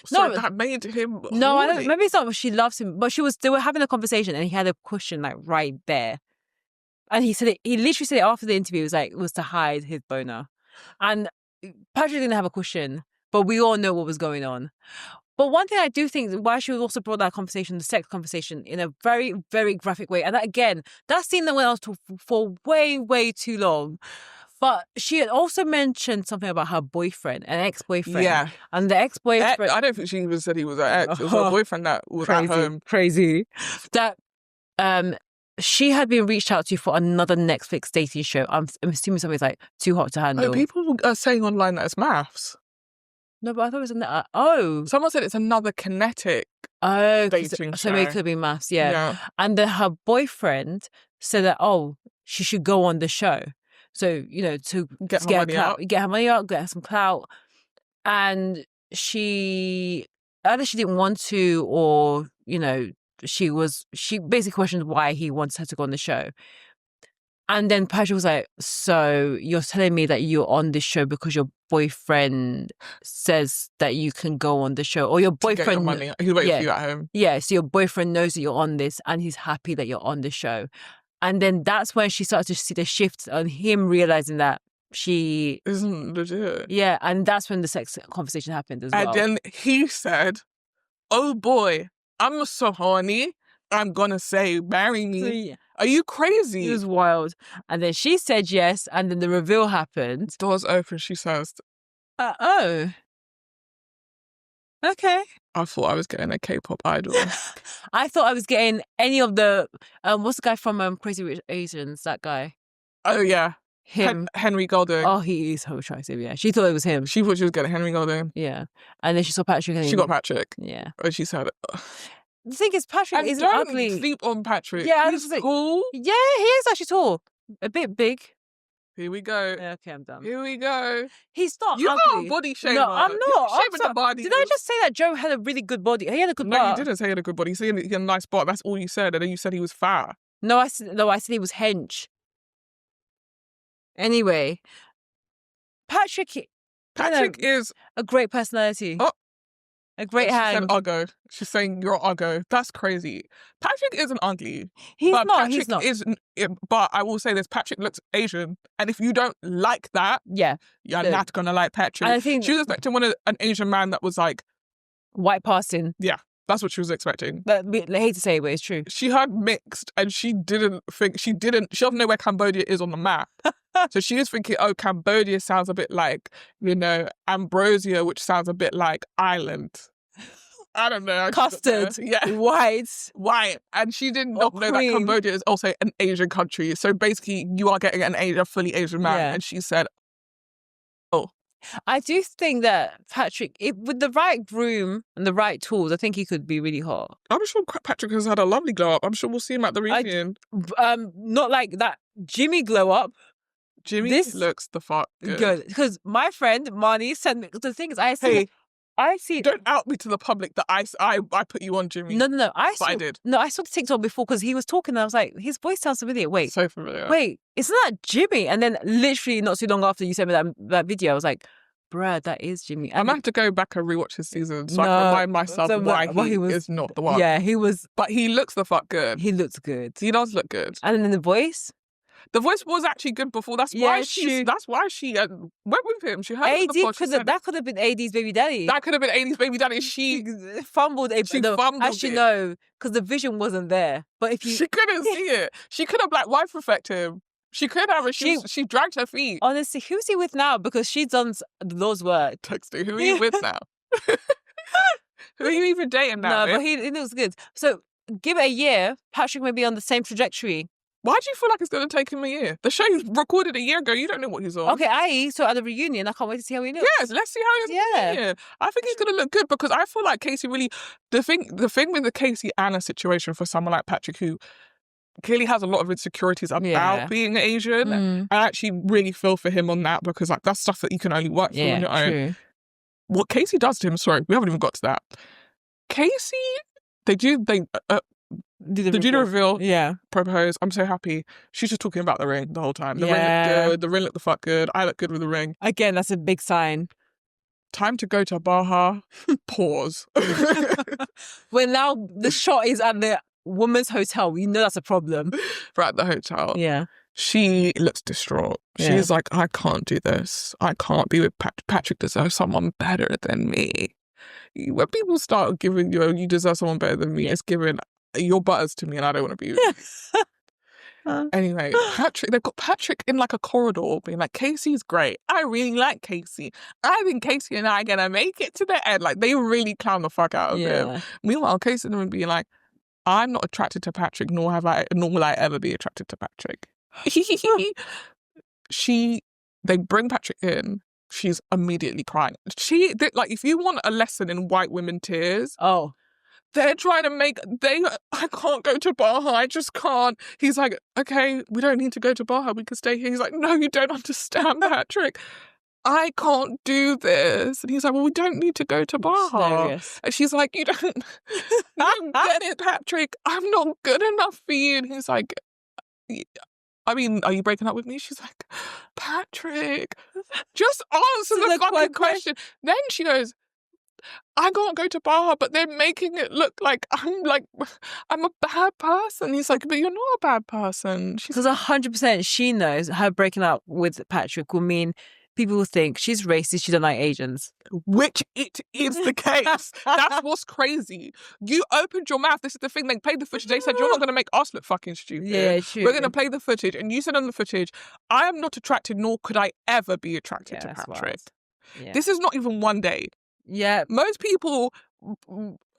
S2: So that made him
S1: No, I don't. Maybe it's not she loves him, but they were having a conversation and he had a cushion, like, right there. And he literally said it after the interview, it was to hide his boner. And Patrick didn't have a cushion, but we all know what was going on. But one thing I do think why she also brought that conversation, the sex conversation, in a very, very graphic way. And that scene that went on for way, way too long. But she had also mentioned something about her boyfriend, an ex-boyfriend. Yeah. And the ex-boyfriend...
S2: I don't think she even said he was her ex. It was her boyfriend that was at home.
S1: Crazy. That... she had been reached out to for another Netflix dating show. I'm assuming something's like Too Hot to Handle.
S2: Oh, people are saying online that it's MAFS.
S1: No, but I thought it was
S2: someone said it's another kinetic dating show.
S1: So maybe it could be MAFS, yeah. And then her boyfriend said that, she should go on the show. So, to get her money out, get her some clout. And she either she didn't want to or, she basically questioned why he wants her to go on the show. And then Patrick was like, so you're telling me that you're on this show because your boyfriend says that you can go on the show, or your boyfriend...
S2: To get your money. He's waiting for you at home.
S1: Yeah, so your boyfriend knows that you're on this and he's happy that you're on the show. And then that's when she starts to see the shift on him realizing that she...
S2: Isn't legit.
S1: Yeah, and that's when the sex conversation happened as well.
S2: And then he said, oh boy, I'm so horny. I'm gonna say, marry me. Are you crazy?
S1: It was wild. And then she said yes, and then the reveal happened.
S2: Doors open, she says,
S1: okay.
S2: I thought I was getting a K-pop idol.
S1: I thought I was getting any of the... what's the guy from Crazy Rich Asians, that guy?
S2: Oh, yeah.
S1: Him.
S2: Henry Golding.
S1: Oh, he is so attractive, yeah. She thought it was him.
S2: She thought she was getting Henry Golding.
S1: Yeah. And then she saw Patrick. And
S2: she got Patrick.
S1: Yeah.
S2: And she said...
S1: The thing is, Patrick isn't ugly.
S2: Sleep on Patrick.
S1: Yeah,
S2: he's cool.
S1: Yeah, he is actually tall. A bit big.
S2: Here we go.
S1: Yeah, okay, I'm done.
S2: Here we go.
S1: He's not
S2: you
S1: ugly.
S2: You are a body shamer.
S1: No, I'm not.
S2: Shaming the body.
S1: Did I just say that Joe had a really good body? He had a good butt.
S2: No, you didn't say he had a good body. You said he had a nice butt. That's all you said. And then you said he was fat.
S1: No, I said he was hench. Anyway, Patrick
S2: is
S1: a great personality.
S2: Oh.
S1: A great hand.
S2: She said uggo. She's saying you're uggo. That's crazy. Patrick isn't ugly.
S1: He's
S2: but
S1: not.
S2: Patrick
S1: He's not.
S2: But I will say this: Patrick looks Asian, and if you don't like that, you're not gonna like Patrick.
S1: And I think
S2: she was expecting an Asian man that was like
S1: white passing.
S2: Yeah, that's what she was expecting.
S1: I hate to say it, but it's true.
S2: She heard mixed, and she didn't think she doesn't know where Cambodia is on the map. So she was thinking, oh, Cambodia sounds a bit like, Ambrosia, which sounds a bit like Ireland. I don't know.
S1: Custard.
S2: Yeah. White. And she did not know that Cambodia is also an Asian country. So basically, you are getting a fully Asian man.
S1: Yeah.
S2: And she said, oh.
S1: I do think that Patrick, with the right groom and the right tools, I think he could be really hot.
S2: I'm sure Patrick has had a lovely glow up. I'm sure we'll see him at the reunion.
S1: Not like that Jimmy glow up.
S2: Jimmy looks the fuck good.
S1: Because my friend Marnie sent me the thing is I see.
S2: Don't out me to the public that I put you on Jimmy.
S1: No.
S2: I did.
S1: No, I saw the TikTok before because he was talking and I was like, his voice sounds familiar. Wait.
S2: So familiar.
S1: Wait, isn't that Jimmy? And then literally not too long after you sent me that video, I was like, bruh, that is Jimmy. And
S2: I'm going to have to go back and rewatch his season so I can remind myself why he is not the one.
S1: Yeah, he was.
S2: But he looks the fuck good.
S1: He looks good.
S2: He does look good.
S1: And then the voice?
S2: The voice was actually good before. That's why she went with him. She heard
S1: that could have been AD's baby daddy.
S2: That could have been AD's baby daddy. She
S1: fumbled it. Actually, no, because the vision wasn't there. But if
S2: she couldn't see it. She could have wife affect him. She could have. She dragged her feet.
S1: Honestly, who's he with now? Because she's done the Lord's work.
S2: Texting. Who are you with now? Who are you even dating now?
S1: No, but he looks good. So give it a year. Patrick may be on the same trajectory.
S2: Why do you feel like it's going to take him a year? The show recorded a year ago. You don't know what he's on.
S1: Okay, so at the reunion, I can't wait to see how he looks.
S2: Yes, let's see how he's reunion. I think he's going to look good because I feel like Casey really... The thing with the Casey Anna situation for someone like Patrick who clearly has a lot of insecurities about being Asian, I actually really feel for him on that because that's stuff that you can only work through on your own. What Casey does to him, sorry, we haven't even got to that. Casey, they do the reveal.
S1: Yeah.
S2: Propose. I'm so happy. She's just talking about the ring the whole time. The ring looked good. The ring looked the fuck good. I look good with the ring.
S1: Again, that's a big sign.
S2: Time to go to Baja. Pause.
S1: When now the shot is at the woman's hotel, you know that's a problem.
S2: We're at the hotel.
S1: Yeah.
S2: She looks distraught. She's like, I can't do this. I can't be with Patrick. Patrick deserves someone better than me. When people start giving you deserve someone better than me, it's giving... Your butters to me and I don't want to be with you. Anyway, they've got Patrick in like a corridor being like, Casey's great. I really like Casey. I think Casey and I are going to make it to the end. Like, they really clown the fuck out of him. Meanwhile, Casey and them being like, I'm not attracted to Patrick, nor will I ever be attracted to Patrick. They bring Patrick in. She's immediately crying. If you want a lesson in white women tears...
S1: Oh.
S2: They're trying to I can't go to Baja, I just can't. He's like, okay, we don't need to go to Baja, we can stay here. He's like, no, you don't understand, Patrick. I can't do this. And he's like, well, we don't need to go to Baja. And she's like, you don't get it, Patrick. I'm not good enough for you. And he's like, I mean, are you breaking up with me? She's like, Patrick, just answer the fucking question. Then she goes, I can't go to Baja, but they're making it look like I'm a bad person. He's like, but you're not a bad person.
S1: Because 100% she knows her breaking up with Patrick will mean people will think she's racist, she doesn't like Asians.
S2: Which it is the case. That's what's crazy. You opened your mouth. This is the thing. They played the footage. They said, you're not going to make us look fucking stupid.
S1: Yeah, true.
S2: We're going to play the footage. And you said on the footage, I am not attracted, nor could I ever be attracted to Patrick. Yeah. This is not even one day.
S1: Yeah.
S2: Most people,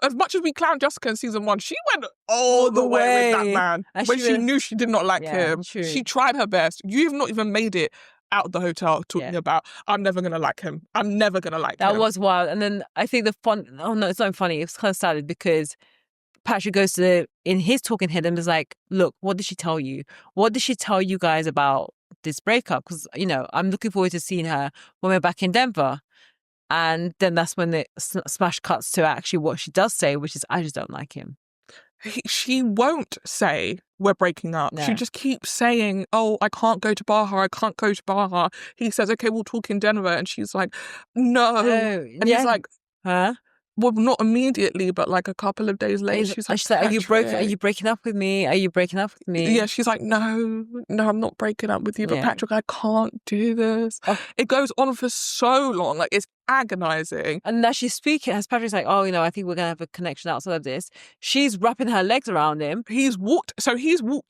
S2: as much as we clown Jessica in season 1, she went all the way with that man. And when she knew she did not like him. True. She tried her best. You've not even made it out of the hotel talking about, I'm never going to like him. I'm never going to like him.
S1: That was wild. And then I think it's not funny. It's kind of sad because Patrick goes in his talking head and is like, look, what did she tell you? What did she tell you guys about this breakup? Because, I'm looking forward to seeing her when we're back in Denver. And then that's when the smash cuts to actually what she does say, which is, I just don't like him.
S2: She won't say, we're breaking up. No. She just keeps saying, oh, I can't go to Baja. I can't go to Baja. He says, okay, we'll talk in Denver. And she's like, no. And he's like,
S1: huh?
S2: Well, not immediately, but like a couple of days later, she's like,
S1: are you breaking up with me? Are you breaking up with me?
S2: Yeah, she's like, no, I'm not breaking up with you. But Patrick, I can't do this. Oh. It goes on for so long. Like, it's agonizing.
S1: And as she's speaking, as Patrick's like, oh, I think we're going to have a connection outside of this. She's wrapping her legs around him.
S2: He's walked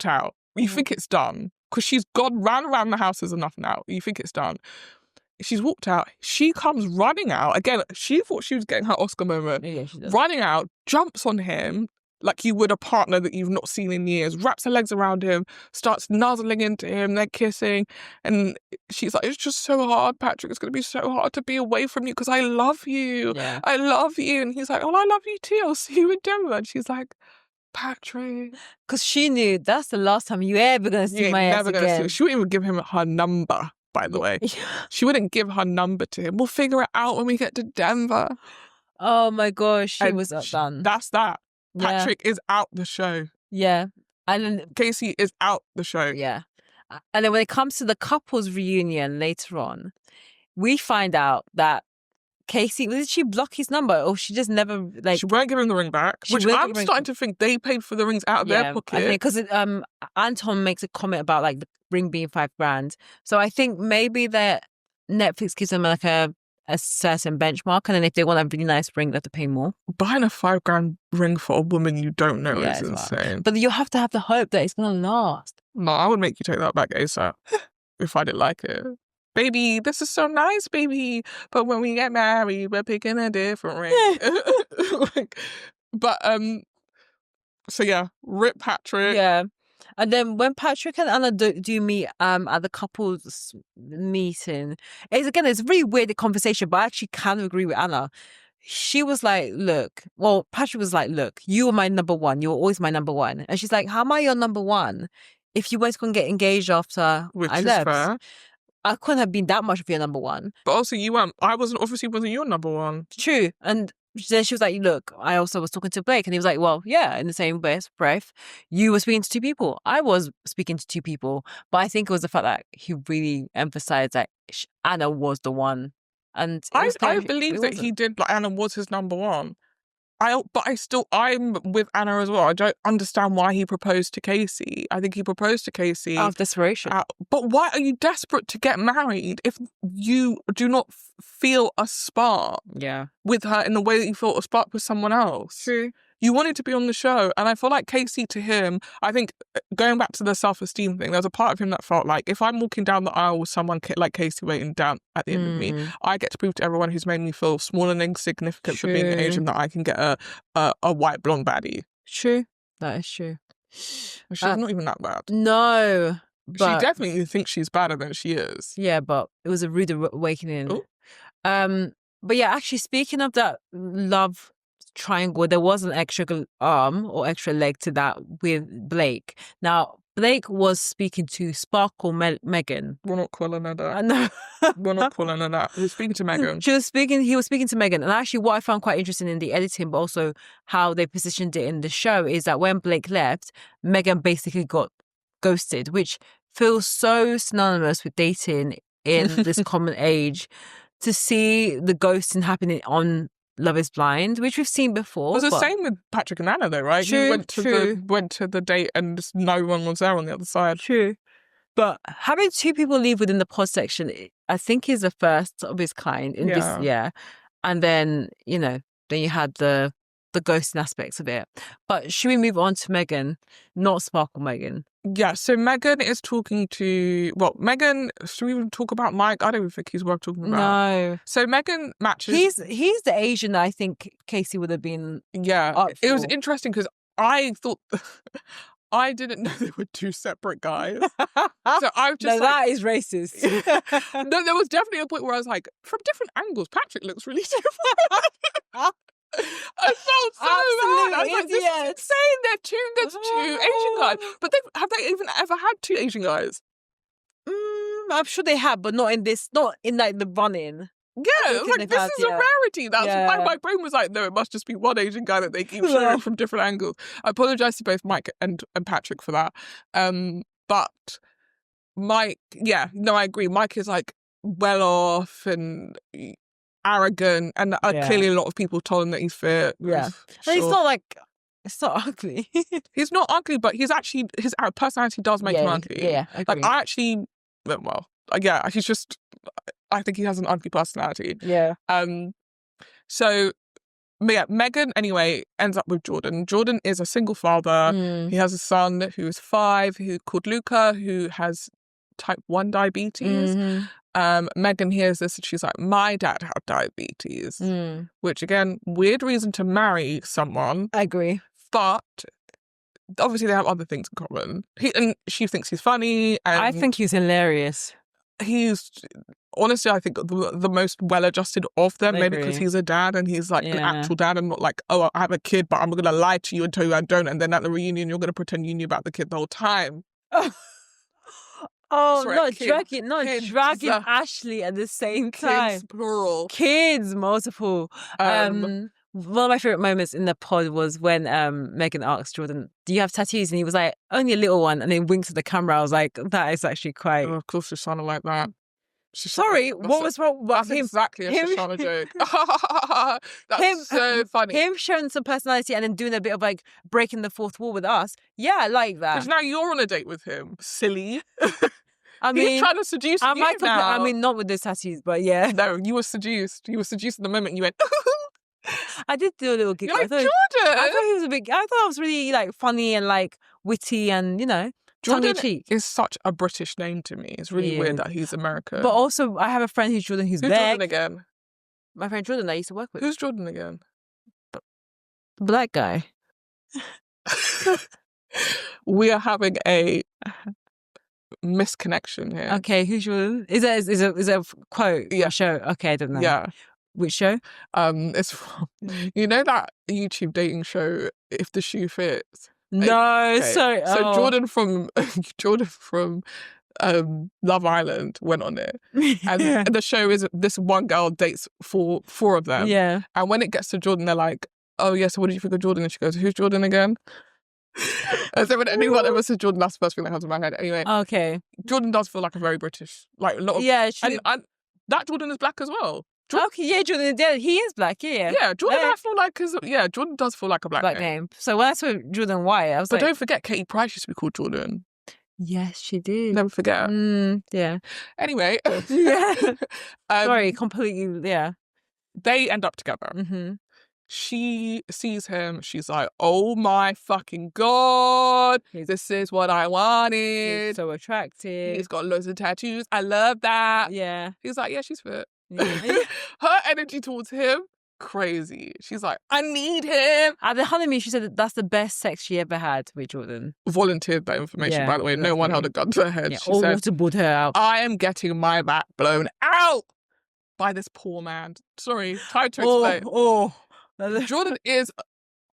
S2: out. You think it's done. Because she's gone round around the house is enough now. You think it's done. She's walked out. She comes running out. Again, she thought she was getting her Oscar moment.
S1: Yeah, she does.
S2: Running out, jumps on him like you would a partner that you've not seen in years, wraps her legs around him, starts nuzzling into him, they're kissing. And she's like, it's just so hard, Patrick. It's going to be so hard to be away from you because I love you.
S1: Yeah.
S2: I love you. And he's like, oh, I love you too. I'll see you in Denver. And she's like, Patrick.
S1: Because she knew that's the last time you ever going to see my ass again.
S2: She wouldn't even give him her number, by the way. She wouldn't give her number to him. We'll figure it out when we get to Denver.
S1: Oh my gosh, she was done.
S2: That's that. Patrick is out the show.
S1: Yeah. And then
S2: Casey is out the show.
S1: Yeah. And then when it comes to the couples reunion later on, we find out that Casey, did she block his number or she just never
S2: she won't give him the ring back, which I'm starting to think they paid for the rings out of their pocket.
S1: I think because Anton makes a comment about like the ring being $5,000. So I think maybe that Netflix gives them like a certain benchmark, and then if they want a really nice ring, they have to pay more.
S2: Buying a $5,000 ring for a woman you don't know is insane.
S1: But you have to have the hope that it's gonna last.
S2: No, I would make you take that back ASAP if I didn't like it. Baby, this is so nice, baby. But when we get married, we're picking a different ring. But so yeah, rip Patrick.
S1: Yeah. And then when Patrick and Anna do meet at the couples meeting, it's a really weird conversation, but I actually kind of agree with Anna. She was like, Patrick was like, look, you were my number one. You were always my number one. And she's like, how am I your number one if you weren't going to get engaged after I left? Fair. I couldn't have been that much of your number one.
S2: But also you weren't, obviously wasn't your number one.
S1: True. And then she was like, look, I also was talking to Blake. And he was like, well, yeah, in the same breath, you were speaking to two people. I was speaking to two people. But I think it was the fact that he really emphasized that Anna was the one. And
S2: I believe that he did, like, Anna was his number one. I'm with Anna as well. I don't understand why he proposed to Casey. I think he proposed to Casey
S1: out of desperation.
S2: But why are you desperate to get married if you do not feel a spark with her in the way that you felt a spark with someone else?
S1: True.
S2: You wanted to be on the show. And I feel like Casey, to him, I think going back to the self-esteem thing, there's a part of him that felt like if I'm walking down the aisle with someone like Casey waiting down at the end of me, I get to prove to everyone who's made me feel small and insignificant for being Asian that I can get a white blonde baddie.
S1: True. That is true.
S2: She's not even that bad.
S1: No.
S2: She definitely thinks she's badder than she is.
S1: Yeah, but it was a rude awakening.
S2: Ooh.
S1: But yeah, actually, speaking of that love triangle, there was an extra arm or extra leg to that with Blake. Now, Blake was speaking to Sparkle Megan.
S2: We're not calling her that.
S1: No.
S2: We're not calling her that. He was speaking to Megan. He
S1: was speaking to Megan. And actually what I found quite interesting in the editing, but also how they positioned it in the show, is that when Blake left, Megan basically got ghosted, which feels so synonymous with dating in this common age. To see the ghosting happening on Love is Blind, which we've seen before.
S2: It was the same with Patrick and Anna, though, right?
S1: True,
S2: he went to the date and just no one was there on the other side.
S1: True. But having two people leave within the pod section, I think, is the first of its kind in this year. And then, then you had the ghosting aspects of it. But should we move on to Megan, not Sparkle Megan?
S2: Yeah, so Megan is talking to... Well, Megan... Should we even talk about Mike? I don't even think he's worth talking about.
S1: No.
S2: So Megan matches...
S1: He's the Asian that I think Casey would have been up for.
S2: It was interesting because I thought... I didn't know they were two separate guys. So I just
S1: that is racist.
S2: No, there was definitely a point where I was like, from different angles, Patrick looks really different. I felt so bad. I was like, this is insane. There's two Asian guys. But have they even ever had two Asian guys?
S1: I'm sure they have, but not in like the running.
S2: Yeah, it was like, this is a rarity. That's why my brain was like, no, it must just be one Asian guy that they keep showing from different angles. I apologise to both Mike and Patrick for that. But Mike, I agree. Mike is like well off and arrogant, and clearly a lot of people told him that he's fit.
S1: Yeah.
S2: Sure.
S1: And it's not ugly.
S2: He's not ugly, but he's actually, his personality does make him ugly.
S1: Yeah, I agree.
S2: He's just, I think he has an ugly personality.
S1: Yeah.
S2: So Megan anyway ends up with Jordan. Jordan is a single father. He has a son who is 5, called Luca, who has type 1 diabetes. Meghan hears this and she's like, my dad had diabetes. Which, again, weird reason to marry someone.
S1: I agree.
S2: But obviously they have other things in common. And she thinks he's funny. And
S1: I think he's hilarious.
S2: He's, honestly, I think the most well-adjusted of them, maybe because he's a dad and he's like an actual dad and not like, oh, I have a kid, but I'm going to lie to you and tell you I don't. And then at the reunion, you're going to pretend you knew about the kid the whole time.
S1: Oh, not dragging Ashley at the same time.
S2: Kids, plural.
S1: Kids, multiple. One of my favorite moments in the pod was when Meghan asked Jordan, do you have tattoos? And he was like, only a little one. And then winked at the camera. I was like, that is actually quite...
S2: Oh, of course, Shoshanna like that.
S1: Sorry, what was wrong?
S2: That's exactly a Shoshanna joke. That's so funny.
S1: Him showing some personality and then doing a bit of like breaking the fourth wall with us. Yeah, I like that.
S2: Because now you're on a date with him. Silly.
S1: I mean,
S2: he's trying to seduce you now.
S1: I mean, not with those tattoos, but yeah.
S2: No, you were seduced. You were seduced in the moment you went...
S1: I did do a little giggle.
S2: You're like, Jordan!
S1: I thought he was I thought it was really like funny and like witty and, you know,
S2: Jordan
S1: tongue-in-cheek.
S2: is such a British name to me. It's really weird that he's American.
S1: But also, I have a friend who's Jordan who's black.
S2: Jordan again?
S1: My friend Jordan that I used to work with.
S2: Who's Jordan again?
S1: The black guy.
S2: We are having a misconnection here.
S1: Okay, who's Jordan? Is a quote?
S2: Yeah.
S1: Show? Okay, I don't know.
S2: Yeah.
S1: Which show?
S2: It's from, you know that YouTube dating show, If the Shoe Fits?
S1: No,
S2: okay.
S1: sorry.
S2: So Jordan from Love Island went on it. And the show is this one girl dates four of them.
S1: Yeah.
S2: And when it gets to Jordan, they're like, oh yeah, so what did you think of Jordan? And she goes, who's Jordan again? And so when anyone ever says Jordan, that's the first thing that comes to my head. Anyway.
S1: Okay.
S2: Jordan does feel like a very British, like a lot of...
S1: Yeah.
S2: And that Jordan is black as well.
S1: Okay, yeah, Jordan, he is black, yeah.
S2: Yeah, Jordan, I feel like, Jordan does feel like a black name.
S1: So when I saw Jordan White, I was
S2: But don't forget, Katie Price used to be called Jordan.
S1: Yes, she did.
S2: Never forget.
S1: Yeah.
S2: Anyway.
S1: Yeah. Sorry, completely, yeah.
S2: They end up together.
S1: Mm-hmm.
S2: She sees him. She's like, oh my fucking God. This is what I wanted.
S1: He's so attractive.
S2: He's got loads of tattoos. I love that.
S1: Yeah.
S2: He's like, yeah, she's fit.
S1: Yeah.
S2: Her energy towards him, crazy. She's like, I need him.
S1: At the honeymoon, she said that's the best sex she ever had with Jordan.
S2: Volunteered that information, by the way. No one held a gun to her head.
S1: Yeah,
S2: she
S1: all
S2: said,
S1: waterboard her out.
S2: I am getting my back blown out by this poor man. Sorry, time to explain. Jordan is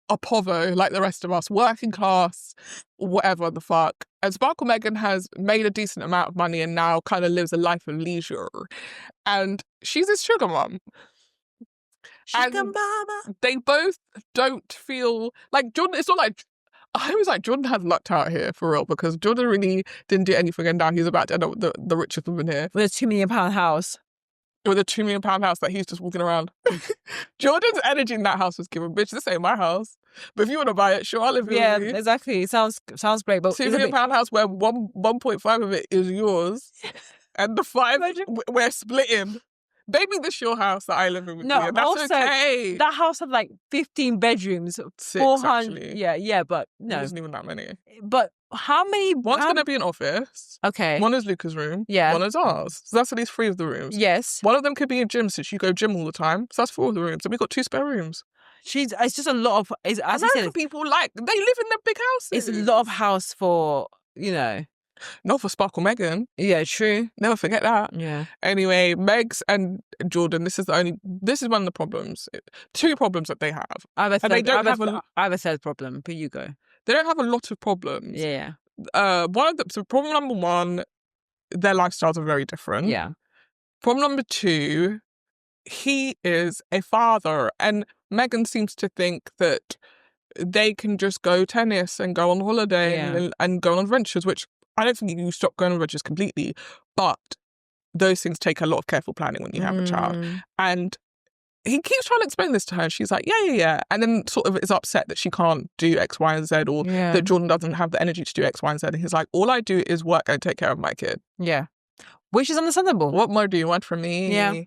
S2: a povo like the rest of us, working class, whatever the fuck. And Sparkle Meghan has made a decent amount of money and now kind of lives a life of leisure. And she's his sugar mum.
S1: Sugar mama.
S2: They both don't feel like Jordan. It's not like, I was like, Jordan has lucked out here for real, because Jordan really didn't do anything and now he's about to end up with the richest woman here.
S1: With a £2 million house.
S2: With a £2 million house that he's just walking around. Jordan's energy in that house was given, bitch, this ain't my house. But if you want to buy it, sure, I'll live with you.
S1: Yeah, exactly. It sounds great. But
S2: £2 million house where 1.5 of it is yours. And the 5 we're splitting. Maybe this your house that I live in with you. And that's also, okay.
S1: That house had like 15 bedrooms.
S2: 6, actually.
S1: Yeah, but no.
S2: It isn't even that many.
S1: But how many?
S2: One's going to be an office.
S1: Okay.
S2: One is Luca's room.
S1: Yeah.
S2: One is ours. So that's at least 3 of the rooms.
S1: Yes.
S2: One of them could be a gym since you go gym all the time. So that's 4 of the rooms. And we've got 2 spare rooms.
S1: It's just a lot of... As
S2: American people, like, they live in their big houses.
S1: It's a lot of house for, you know...
S2: Not for Sparkle Meghan.
S1: Yeah, true.
S2: Never forget that.
S1: Yeah.
S2: Anyway, Megs and Jordan, this is one of the problems. 2 problems that they have.
S1: I have a third problem, but you go.
S2: They don't have a lot of problems.
S1: Yeah.
S2: So problem number 1, their lifestyles are very different.
S1: Yeah.
S2: Problem number 2, he is a father, and Meghan seems to think that they can just go tennis and go on holiday and go on adventures, which I don't think you stop going on adventures completely, but those things take a lot of careful planning when you have a child. And he keeps trying to explain this to her. She's like, yeah. And then sort of is upset that she can't do X, Y, and Z, or that Jordan doesn't have the energy to do X, Y, and Z. And he's like, all I do is work and take care of my kid.
S1: Yeah. Which is understandable.
S2: What more do you want from me?
S1: Yeah.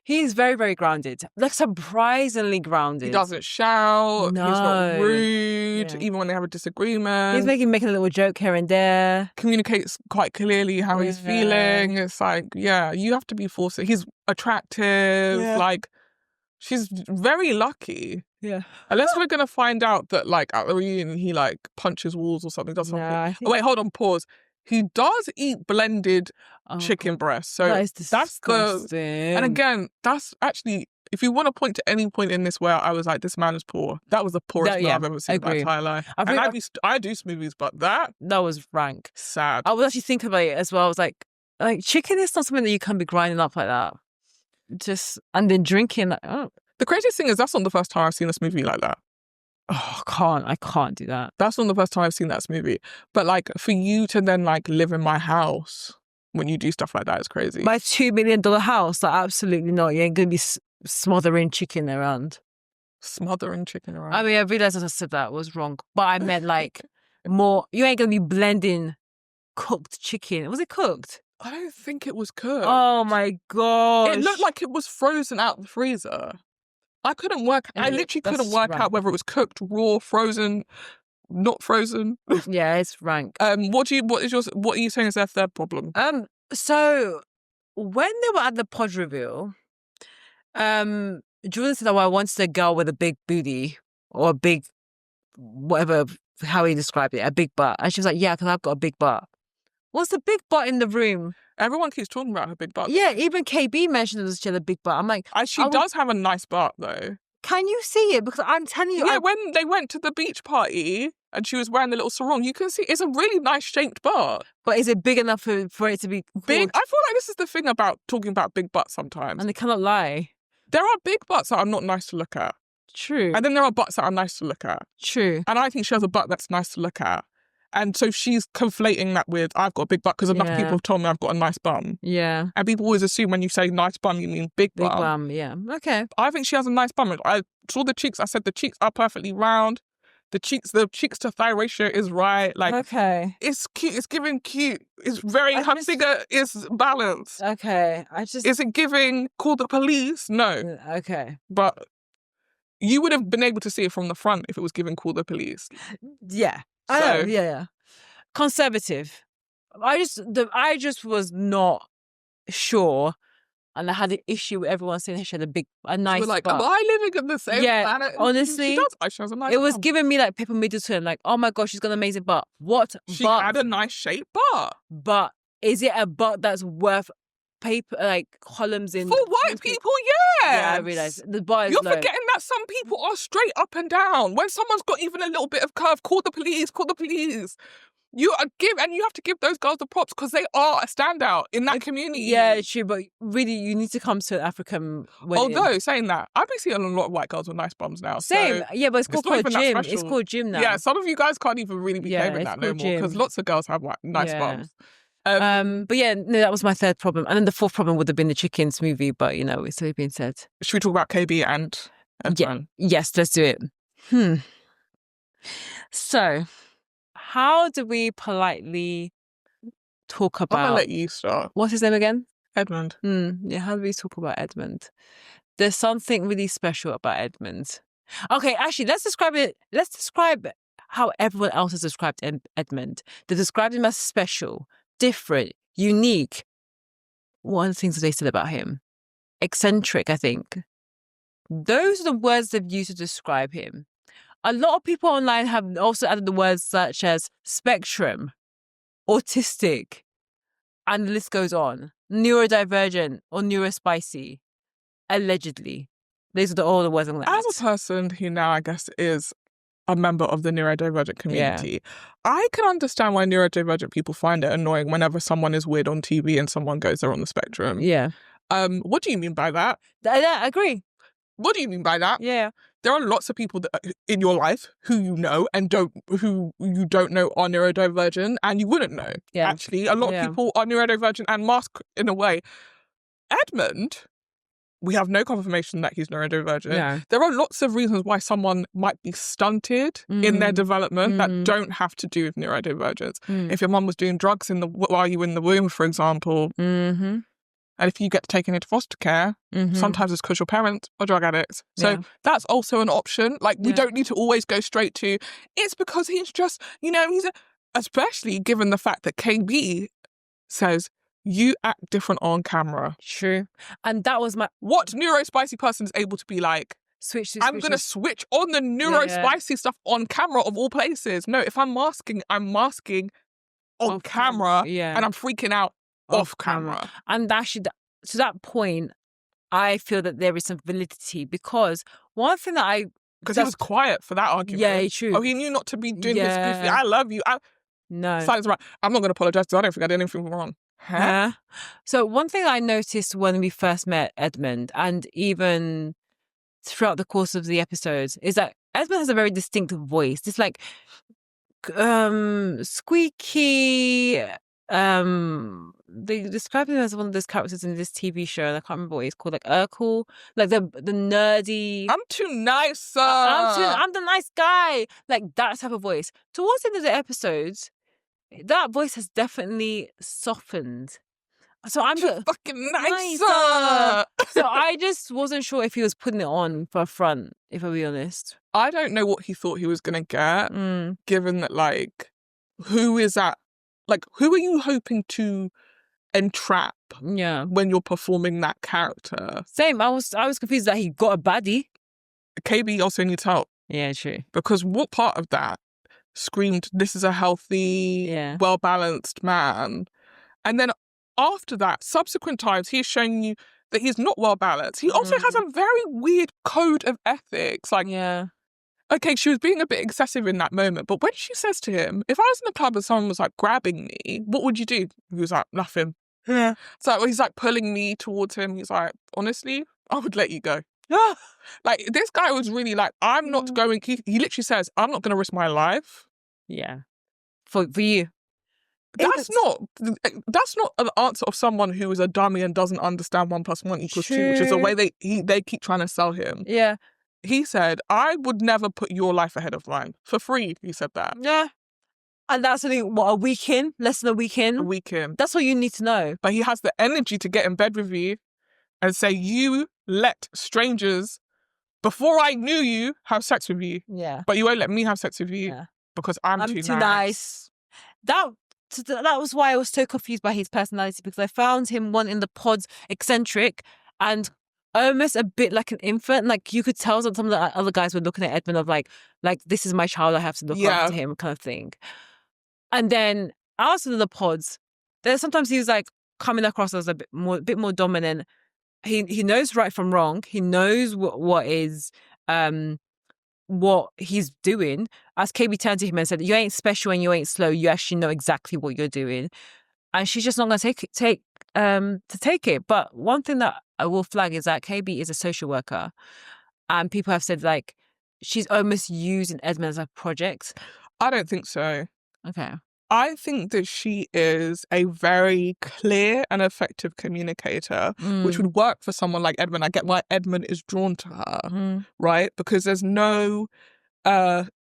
S1: He's very, very grounded. Like, surprisingly grounded.
S2: He doesn't shout.
S1: No.
S2: He's not rude. mood, even when they have a disagreement.
S1: He's making a little joke here and there.
S2: Communicates quite clearly how he's feeling. It's like, yeah, you have to be forced. He's attractive. Like, she's very lucky.
S1: Yeah.
S2: Unless we're going to find out that, like, at the reunion, he, like, punches walls or something, does something. Oh, wait, hold on, pause. He does eat blended chicken breast. So
S1: that is disgusting.
S2: And again, that's actually, if you want to point to any point in this where I was like, this man is poor, that was the poorest meal I've ever seen in my entire life. I do smoothies, but that
S1: was rank.
S2: Sad.
S1: I was actually thinking about it as well. I was like chicken is not something that you can be grinding up like that. And then drinking. Like, oh.
S2: The craziest thing is that's not the first time I've seen a smoothie like that.
S1: Oh, I can't do that.
S2: That's not the first time I've seen that smoothie. But like, for you to then like live in my house when you do stuff like that is crazy.
S1: My $2 million house, like, absolutely not. You ain't gonna be smothering chicken around.
S2: Smothering chicken around.
S1: I mean, I realized as I said that was wrong, but I meant like more. You ain't gonna be blending cooked chicken. Was it cooked?
S2: I don't think it was cooked.
S1: Oh my gosh!
S2: It looked like it was frozen out the freezer. I couldn't work. I literally couldn't work out whether it was cooked, raw, frozen, not frozen.
S1: Yeah, it's rank.
S2: What are you saying is their third problem?
S1: So when they were at the pod reveal, Jordan said, "Oh, I wanted a girl with a big booty or a big whatever, how he described it, a big butt," and she was like, "Yeah, because I've got a big butt." What's the big butt in the room?
S2: Everyone keeps talking about her big butt.
S1: Yeah, even KB mentioned that she had a big butt. I'm like...
S2: She does have a nice butt, though.
S1: Can you see it? Because I'm telling you...
S2: Yeah, when they went to the beach party and she was wearing the little sarong, you can see it's a really nice shaped butt.
S1: But is it big enough for it to be called...
S2: Big? I feel like this is the thing about talking about big butts sometimes.
S1: And they cannot lie.
S2: There are big butts that are not nice to look at.
S1: True.
S2: And then there are butts that are nice to look at.
S1: True.
S2: And I think she has a butt that's nice to look at. And so she's conflating that with, I've got a big butt because enough people have told me I've got a nice bum.
S1: Yeah.
S2: And people always assume when you say nice bum, you mean big bum.
S1: Big bum, yeah. Okay.
S2: I think she has a nice bum. I saw the cheeks. I said the cheeks are perfectly round. The cheeks to thigh ratio is right. Like,
S1: okay.
S2: It's cute. It's giving cute. It's very, her figure is balanced.
S1: Okay.
S2: Is it giving call the police? No.
S1: Okay.
S2: But you would have been able to see it from the front if it was giving call the police.
S1: Yeah. I know, yeah. Conservative. I just was not sure, and I had an issue with everyone saying she had a nice butt.
S2: Am I living in the same planet?
S1: Honestly,
S2: she has a nice
S1: it was
S2: butt.
S1: giving me like Pippa Middleton, like, oh my gosh, she's got an amazing butt. What?
S2: She had a nice shaped butt.
S1: But is it a butt that's worth paper, like columns in?
S2: For white people, yes.
S1: Yeah, I realise. The butt is
S2: You're
S1: low.
S2: forgetting that some people are straight up and down. When someone's got even a little bit of curve, call the police, call the police. You have to give those girls the props because they are a standout in that community.
S1: Yeah, true, but really, you need to come to an African wedding.
S2: Although, saying that, I've been seeing a lot of white girls with nice bums now.
S1: Same,
S2: so
S1: yeah, but it's called gym. It's called gym now.
S2: Yeah, some of you guys can't even really be claiming that no more because lots of girls have nice bums.
S1: But yeah, no, that was my third problem. And then the fourth problem would have been the chicken smoothie, but it's already been said.
S2: Should we talk about KB and Edmund?
S1: Yes, let's do it. So, how do we politely talk about...
S2: I'm going to let you start.
S1: What's his name again?
S2: Edmund.
S1: Yeah, how do we talk about Edmund? There's something really special about Edmund. Okay, actually, let's describe how everyone else has described Edmund. They described him as special, different, unique. What are the things that they said about him? Eccentric, I think. Those are the words they've used to describe him. A lot of people online have also added the words such as spectrum, autistic, and the list goes on. Neurodivergent or neurospicy, allegedly. These are all the words I'm going to add.
S2: As a person who now, I guess, is a member of the neurodivergent community, I can understand why neurodivergent people find it annoying whenever someone is weird on TV and someone goes they're on the spectrum.
S1: Yeah.
S2: What do you mean by that?
S1: I agree.
S2: What do you mean by that?
S1: Yeah.
S2: There are lots of people in your life who you know and who you don't know are neurodivergent and you wouldn't know.
S1: Yeah.
S2: Actually, a lot of people are neurodivergent and mask in a way. Edmund, we have no confirmation that he's neurodivergent.
S1: Yeah.
S2: There are lots of reasons why someone might be stunted in their development that don't have to do with neurodivergence. If your mum was doing drugs while you were in the womb, for example, And if you get taken into foster care, sometimes it's because your parents are drug addicts. So that's also an option. Like, we don't need to always go straight to, it's because he's just, especially given the fact that KB says, you act different on camera.
S1: True. And that was
S2: what neurospicy person is able to be like, I'm going to switch on the neurospicy stuff on camera of all places. No, if I'm masking on camera and I'm freaking out off camera.
S1: And actually, to that point, I feel that there is some validity, because one thing that
S2: because he was quiet for that argument.
S1: Yeah, true.
S2: Oh, he knew not to be doing this goofy, I love you.
S1: No.
S2: Silence, right. I'm not going to apologise because I don't think I did anything wrong. Huh?
S1: So one thing I noticed when we first met Edmund, and even throughout the course of the episodes, is that Edmund has a very distinct voice. It's like squeaky. They describe him as one of those characters in this TV show, and I can't remember what he's called, like Urkel, like the nerdy.
S2: I'm too nice.
S1: I'm the nice guy, like that type of voice. Towards the end of the episodes, that voice has definitely softened. So I'm
S2: too fucking nicer.
S1: So I just wasn't sure if he was putting it on for a front, if I'll be honest.
S2: I don't know what he thought he was going to get, given that, like, who is that? Like, who are you hoping to entrap when you're performing that character?
S1: Same. I was confused that he got a baddie.
S2: KB also needs help.
S1: Yeah, true.
S2: Because what part of that screamed, this is a healthy, well-balanced man? And then after that, subsequent times, he's showing you that he's not well-balanced. He also has a very weird code of ethics. Like, okay, she was being a bit excessive in that moment, but when she says to him, if I was in the club and someone was like grabbing me, what would you do? He was like, nothing. Yeah. So he's like pulling me towards him. He's like, honestly, I would let you go. Like, this guy was really like, I'm not going, he literally says, I'm not going to risk my life.
S1: Yeah. For you.
S2: That's not an answer of someone who is a dummy and doesn't understand 1 + 1 = 2, which is the way they keep trying to sell him.
S1: Yeah.
S2: He said, I would never put your life ahead of mine. For free, he said that.
S1: Yeah. And that's only, a week in? Less than a week in?
S2: A week in.
S1: That's what you need to know.
S2: But he has the energy to get in bed with you and say, you let strangers, before I knew you, have sex with you.
S1: Yeah.
S2: But you won't let me have sex with you because I'm too nice.
S1: That was why I was so confused by his personality, because I found him one in the pods eccentric and almost a bit like an infant. Like, you could tell that some of the other guys were looking at Edmund of like this is my child, I have to look after him, kind of thing. And then outside of the pods, then sometimes he was like coming across as a bit more dominant. He knows right from wrong. He knows what he's doing. As KB turned to him and said, you ain't special and you ain't slow. You actually know exactly what you're doing. And she's just not going to take it. But one thing that I will flag is that KB is a social worker. And people have said, like, she's almost using Edmund as a project.
S2: I don't think so.
S1: Okay.
S2: I think that she is a very clear and effective communicator, which would work for someone like Edmund. I get why Edmund is drawn to her, right? Because there's no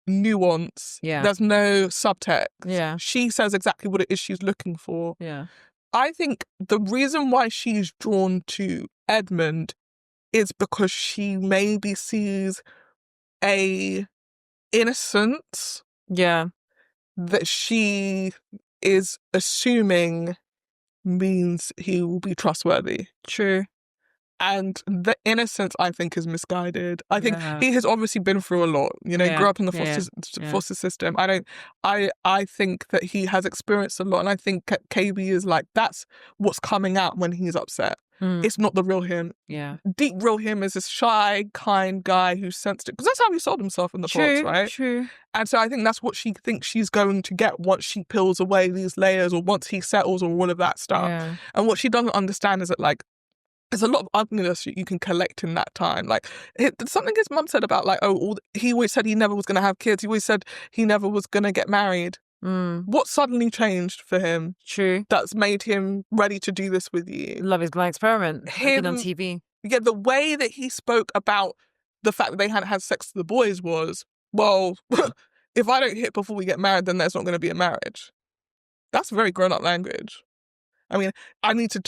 S2: nuance. Yeah. There's no subtext. Yeah. She says exactly what it is she's looking for.
S1: Yeah.
S2: I think the reason why she's drawn to Edmund is because she maybe sees a innocence.
S1: Yeah.
S2: That she is assuming means he will be trustworthy.
S1: True.
S2: And the innocence, I think, is misguided. I think he has obviously been through a lot. Grew up in the foster system. I think that he has experienced a lot, and I think KB is like, that's what's coming out when he's upset. It's not the real him.
S1: Yeah.
S2: Deep real him is this shy, kind guy who's sensitive. Because that's how he sold himself in the pods, right?
S1: True.
S2: And so I think that's what she thinks she's going to get once she peels away these layers, or once he settles, or all of that stuff. Yeah. And what she doesn't understand is that, like, there's a lot of ugliness you can collect in that time. Like, something his mum said about, like, he always said he never was going to have kids. He always said he never was going to get married. What suddenly changed for him?
S1: True.
S2: That's made him ready to do this with you.
S1: Love is Blind experiment. Him on TV.
S2: Yeah, the way that he spoke about the fact that they hadn't had sex with the boys was, well, if I don't hit before we get married, then there's not going to be a marriage. That's very grown-up language. I mean, I need to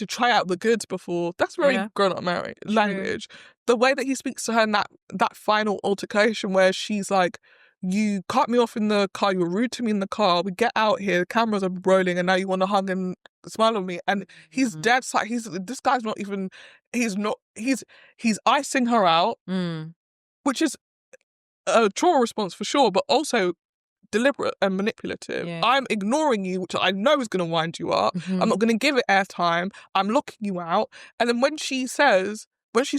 S2: try out the goods before. That's very grown-up marriage language. The way that he speaks to her in that final altercation where she's like, you cut me off in the car, you were rude to me in the car, we get out here, the cameras are rolling, and now you want to hug and smile on me. And he's dead. This guy's not even, he's icing her out, which is a trauma response for sure, but also deliberate and manipulative. I'm ignoring you, which I know is going to wind you up. I'm not going to give it airtime. I'm locking you out. And then when she's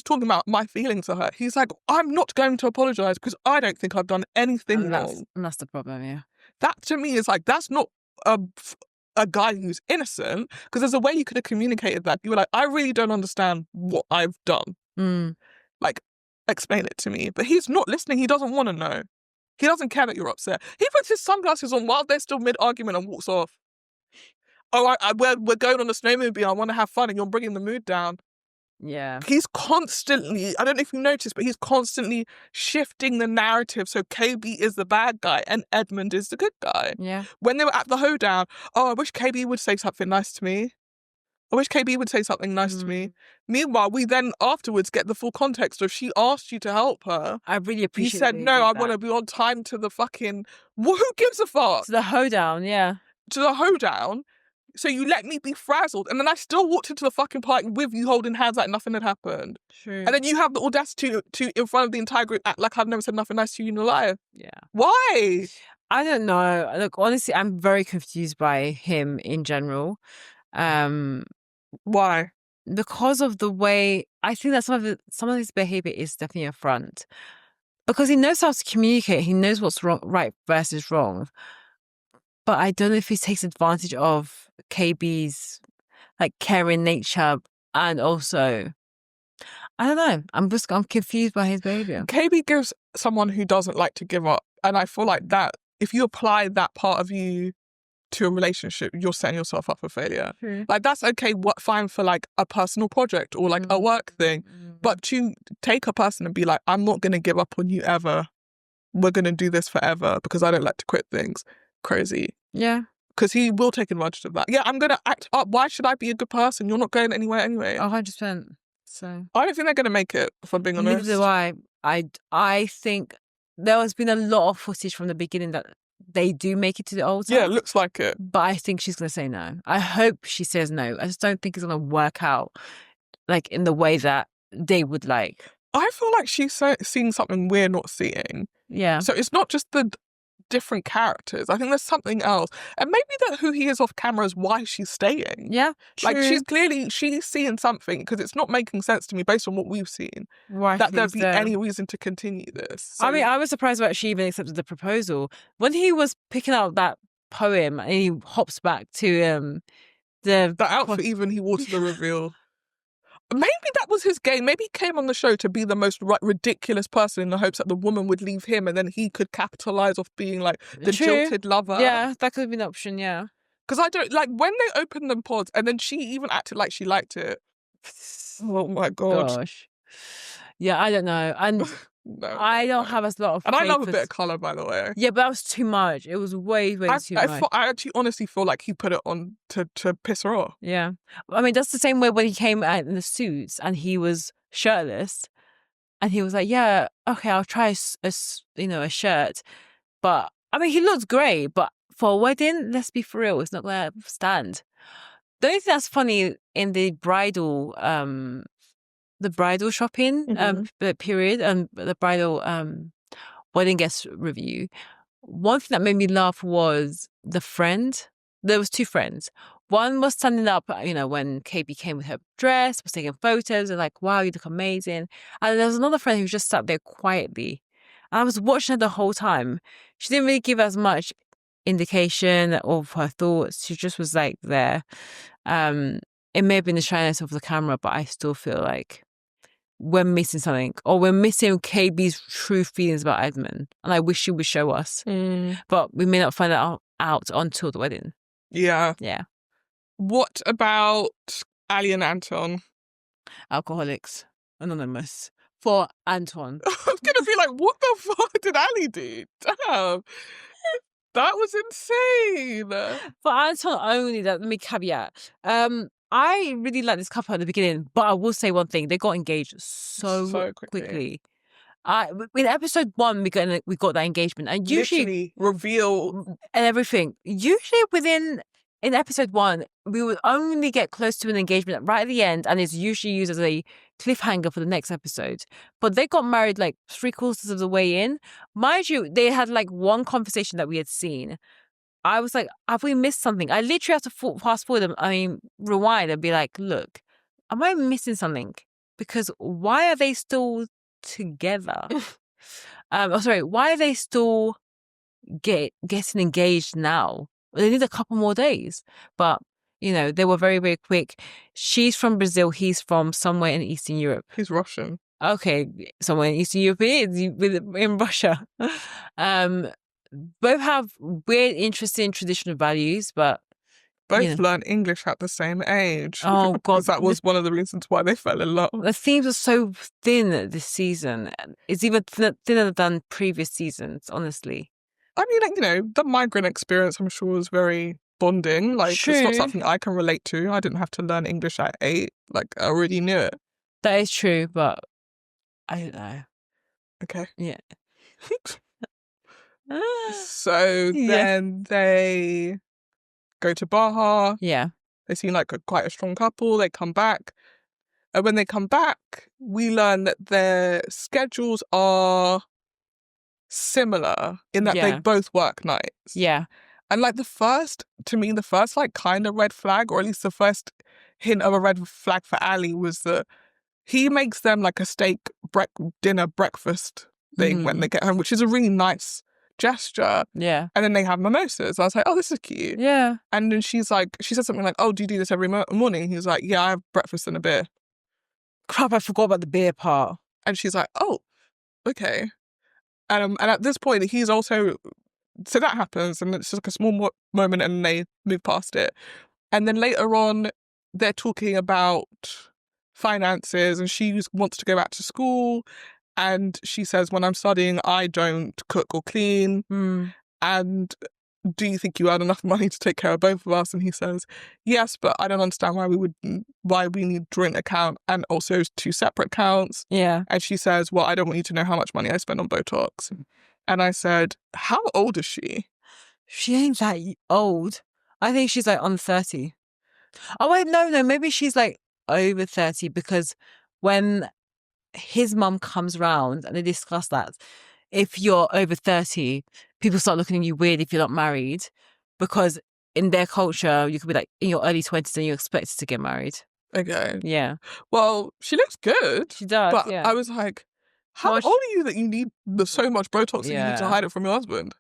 S2: talking about my feelings to her, he's like, I'm not going to apologise because I don't think I've done anything wrong.
S1: And that's the problem, yeah.
S2: That to me is like, that's not a guy who's innocent, because there's a way you could have communicated that. You were like, I really don't understand what I've done. Like, explain it to me. But he's not listening. He doesn't want to know. He doesn't care that you're upset. He puts his sunglasses on while they're still mid-argument and walks off. Oh, we're going on a snow movie. I want to have fun, and you're bringing the mood down.
S1: Yeah.
S2: He's constantly, I don't know if you noticed, but he's constantly shifting the narrative. So KB is the bad guy and Edmund is the good guy.
S1: Yeah.
S2: When they were at the hoedown, oh, I wish KB would say something nice to me. I wish KB would say something nice to me. Meanwhile, we then afterwards get the full context of she asked you to help her.
S1: I really appreciate it.
S2: You said, no, I want to be on time to the fucking... Who gives a fuck?
S1: To the hoedown, yeah.
S2: To the hoedown. So you let me be frazzled. And then I still walked into the fucking party with you holding hands like nothing had happened.
S1: True.
S2: And then you have the audacity to in front of the entire group, act like I've never said nothing nice to you in your life.
S1: Yeah.
S2: Why?
S1: I don't know. Look, honestly, I'm very confused by him in general.
S2: Why?
S1: Because of the way, I think that some of his behavior is definitely a front. Because he knows how to communicate. He knows what's wrong, right versus wrong. But I don't know if he takes advantage of KB's like caring nature, and also, I don't know. I'm confused by his behavior.
S2: KB gives someone who doesn't like to give up, and I feel like that if you apply that part of you to a relationship, you're setting yourself up for failure.
S1: True.
S2: Like that's okay, fine for like a personal project or like a work thing, but to take a person and be like, I'm not going to give up on you ever. We're going to do this forever because I don't like to quit things. Crazy.
S1: Yeah.
S2: Because he will take advantage of that. Yeah, I'm going to act up. Why should I be a good person? You're not going anywhere anyway.
S1: 100%. So
S2: I don't think they're going to make it, if I'm being honest.
S1: Neither do I. I think there has been a lot of footage from the beginning that they do make it to the altar.
S2: Yeah, it looks like it.
S1: But I think she's going to say no. I hope she says no. I just don't think it's going to work out like in the way that they would like.
S2: I feel like she's seeing something we're not seeing.
S1: Yeah.
S2: So it's not just the different characters. I think there's something else. And maybe that who he is off camera is why she's staying.
S1: Yeah, true.
S2: Like she's seeing something, because it's not making sense to me based on what we've seen.
S1: Why
S2: that there'd be any reason to continue this. So,
S1: I mean, I was surprised that she even accepted the proposal. When he was picking out that poem and he hops back to the
S2: outfit even he wore to the reveal. Maybe that was his game. Maybe he came on the show to be the most ridiculous person in the hopes that the woman would leave him and then he could capitalise off being like the jilted lover.
S1: Yeah, that could have been an option, yeah.
S2: Because I don't, like, when they opened them pods and then she even acted like she liked it. Oh my God.
S1: Gosh. Yeah, I don't know. And
S2: no,
S1: I don't have as lot of
S2: And I love a bit of colour, by the way.
S1: Yeah, but that was too much. It was way too much.
S2: I actually honestly feel like he put it on to piss her off.
S1: Yeah. I mean, that's the same way when he came out in the suits and he was shirtless and he was like, yeah, okay, I'll try a shirt. But, I mean, he looks great, but for a wedding, let's be for real, it's not going to stand. The only thing that's funny in the bridal shopping period and the bridal wedding guest review, one thing that made me laugh was the friend. There was two friends. One was standing up, when KB came with her dress, was taking photos and like, wow, you look amazing. And there was another friend who just sat there quietly. And I was watching her the whole time. She didn't really give as much indication of her thoughts. She just was like there. It may have been the shyness of the camera, but I still feel like we're missing something, or we're missing KB's true feelings about Edmund, and I wish she would show us. But we may not find that out until the wedding.
S2: Yeah.
S1: Yeah.
S2: What about Ali and Anton?
S1: Alcoholics Anonymous for Anton.
S2: I was going to be like, what the fuck did Ali do? Damn. That was insane.
S1: For Anton only, that let me caveat. I really like this couple at the beginning, but I will say one thing: they got engaged so quickly. In episode 1, we got that engagement, and usually
S2: literally reveal
S1: and everything. Usually in episode 1, we would only get close to an engagement right at the end, and it's usually used as a cliffhanger for the next episode. But they got married like 3/4 of the way in. Mind you, they had like one conversation that we had seen. I was like, have we missed something? I literally have to fast forward them. I mean, rewind and be like, look, am I missing something? Because why are they still together? Why are they still getting engaged now? They need a couple more days. But, they were very, very quick. She's from Brazil. He's from somewhere in Eastern Europe.
S2: He's Russian.
S1: Okay, somewhere in Eastern Europe in Russia. Both have weird, interesting traditional values, but
S2: both learned English at the same age.
S1: Oh God,
S2: because that was one of the reasons why they fell in love.
S1: The themes are so thin this season. It's even thinner than previous seasons, honestly.
S2: I mean, the migrant experience, I'm sure, was very bonding. Like, True. It's not something I can relate to. I didn't have to learn English at 8. Like, I already knew it.
S1: That is true, but I don't know.
S2: Okay.
S1: Yeah.
S2: So then they go to Baja.
S1: Yeah.
S2: They seem like quite a strong couple. They come back. And when they come back, we learn that their schedules are similar in that they both work nights.
S1: Yeah.
S2: And like the first like kind of red flag, or at least the first hint of a red flag for Ali, was that he makes them like a steak dinner breakfast thing when they get home, which is a really nice gesture.
S1: Yeah.
S2: And then they have mimosas. I was like, oh, this is cute.
S1: Yeah.
S2: And then she said something like, oh, do you do this every morning? He was like, yeah, I have breakfast and a beer.
S1: Crap, I forgot about the beer part.
S2: And she's like, oh, okay. And at this point, he's also... So that happens, and it's just like a small moment, and they move past it. And then later on, they're talking about finances, and she wants to go back to school. And she says, when I'm studying, I don't cook or clean. And do you think you earn enough money to take care of both of us? And he says, yes, but I don't understand why we need joint account and also 2 separate accounts.
S1: Yeah.
S2: And she says, well, I don't want you to know how much money I spend on Botox. And I said, how old is she?
S1: She ain't that old. I think she's like on 30. Oh, wait, no, maybe she's like over 30, because when his mum comes round and they discuss that, if you're over 30, people start looking at you weird if you're not married, because in their culture, you could be like in your early 20s and you're expected to get married.
S2: Okay.
S1: Yeah.
S2: Well, she looks good.
S1: She does,
S2: but
S1: yeah.
S2: I was like, how old are you that you need so much Botox that you need to hide it from your husband?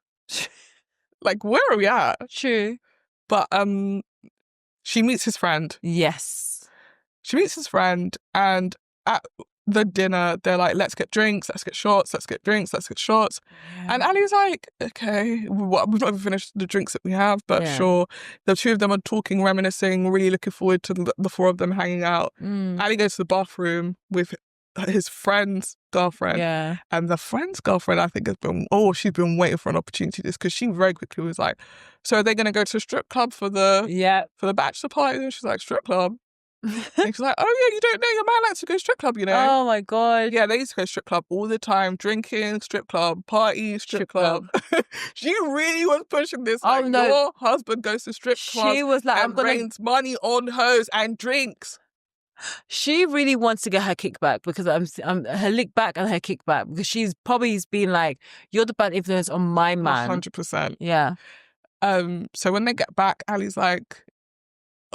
S2: Like, where are we at?
S1: True.
S2: But she meets his friend.
S1: Yes.
S2: She meets his friend, and at the dinner, they're like, let's get drinks, let's get shots, let's get drinks, let's get shots. Yeah. And Ali's like, okay, we've not even finished the drinks that we have, but sure. The 2 of them are talking, reminiscing, really looking forward to the 4 of them hanging out. Ali goes to the bathroom with his friend's girlfriend. Yeah. And the friend's girlfriend, I think, she's been waiting for an opportunity to this, because she very quickly was like, so are they going to go to a strip club for the bachelor party? And she's like, strip club? And she's like, oh yeah, you don't know, your man likes to go strip club,
S1: Oh my God.
S2: Yeah, they used to go strip club all the time, drinking, strip club, party, strip club. She really was pushing this. Like, no. Your husband goes to strip club.
S1: She was like,
S2: and rains money on hoes and drinks.
S1: She really wants to get her kickback, because her lick back and her kickback, because she's probably been like, you're the bad influence on my man.
S2: 100%.
S1: Yeah.
S2: So when they get back, Ali's like,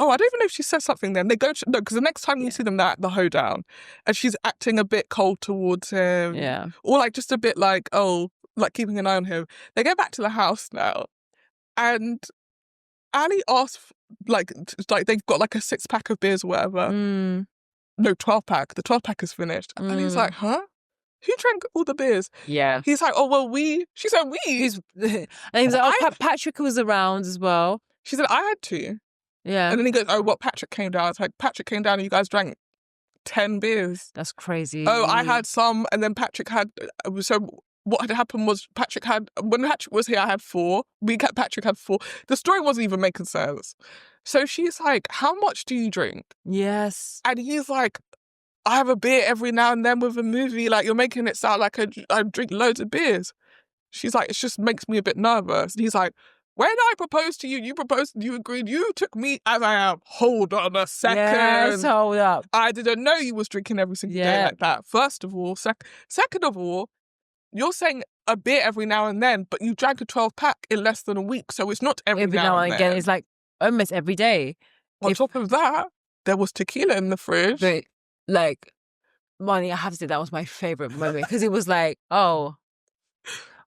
S2: oh, I don't even know if she says something then. They go, no, because the next time you see them, they're at the hoedown. And she's acting a bit cold towards him.
S1: Yeah.
S2: Or like just a bit like, oh, like keeping an eye on him. They go back to the house now. And Ali asks, like they've got like a 6-pack of beers or whatever. No, 12-pack. The 12-pack is finished. And Ali's like, huh? Who drank all the beers? Yeah. He's like, oh, well, she said we.
S1: And he was like, oh, Patrick was around as well.
S2: She said, I had to.
S1: Yeah.
S2: And then he goes, oh, what, Patrick came down? It's like, Patrick came down and you guys drank 10 beers.
S1: That's crazy.
S2: Oh, I had some, and then Patrick had... So what had happened was when Patrick was here, I had 4. Patrick had 4. The story wasn't even making sense. So she's like, how much do you drink?
S1: Yes.
S2: And he's like, I have a beer every now and then with a movie. Like, you're making it sound like I drink loads of beers. She's like, it just makes me a bit nervous. And he's like, when I proposed to you, you agreed, you took me as I am. Hold on a second.
S1: Yes, hold up.
S2: I didn't know you was drinking every single day like that. First of all. Second of all, you're saying a beer every now and then, but you drank a 12-pack in less than a week. So it's not every now and again.
S1: It's like almost every day.
S2: On top of that, there was tequila in the fridge.
S1: But, like, Marnie, I have to say that was my favourite moment because it was like, oh,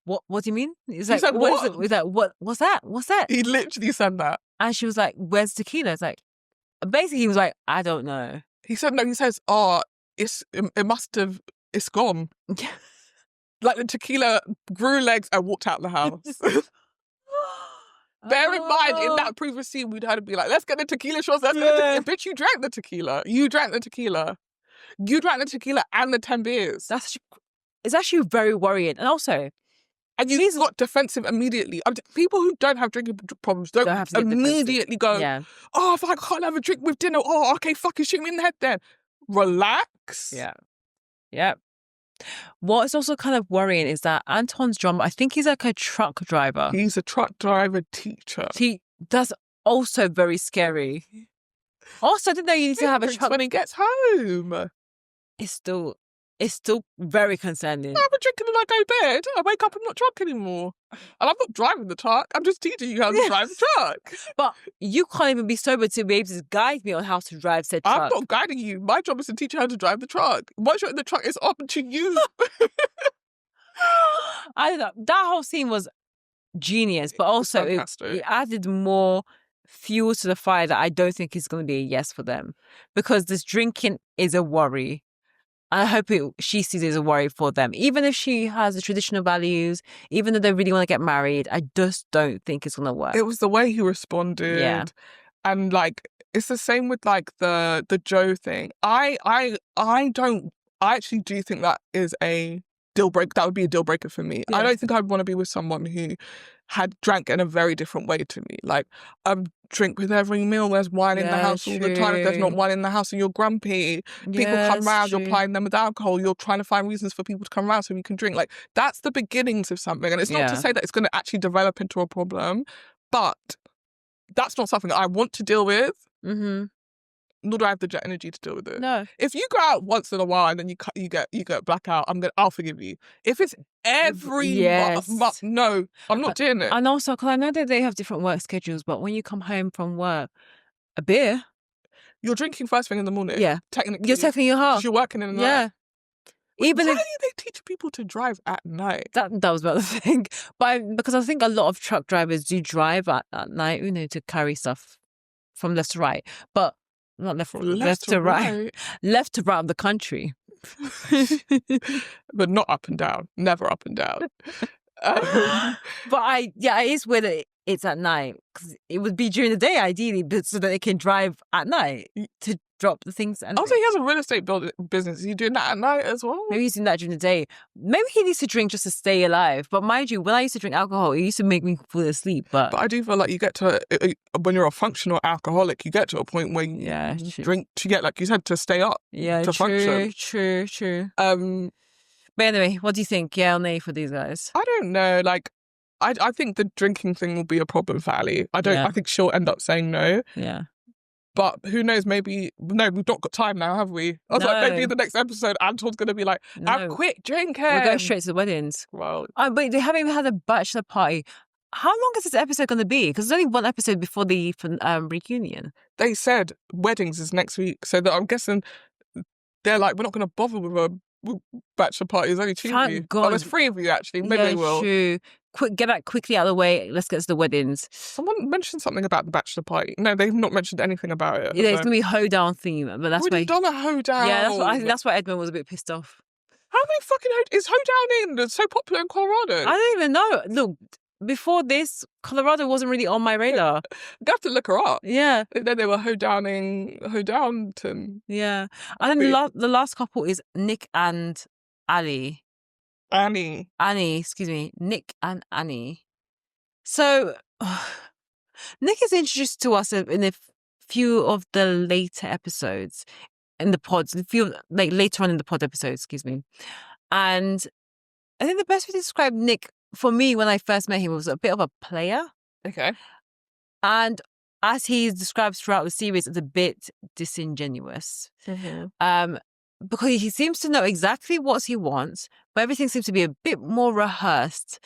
S1: what do you mean? It's like,
S2: said, what?
S1: He's like, what's that? What's that?
S2: He literally said that.
S1: And she was like, where's tequila? It's like, basically he was like, I don't know.
S2: He said, no, he says, it's gone. Like the tequila grew legs and walked out the house. Bear in mind, in that previous scene, we'd heard him be like, let's get the tequila shots. Bitch, you drank the tequila. You drank the tequila and the 10 beers.
S1: It's actually very worrying. And also...
S2: And you got defensive immediately. People who don't have drinking problems don't have to immediately go, oh, if I can't have a drink with dinner, oh, okay, fucking shoot me in the head then. Relax.
S1: Yeah. What is also kind of worrying is that Anton's drummer, I think he's like a truck driver.
S2: He's a truck driver teacher.
S1: That's also very scary. Also, I didn't know you need to have a truck.
S2: When he gets home.
S1: It's still very concerning.
S2: I have a drink and then I go to bed. I wake up, I'm not drunk anymore. And I'm not driving the truck. I'm just teaching you how to drive the truck.
S1: But you can't even be sober to be able to guide me on how to drive said truck.
S2: I'm not guiding you. My job is to teach you how to drive the truck. Once you're in the truck, it's up to you.
S1: I don't know. That whole scene was genius, but also it added more fuel to the fire that I don't think is going to be a yes for them. Because this drinking is a worry. I hope she sees it as a worry for them. Even if she has the traditional values, even though they really want to get married, I just don't think it's going to work.
S2: It was the way he responded. Yeah. And like, it's the same with like the Joe thing. I actually do think that is a deal breaker. That would be a deal breaker for me. Yeah. I don't think I'd want to be with someone who had drank in a very different way to me. Like, drink with every meal, there's wine in the house all the time. If there's not wine in the house and you're grumpy, people come around, you're plying them with alcohol, you're trying to find reasons for people to come around so you can drink. Like, that's the beginnings of something. And it's not to say that it's going to actually develop into a problem, but that's not something I want to deal with. Mm-hmm. Nor do I have the energy to deal with it.
S1: No.
S2: If you go out once in a while and then you get blackout, I'll forgive you. If it's every month, no, I'm not doing it.
S1: And also, because I know that they have different work schedules, but when you come home from work, a beer,
S2: you're drinking first thing in the morning.
S1: Yeah,
S2: technically,
S1: you're taking your half.
S2: You're working in the night.
S1: Yeah.
S2: Even why do they teach people to drive at night?
S1: That was about the thing, because I think a lot of truck drivers do drive at night, to carry stuff from left to right, but. Not left to right. Left to right of the country.
S2: But not up and down. Never up and down.
S1: But it is weird it's at night. Because it would be during the day, ideally, but so that they can drive at night to drop the things. And
S2: also, he has a real estate business. Is he doing that at night as well?
S1: Maybe he's doing that during the day. Maybe he needs to drink just to stay alive. But mind you, when I used to drink alcohol, it used to make me fall asleep. But
S2: I do feel like you get to, when you're a functional alcoholic, you get to a point where you drink to get, like you said, to stay up.
S1: Yeah,
S2: to function.
S1: True. But anyway, what do you think? Yeah or nay for these guys?
S2: I don't know. Like, I think the drinking thing will be a problem for Ali. I think she'll end up saying no.
S1: Yeah.
S2: But who knows, we've not got time now, have we? I was like, maybe in the next episode, Anton's going to be like, I'm quit drinking.
S1: We're going straight to the weddings.
S2: Well.
S1: But they haven't even had a bachelor party. How long is this episode going to be? Because there's only one episode before the reunion.
S2: They said weddings is next week. So that I'm guessing they're like, we're not going to bother with a bachelor party. There's only 2 of you.
S1: God.
S2: Oh, there's 3 of you, actually. Maybe they will.
S1: True. Get that quickly out of the way. Let's get to the weddings.
S2: Someone mentioned something about the bachelor party. No, they've not mentioned anything about it.
S1: Yeah, it's going to be hoedown theme, but that's why.
S2: We've done a hoedown.
S1: Yeah, I think that's why Edmund was a bit pissed off.
S2: How many fucking is hoedown in? It's so popular in Colorado.
S1: I don't even know. Look, before this, Colorado wasn't really on my radar.
S2: You have to look her up.
S1: Yeah.
S2: Then they were hoedownton.
S1: Yeah. I think the last couple is Nick and Ali.
S2: Annie,
S1: excuse me, Nick and Annie. So Nick is introduced to us in a few of the later episodes in the pods, a few like later on in the pod episodes, excuse me. And I think the best way to describe Nick for me when I first met him was a bit of a player.
S2: okay.
S1: And as he's described throughout the series, it's a bit disingenuous. Because he seems to know exactly what he wants, but everything seems to be a bit more rehearsed.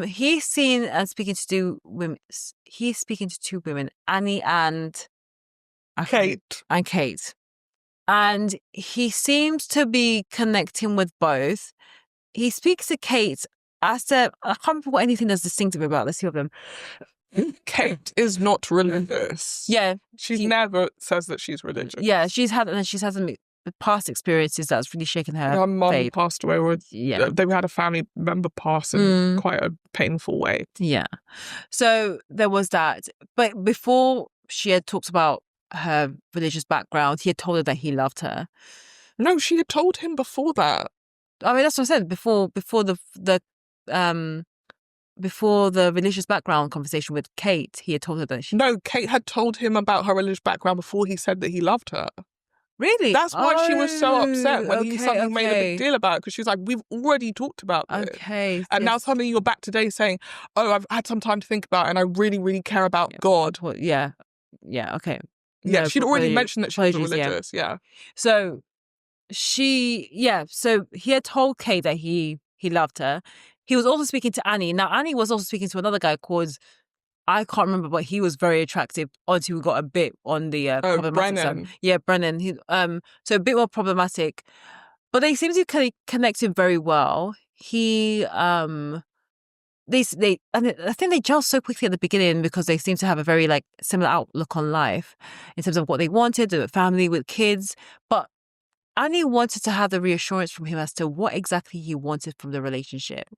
S1: He's seen and speaking to two women. He's speaking to two women, Annie and
S2: Kate.
S1: And he seems to be connecting with both. He speaks to Kate as to, I can't remember what anything that's distinctive about the two of them.
S2: Kate is not religious.
S1: Yeah.
S2: She never says that she's religious.
S1: Yeah, she's had some past experiences that's really shaken her
S2: mum
S1: faith.
S2: Passed away, or they had a family member pass in quite a painful way.
S1: Yeah. So there was that. But before she had talked about her religious background, he had told her that he loved her.
S2: No, she had told him before that.
S1: I mean, that's what I said. Before the religious background conversation with Kate, he had told her that
S2: No, Kate had told him about her religious background before he said that he loved her.
S1: Really?
S2: That's why she was so upset when he suddenly made a big deal about it, because she's like, we've already talked about this.
S1: Okay.
S2: And now suddenly you're back today saying, oh, I've had some time to think about it and I really, really care about God.
S1: Well, yeah. Yeah, okay.
S2: Yeah, she'd already mentioned that she was religious, yeah.
S1: So so he had told Kate that he loved her. He was also speaking to Annie. Now, Annie was also speaking to another guy called, I can't remember, but he was very attractive. Honestly, we got a bit on the problematic
S2: Brennan.
S1: side. Yeah, Brennan. He, so a bit more problematic. But they seem to connect him very well. He, and I think they gel so quickly at the beginning because they seem to have a very like similar outlook on life in terms of what they wanted, the family with kids. But Annie wanted to have the reassurance from him as to what exactly he wanted from the relationship.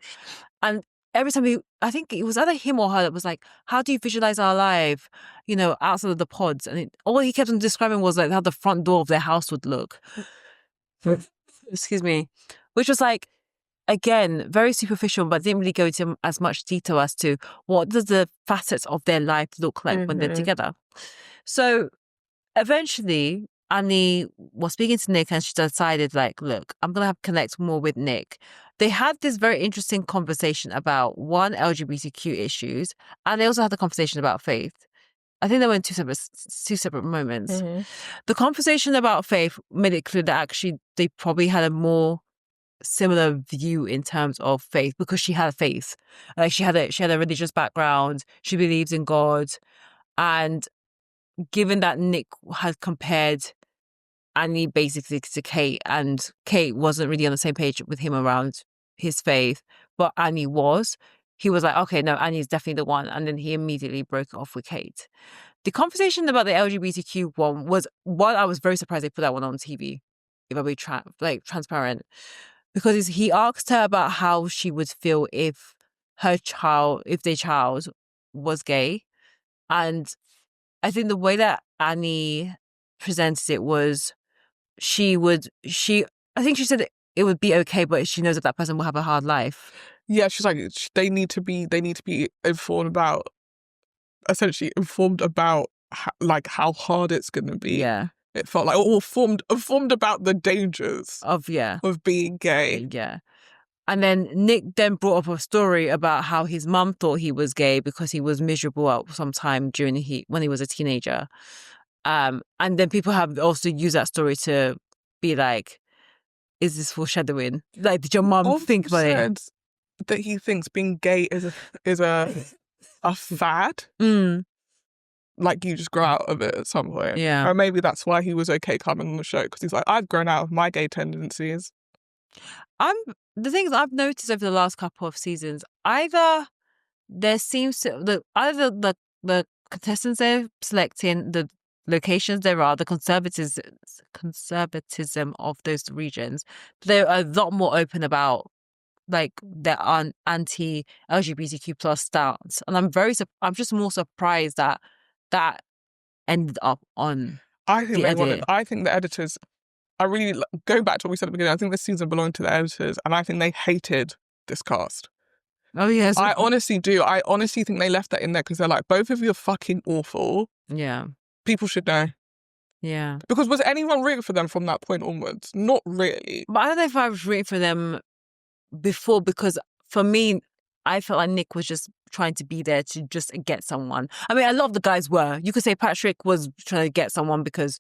S1: And every time I think it was either him or her that was like, how do you visualize our life, outside of the pods? And all he kept on describing was like how the front door of their house would look. Excuse me. Which was like, again, very superficial, but didn't really go into as much detail as to what does the facets of their life look like when they're together. So eventually, Annie was speaking to Nick and she decided, like, look, I'm going to have to connect more with Nick. They had this very interesting conversation about, one, LGBTQ issues, and they also had the conversation about faith. I think they were in two separate moments. The conversation about faith made it clear that actually they probably had a more similar view in terms of faith because she had faith. Like she had a religious background. She believes in God. And given that Nick had compared Annie basically to Kate, and Kate wasn't really on the same page with him around his faith, but Annie was, he was like, okay, no, Annie's definitely the one. And then he immediately broke it off with Kate. The conversation about the LGBTQ one was one, I was very surprised they put that one on TV, if I'll be transparent. Because he asked her about how she would feel if their child was gay. And I think the way that Annie presented it was I think she said it would be okay, but she knows that person will have a hard life.
S2: Yeah, she's like, they need to be informed about how hard it's going to be.
S1: Yeah.
S2: It felt like, or informed about the dangers of being gay.
S1: Yeah. And then Nick then brought up a story about how his mum thought he was gay because he was miserable at some time when he was a teenager. And then people have also used that story to be like, is this foreshadowing? Like, did your mum think about it?
S2: That he thinks being gay is a fad. Like you just grow out of it at some point.
S1: Yeah.
S2: Or maybe that's why he was okay coming on the show, because he's like, I've grown out of my gay tendencies.
S1: The things I've noticed over the last couple of seasons, either there seems to the contestants they're selecting, the locations there are, the conservatism of those regions, they're a lot more open about like their anti-LGBTQ plus stance, and I'm just more surprised that ended up on.
S2: I think the editors going back to what we said at the beginning, I think this season belonged to the editors, and I think they hated this cast.
S1: Oh, yes.
S2: I honestly do. I honestly think they left that in there because they're like, both of you are fucking awful.
S1: Yeah.
S2: People should know.
S1: Yeah.
S2: Because was anyone rooting for them from that point onwards? Not really.
S1: But I don't know if I was rooting for them before, because for me, I felt like Nick was just trying to be there to just get someone. I mean, a lot of the guys were. You could say Patrick was trying to get someone because,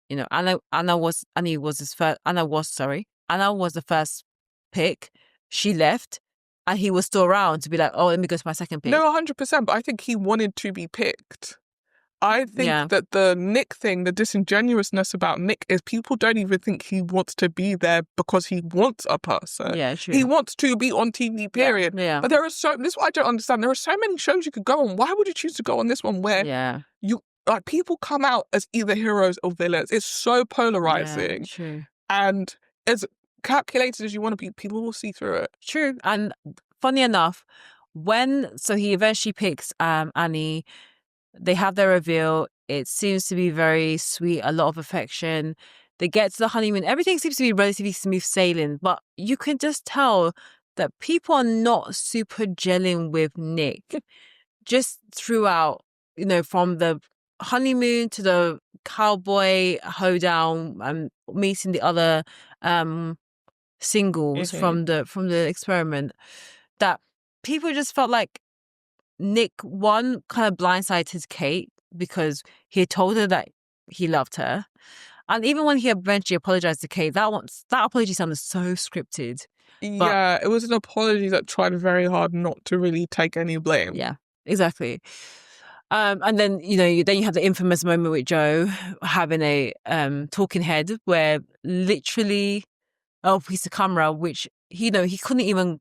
S1: you know, Anna was the first pick. She left, and he was still around to be like, oh, let me go to my second pick.
S2: No, 100%. But I think he wanted to be picked. I think that the Nick thing, the disingenuousness about Nick is people don't even think he wants to be there because he wants a person.
S1: Yeah, true.
S2: He wants to be on TV, period.
S1: Yeah.
S2: But this is what I don't understand. There are so many shows you could go on. Why would you choose to go on this one where you like people come out as either heroes or villains? It's so polarizing.
S1: Yeah, true.
S2: And as calculated as you want to be, people will see through it.
S1: True. And funny enough, so he eventually picks Annie, they have their reveal. It seems to be very sweet, a lot of affection. They get to the honeymoon. Everything seems to be relatively smooth sailing, but you can just tell that people are not super gelling with Nick just throughout, you know, from the honeymoon to the cowboy hoedown and meeting the other singles from the experiment, that people just felt like Nick, one, kind of blindsided Kate because he had told her that he loved her. And even when he eventually apologized to Kate, that apology sounded so scripted.
S2: Yeah, it was an apology that tried very hard not to really take any blame.
S1: Yeah, exactly. And then, you know, then you have the infamous moment with Joe having a talking head where literally a piece of camera, which, you know, he couldn't even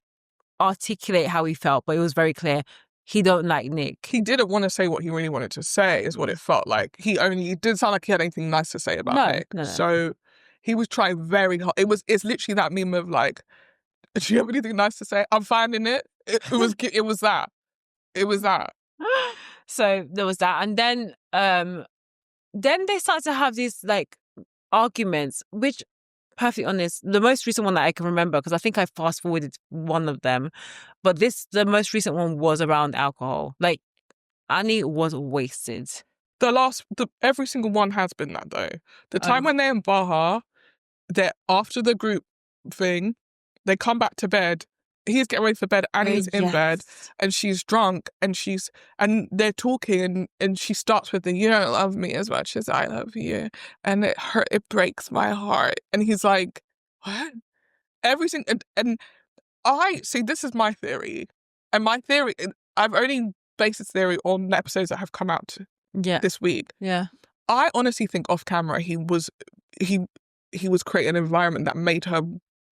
S1: articulate how he felt, but it was very clear. He don't like Nick.
S2: He didn't want to say what he really wanted to say, is what it felt like. He didn't sound like he had anything nice to say about Nick. No. So he was trying very hard. It's literally that meme of like, do you have anything nice to say? I'm finding it. It was that. It was that.
S1: So there was that. And then they started to have these like arguments, which, perfectly honest, the most recent one that I can remember, because I think I fast forwarded one of them, but the most recent one was around alcohol. Like, Annie was wasted.
S2: Every single one has been that though. The time when they're in Baja, they're after the group thing, they come back to bed. He's getting ready for bed. Annie's in bed, and she's drunk, and they're talking, and she starts with the, you don't love me as much as I love you, and it breaks my heart. And he's like, what? Everything, and I see. This is my theory, and my theory, I've only based this theory on the episodes that have come out this week.
S1: Yeah,
S2: I honestly think off camera he was creating an environment that made her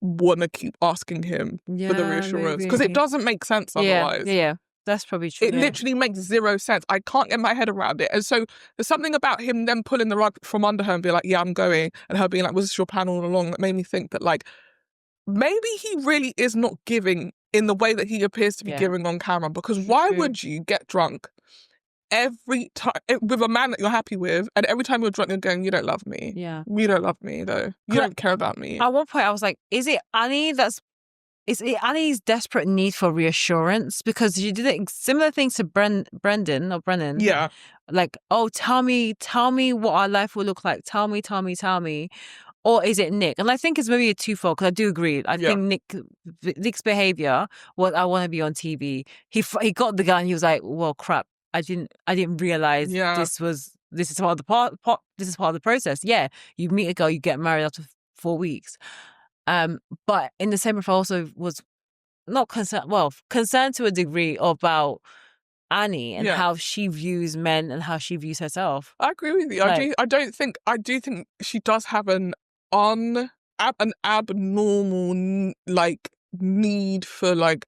S2: want to keep asking him for the reassurance, because it doesn't make sense otherwise.
S1: Yeah, that's probably true.
S2: It literally makes zero sense. I can't get my head around it. And so there's something about him then pulling the rug from under her and be like, yeah, I'm going, and her being like, was this your plan all along, that made me think that like maybe he really is not giving in the way that he appears to be giving on camera, because why would you get drunk every time with a man that you're happy with, and every time you're drunk you're going, you don't love me.
S1: Yeah,
S2: you don't love me though. You don't care about me. At
S1: one point I was like, is it Annie's desperate need for reassurance? Because she did similar things to Brendan.
S2: Yeah,
S1: like, oh, tell me what our life will look like. Tell me. Or is it Nick? And I think it's maybe a twofold, because I do agree. I think Nick's behavior was, I want to be on TV. He got the gun. He was like, well, crap. I didn't realize this is part of the process. Yeah, you meet a girl, you get married after 4 weeks. But in the same breath, I also was not concerned. Well, concerned to a degree about Annie and how she views men and how she views herself.
S2: I agree with you. Like, I do think she does have an abnormal like need for like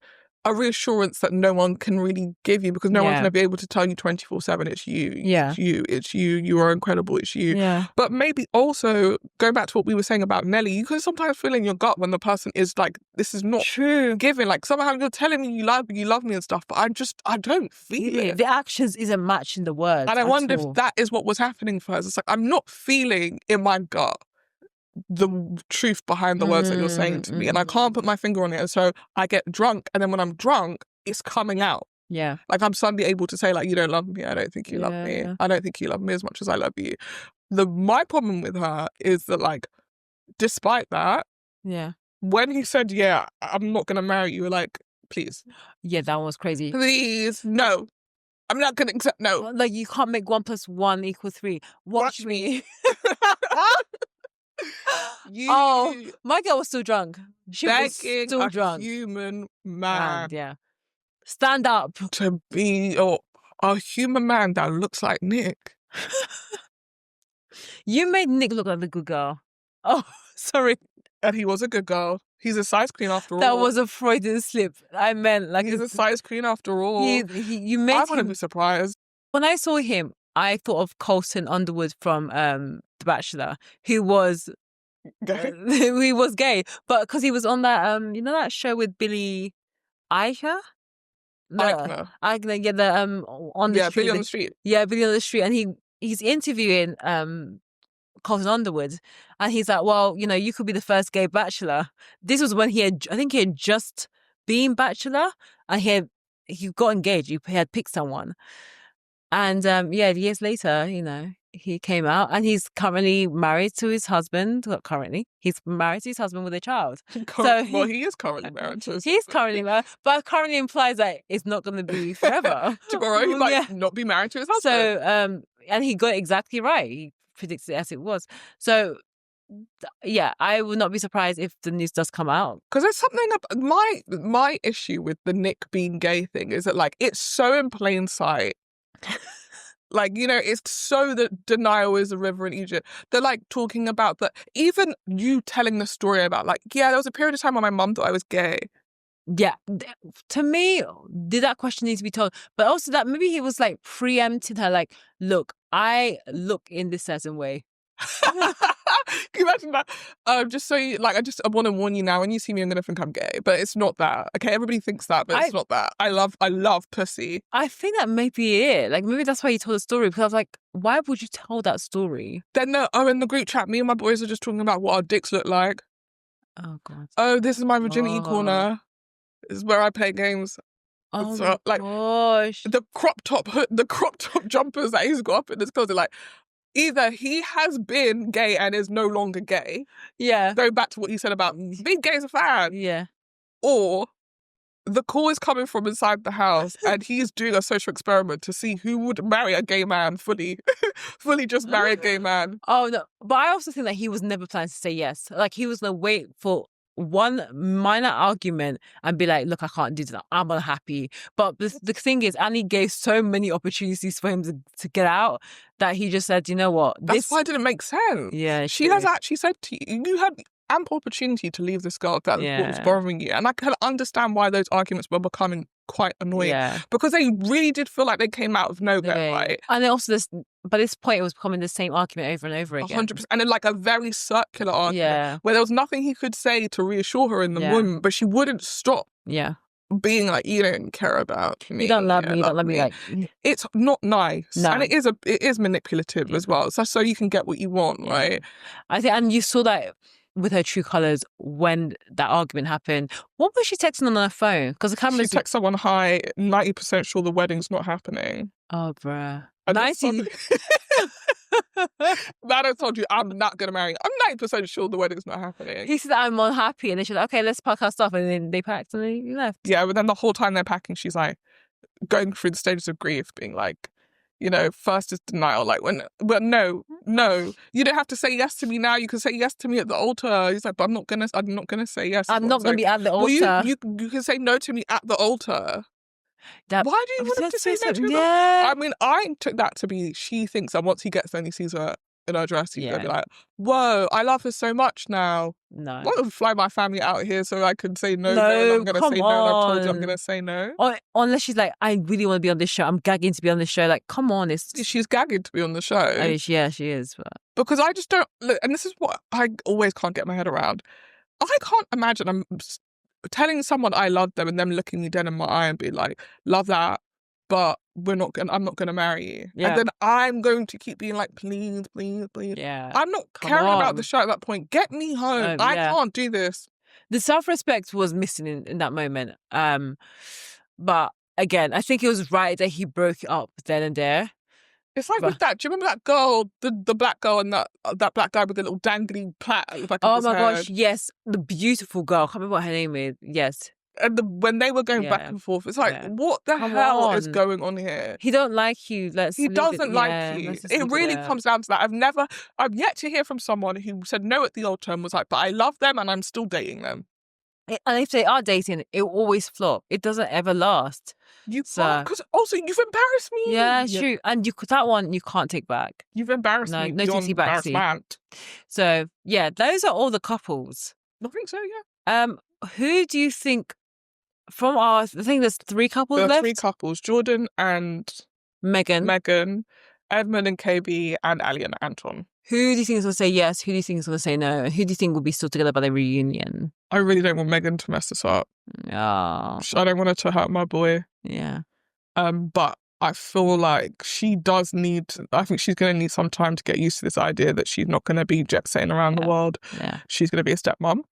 S2: a reassurance that no one can really give you, because no one's going to be able to tell you 24/7 it's you.
S1: Yeah.
S2: It's you. You are incredible. It's you.
S1: Yeah.
S2: But maybe also going back to what we were saying about Nelly, you can sometimes feel in your gut when the person is like, this is not
S1: true.
S2: Giving. Like somehow you're telling me you love me and stuff, but I don't feel it.
S1: The actions isn't matching the words.
S2: And I wonder if that is what was happening for us. It's like, I'm not feeling in my gut the truth behind the words that you're saying to me, and I can't put my finger on it. And so I get drunk, and then when I'm drunk, it's coming out.
S1: Yeah.
S2: Like I'm suddenly able to say, like, you don't love me. I don't think you love me. I don't think you love me as much as I love you. My problem with her is that, like, despite that, when he said, yeah, I'm not gonna marry you, like, please.
S1: Yeah, that was crazy.
S2: Please, no. I'm not gonna accept no.
S1: Like, you can't make 1 + 1 = 3. Watch me. Oh, my girl was still drunk. She was still drunk.
S2: Human man.
S1: Yeah. Stand up.
S2: To be a human man that looks like Nick.
S1: You made Nick look like the good girl. Oh, sorry.
S2: And he was a good girl. He's a size queen after all.
S1: That was a Freudian slip. I meant, like,
S2: he's a size queen after all.
S1: You made
S2: I wouldn't be surprised.
S1: When I saw him, I thought of Colton Underwood from The Bachelor, who was
S2: gay.
S1: He was gay, but because he was on that you know that show with Billy Eichner?
S2: Eichner.
S1: Yeah, the on the street.
S2: Billy on the Street.
S1: Yeah, Billy on the Street, and he's interviewing Colton Underwood, and he's like, well, you know, you could be the first gay bachelor. This was when I think he had just been bachelor, and he got engaged. He had picked someone, and years later, you know, he came out, and he's currently married to his husband. Well, he's married to his husband with a child.
S2: Well, he is currently married to his
S1: He's currently married, but currently implies that it's not going to be forever.
S2: Tomorrow he might not be married to his husband.
S1: So, and he got it exactly right. He predicted it as it was. So, yeah, I would not be surprised if the news does come out.
S2: Because there's something my issue with the Nick being gay thing is that, like, it's so in plain sight. Like, you know, it's so that denial is a river in Egypt. They're, like, talking about that. Even you telling the story about, like, yeah, there was a period of time when my mum thought I was gay.
S1: Yeah. To me, did that question need to be told? But also that maybe he was, like, preempting her, like, look, I look in this certain way.
S2: Can you imagine that? Just so you, like, I want to warn you now, when you see me, I'm going to think I'm gay. But it's not that. Okay, everybody thinks that, but it's not that. I love pussy.
S1: I think that may be it. Like, maybe that's why you told the story. Because I was like, why would you tell that story?
S2: Then, in the group chat, me and my boys are just talking about what our dicks look like.
S1: Oh, God.
S2: Oh, this is my virginity corner. This is where I play games.
S1: Oh,
S2: so, like,
S1: gosh.
S2: The crop top jumpers that he's got up in his closet, like, either he has been gay and is no longer gay.
S1: Yeah.
S2: Going back to what you said about being gay as a fan.
S1: Yeah.
S2: Or the call is coming from inside the house and he's doing a social experiment to see who would marry a gay man fully just marry a gay man.
S1: Oh, no. But I also think that he was never planning to say yes. Like, he was going to wait for one minor argument and be like, look, I can't do that. I'm unhappy. But the thing is, Annie gave so many opportunities for him to get out that he just said, you know what?
S2: That's why it didn't make sense.
S1: Yeah.
S2: She has actually said to you, you had ample opportunity to leave this girl if that was what was bothering you. And I can understand why those arguments were becoming quite annoying. Yeah. Because they really did feel like they came out of nowhere, right?
S1: And then also by this point, it was becoming the same argument over and over again.
S2: 100%. And then, like, a very circular argument where there was nothing he could say to reassure her in the moment, but she wouldn't stop.
S1: Yeah.
S2: Being like, you don't care about me.
S1: You don't love me. You don't love me. Like,
S2: it's not nice.
S1: No.
S2: And it is manipulative as well. So you can get what you want, right?
S1: I think, and you saw that with her true colours when that argument happened. What was she texting on her phone? Because the camera.
S2: She texted someone, hi, 90% sure the wedding's not happening.
S1: Oh, bruh.
S2: 90. Man, I told you I'm not going to marry. I'm 90% sure the wedding's not happening.
S1: He said, I'm unhappy. And then she's like, okay, let's pack our stuff. And then they packed and they left.
S2: Yeah, but then the whole time they're packing, she's like going through the stages of grief, being like, you know, first is denial. Like, no, you don't have to say yes to me now. You can say yes to me at the altar. He's like, but I'm not gonna say yes.
S1: I'm not gonna be at the altar.
S2: Well, you can say no to me at the altar. Why do you want him to say no to you? I mean, I took that to be she thinks that once he gets there and he sees her in her dress, he's gonna be like, whoa, I love her so much now.
S1: No.
S2: I'm gonna fly my family out here so I can say no. I'm gonna say no. And I've told you I'm gonna say no.
S1: Unless she's like, I really want to be on this show. I'm gagging to be on this show. Like, come on,
S2: she's gagging to be on the show.
S1: I mean, yeah, she is. But...
S2: Because I just don't look, and this is what I always can't get my head around. I can't imagine I'm telling someone I love them and them looking me dead in my eye and be like, love that. but I'm not gonna marry you.
S1: Yeah.
S2: And then I'm going to keep being like, please, please, please.
S1: Yeah.
S2: I'm not
S1: Come
S2: caring about
S1: on.
S2: the show at that point. Get me home. I
S1: Yeah.
S2: can't do this.
S1: The self-respect was missing in that moment. But again, I think it was right that he broke it up then and there.
S2: It's like with that. Do you remember that girl, the black girl, and that black guy with the little dangly plait at the back of his head?
S1: Oh my gosh, yes. The beautiful girl. I can't remember what her name is. Yes.
S2: And when they were going back and forth, it's like, what the hell is going on here?
S1: He don't like you.
S2: He doesn't like you. It really comes down to that. I've yet to hear from someone who said no at the old term, was like, but I love them and I'm still dating them.
S1: And if they are dating, it will always flop. It doesn't ever last.
S2: Because also you've embarrassed me.
S1: Yeah, true. And that one you can't take back.
S2: You've embarrassed me.
S1: No TT back. So yeah, those are all the couples.
S2: I think so. Yeah.
S1: Who do you think from I think there's 3 couples left.
S2: There are 3 couples: Jordan and
S1: Megan,
S2: Edmund and KB, and Ali and Anton.
S1: Who do you think is going to say yes? Who do you think is going to say no? And who do you think will be still together by the reunion?
S2: I really don't want Megan to mess this up.
S1: Yeah.
S2: I don't want her to hurt my boy.
S1: Yeah.
S2: But I feel like she does I think she's going to need some time to get used to this idea that she's not going to be jet setting around the world.
S1: Yeah.
S2: She's going to be a stepmom.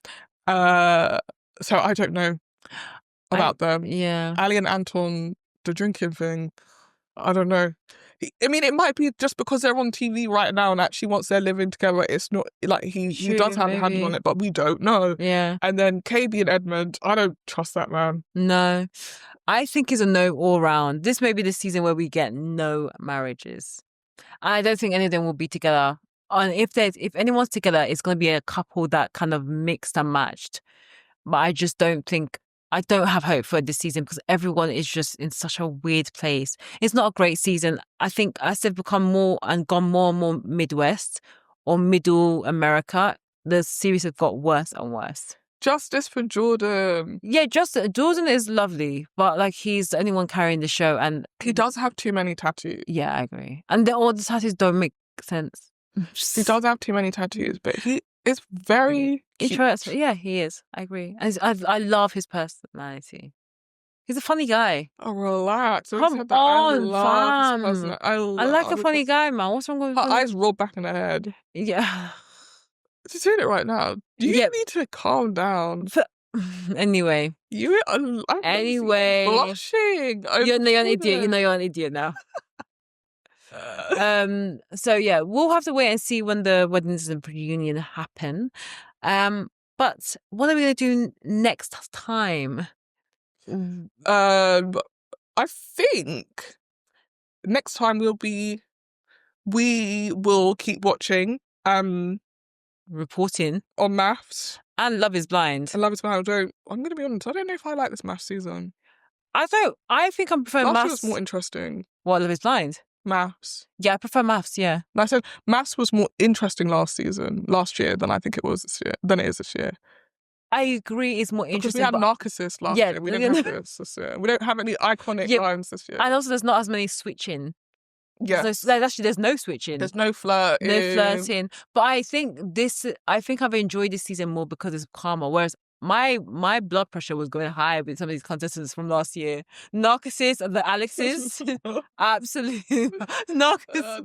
S2: So I don't know about them.
S1: Yeah.
S2: Ali and Anton, the drinking thing, I don't know. I mean, it might be just because they're on TV right now and actually once they're living together, it's not like he does have a handle on it, but we don't know.
S1: Yeah.
S2: And then KB and Edmund, I don't trust that man.
S1: No. I think it's a no all round. This may be the season where we get no marriages. I don't think any of them will be together. And if anyone's together, it's going to be a couple that kind of mixed and matched. But I just don't have hope for this season because everyone is just in such a weird place. It's not a great season. I think as they've become more and gone more and more Midwest or Middle America, the series have got worse and worse.
S2: Justice for Jordan.
S1: Yeah, Jordan is lovely, but like he's the only one carrying the show, and
S2: he does have too many tattoos.
S1: Yeah, I agree. And all the tattoos don't make sense.
S2: He does have too many tattoos, but he is very
S1: interesting. Yeah, he is. I agree. And I love his personality. He's a funny guy.
S2: Oh, relax.
S1: Come on, fam. I like a funny guy, man. What's wrong with
S2: her eyes roll back in her head?
S1: Yeah.
S2: She's doing it right now. You need to calm down.
S1: Anyway.
S2: I'm blushing.
S1: You're an idiot. You know you're an idiot now. So yeah, we'll have to wait and see when the weddings and reunion happen. But what are we going to do next time?
S2: I think next time we will keep watching
S1: reporting
S2: on MAFS
S1: and Love is Blind.
S2: I'm going to be honest, I don't know if I like this MAFS season.
S1: I think I'm preferring MAFS.
S2: Last year was more interesting.
S1: What, Love is Blind?
S2: MAFS.
S1: Yeah, I prefer MAFS, yeah.
S2: And I said MAFS was more interesting last year than I think it was this year, than it is this year.
S1: I agree, it's more interesting.
S2: Because we had Narcissus last year. We didn't have this year. We don't have any iconic lines this year.
S1: And also there's not as many switching.
S2: Yes.
S1: There's no switching.
S2: There's no flirting.
S1: No flirting. But I think I've enjoyed this season more because it's calmer. Whereas my blood pressure was going high with some of these contestants from last year. Narcissus and the Alexes. Absolutely. Narcissus.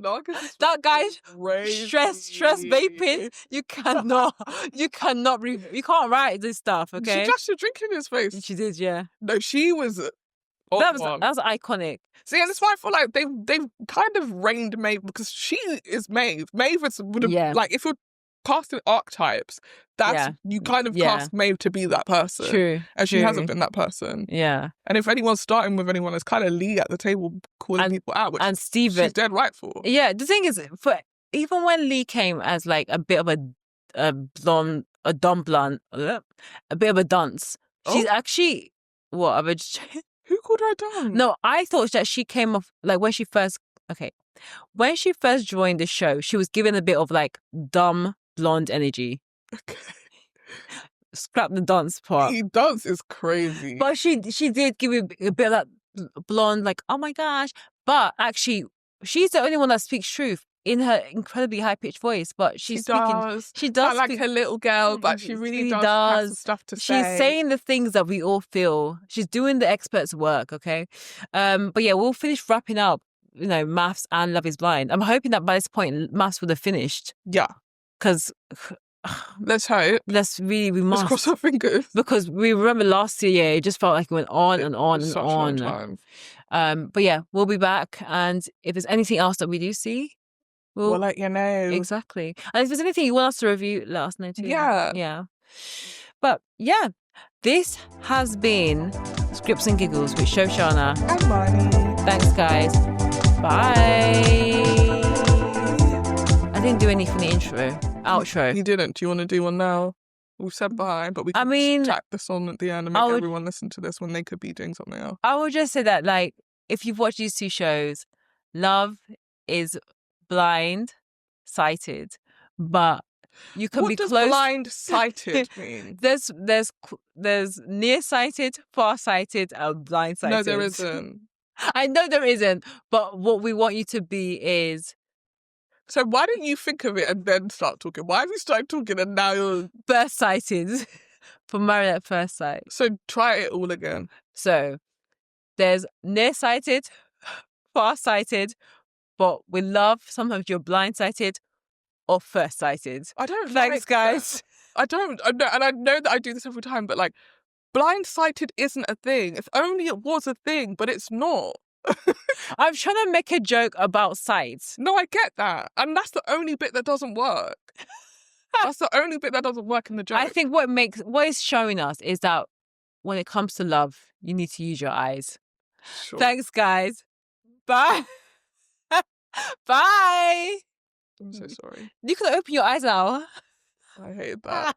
S1: That guy stress vaping. You can't write this stuff, okay?
S2: She just a drink in his face.
S1: She did, yeah.
S2: No, she was
S1: that was iconic.
S2: See, and that's why I feel like they've kind of reined Maeve because she is Maeve. Maeve would have like if you're casting archetypes, you kind of cast Maeve to be that person.
S1: True.
S2: And she hasn't been that person.
S1: Yeah.
S2: And if anyone's starting with anyone, it's kind of Lee at the table calling people out, which
S1: and Steven,
S2: she's dead right for.
S1: Yeah. The thing is, even when Lee came as like a bit of a blonde, a dumb blonde, a bit of a dunce, she's actually
S2: Who called her a dumb?
S1: No, I thought that she came off like when she first joined the show, she was given a bit of like dumb blonde energy.
S2: Okay.
S1: Scrap the dance part.
S2: He dance is crazy.
S1: But she did give you a bit of that blonde, like, oh my gosh. But actually, she's the only one that speaks truth. in her incredibly high-pitched voice, but she's speaking. She does
S2: sound like a little girl, but she really does have some stuff to say.
S1: She's saying the things that we all feel. She's doing the expert's work, okay? But yeah, we'll finish wrapping up, MAFS and Love is Blind. I'm hoping that by this point, MAFS would have finished.
S2: Yeah.
S1: Because...
S2: let's hope.
S1: We must.
S2: Let's cross our fingers.
S1: Because we remember last year, it just felt like it went on and on and
S2: such
S1: on.
S2: A long time.
S1: But yeah, we'll be back. And if there's anything else that we do see,
S2: we'll let you know.
S1: Exactly. And if there's anything you want us to review, let us know too.
S2: Yeah.
S1: Yeah. But yeah, this has been Scripts and Giggles with Shoshanna
S2: and Marnie.
S1: Thanks, guys. Bye. I didn't do any for the outro.
S2: You didn't. Do you want to do one now? We've said bye, but we can tack this on at the end and make everyone listen to this when they could be doing something else.
S1: I would just say that, like, if you've watched these two shows, Love is blind-sighted, but you can be close.
S2: What does blind-sighted mean?
S1: There's nearsighted, farsighted, and blindsighted.
S2: No, there isn't.
S1: I know there isn't, but what we want you to be is...
S2: So why didn't you think of it and then start talking? Why have you started talking and now you're...
S1: First-sighted. For Married at First Sight.
S2: So try it all again.
S1: So there's nearsighted, farsighted, but with Love, sometimes you're blindsighted or first-sighted.
S2: I don't
S1: Thanks, guys.
S2: I know that I do this every time, but like, blindsighted isn't a thing. If only it was a thing, but it's not.
S1: I'm trying to make a joke about sight.
S2: No, I get that. And that's the only bit that doesn't work. That's the only bit that doesn't work in the joke.
S1: I think what it's showing us is that when it comes to love, you need to use your eyes.
S2: Sure.
S1: Thanks, guys. Bye. Bye.
S2: I'm so sorry.
S1: You can open your eyes now.
S2: I hate that.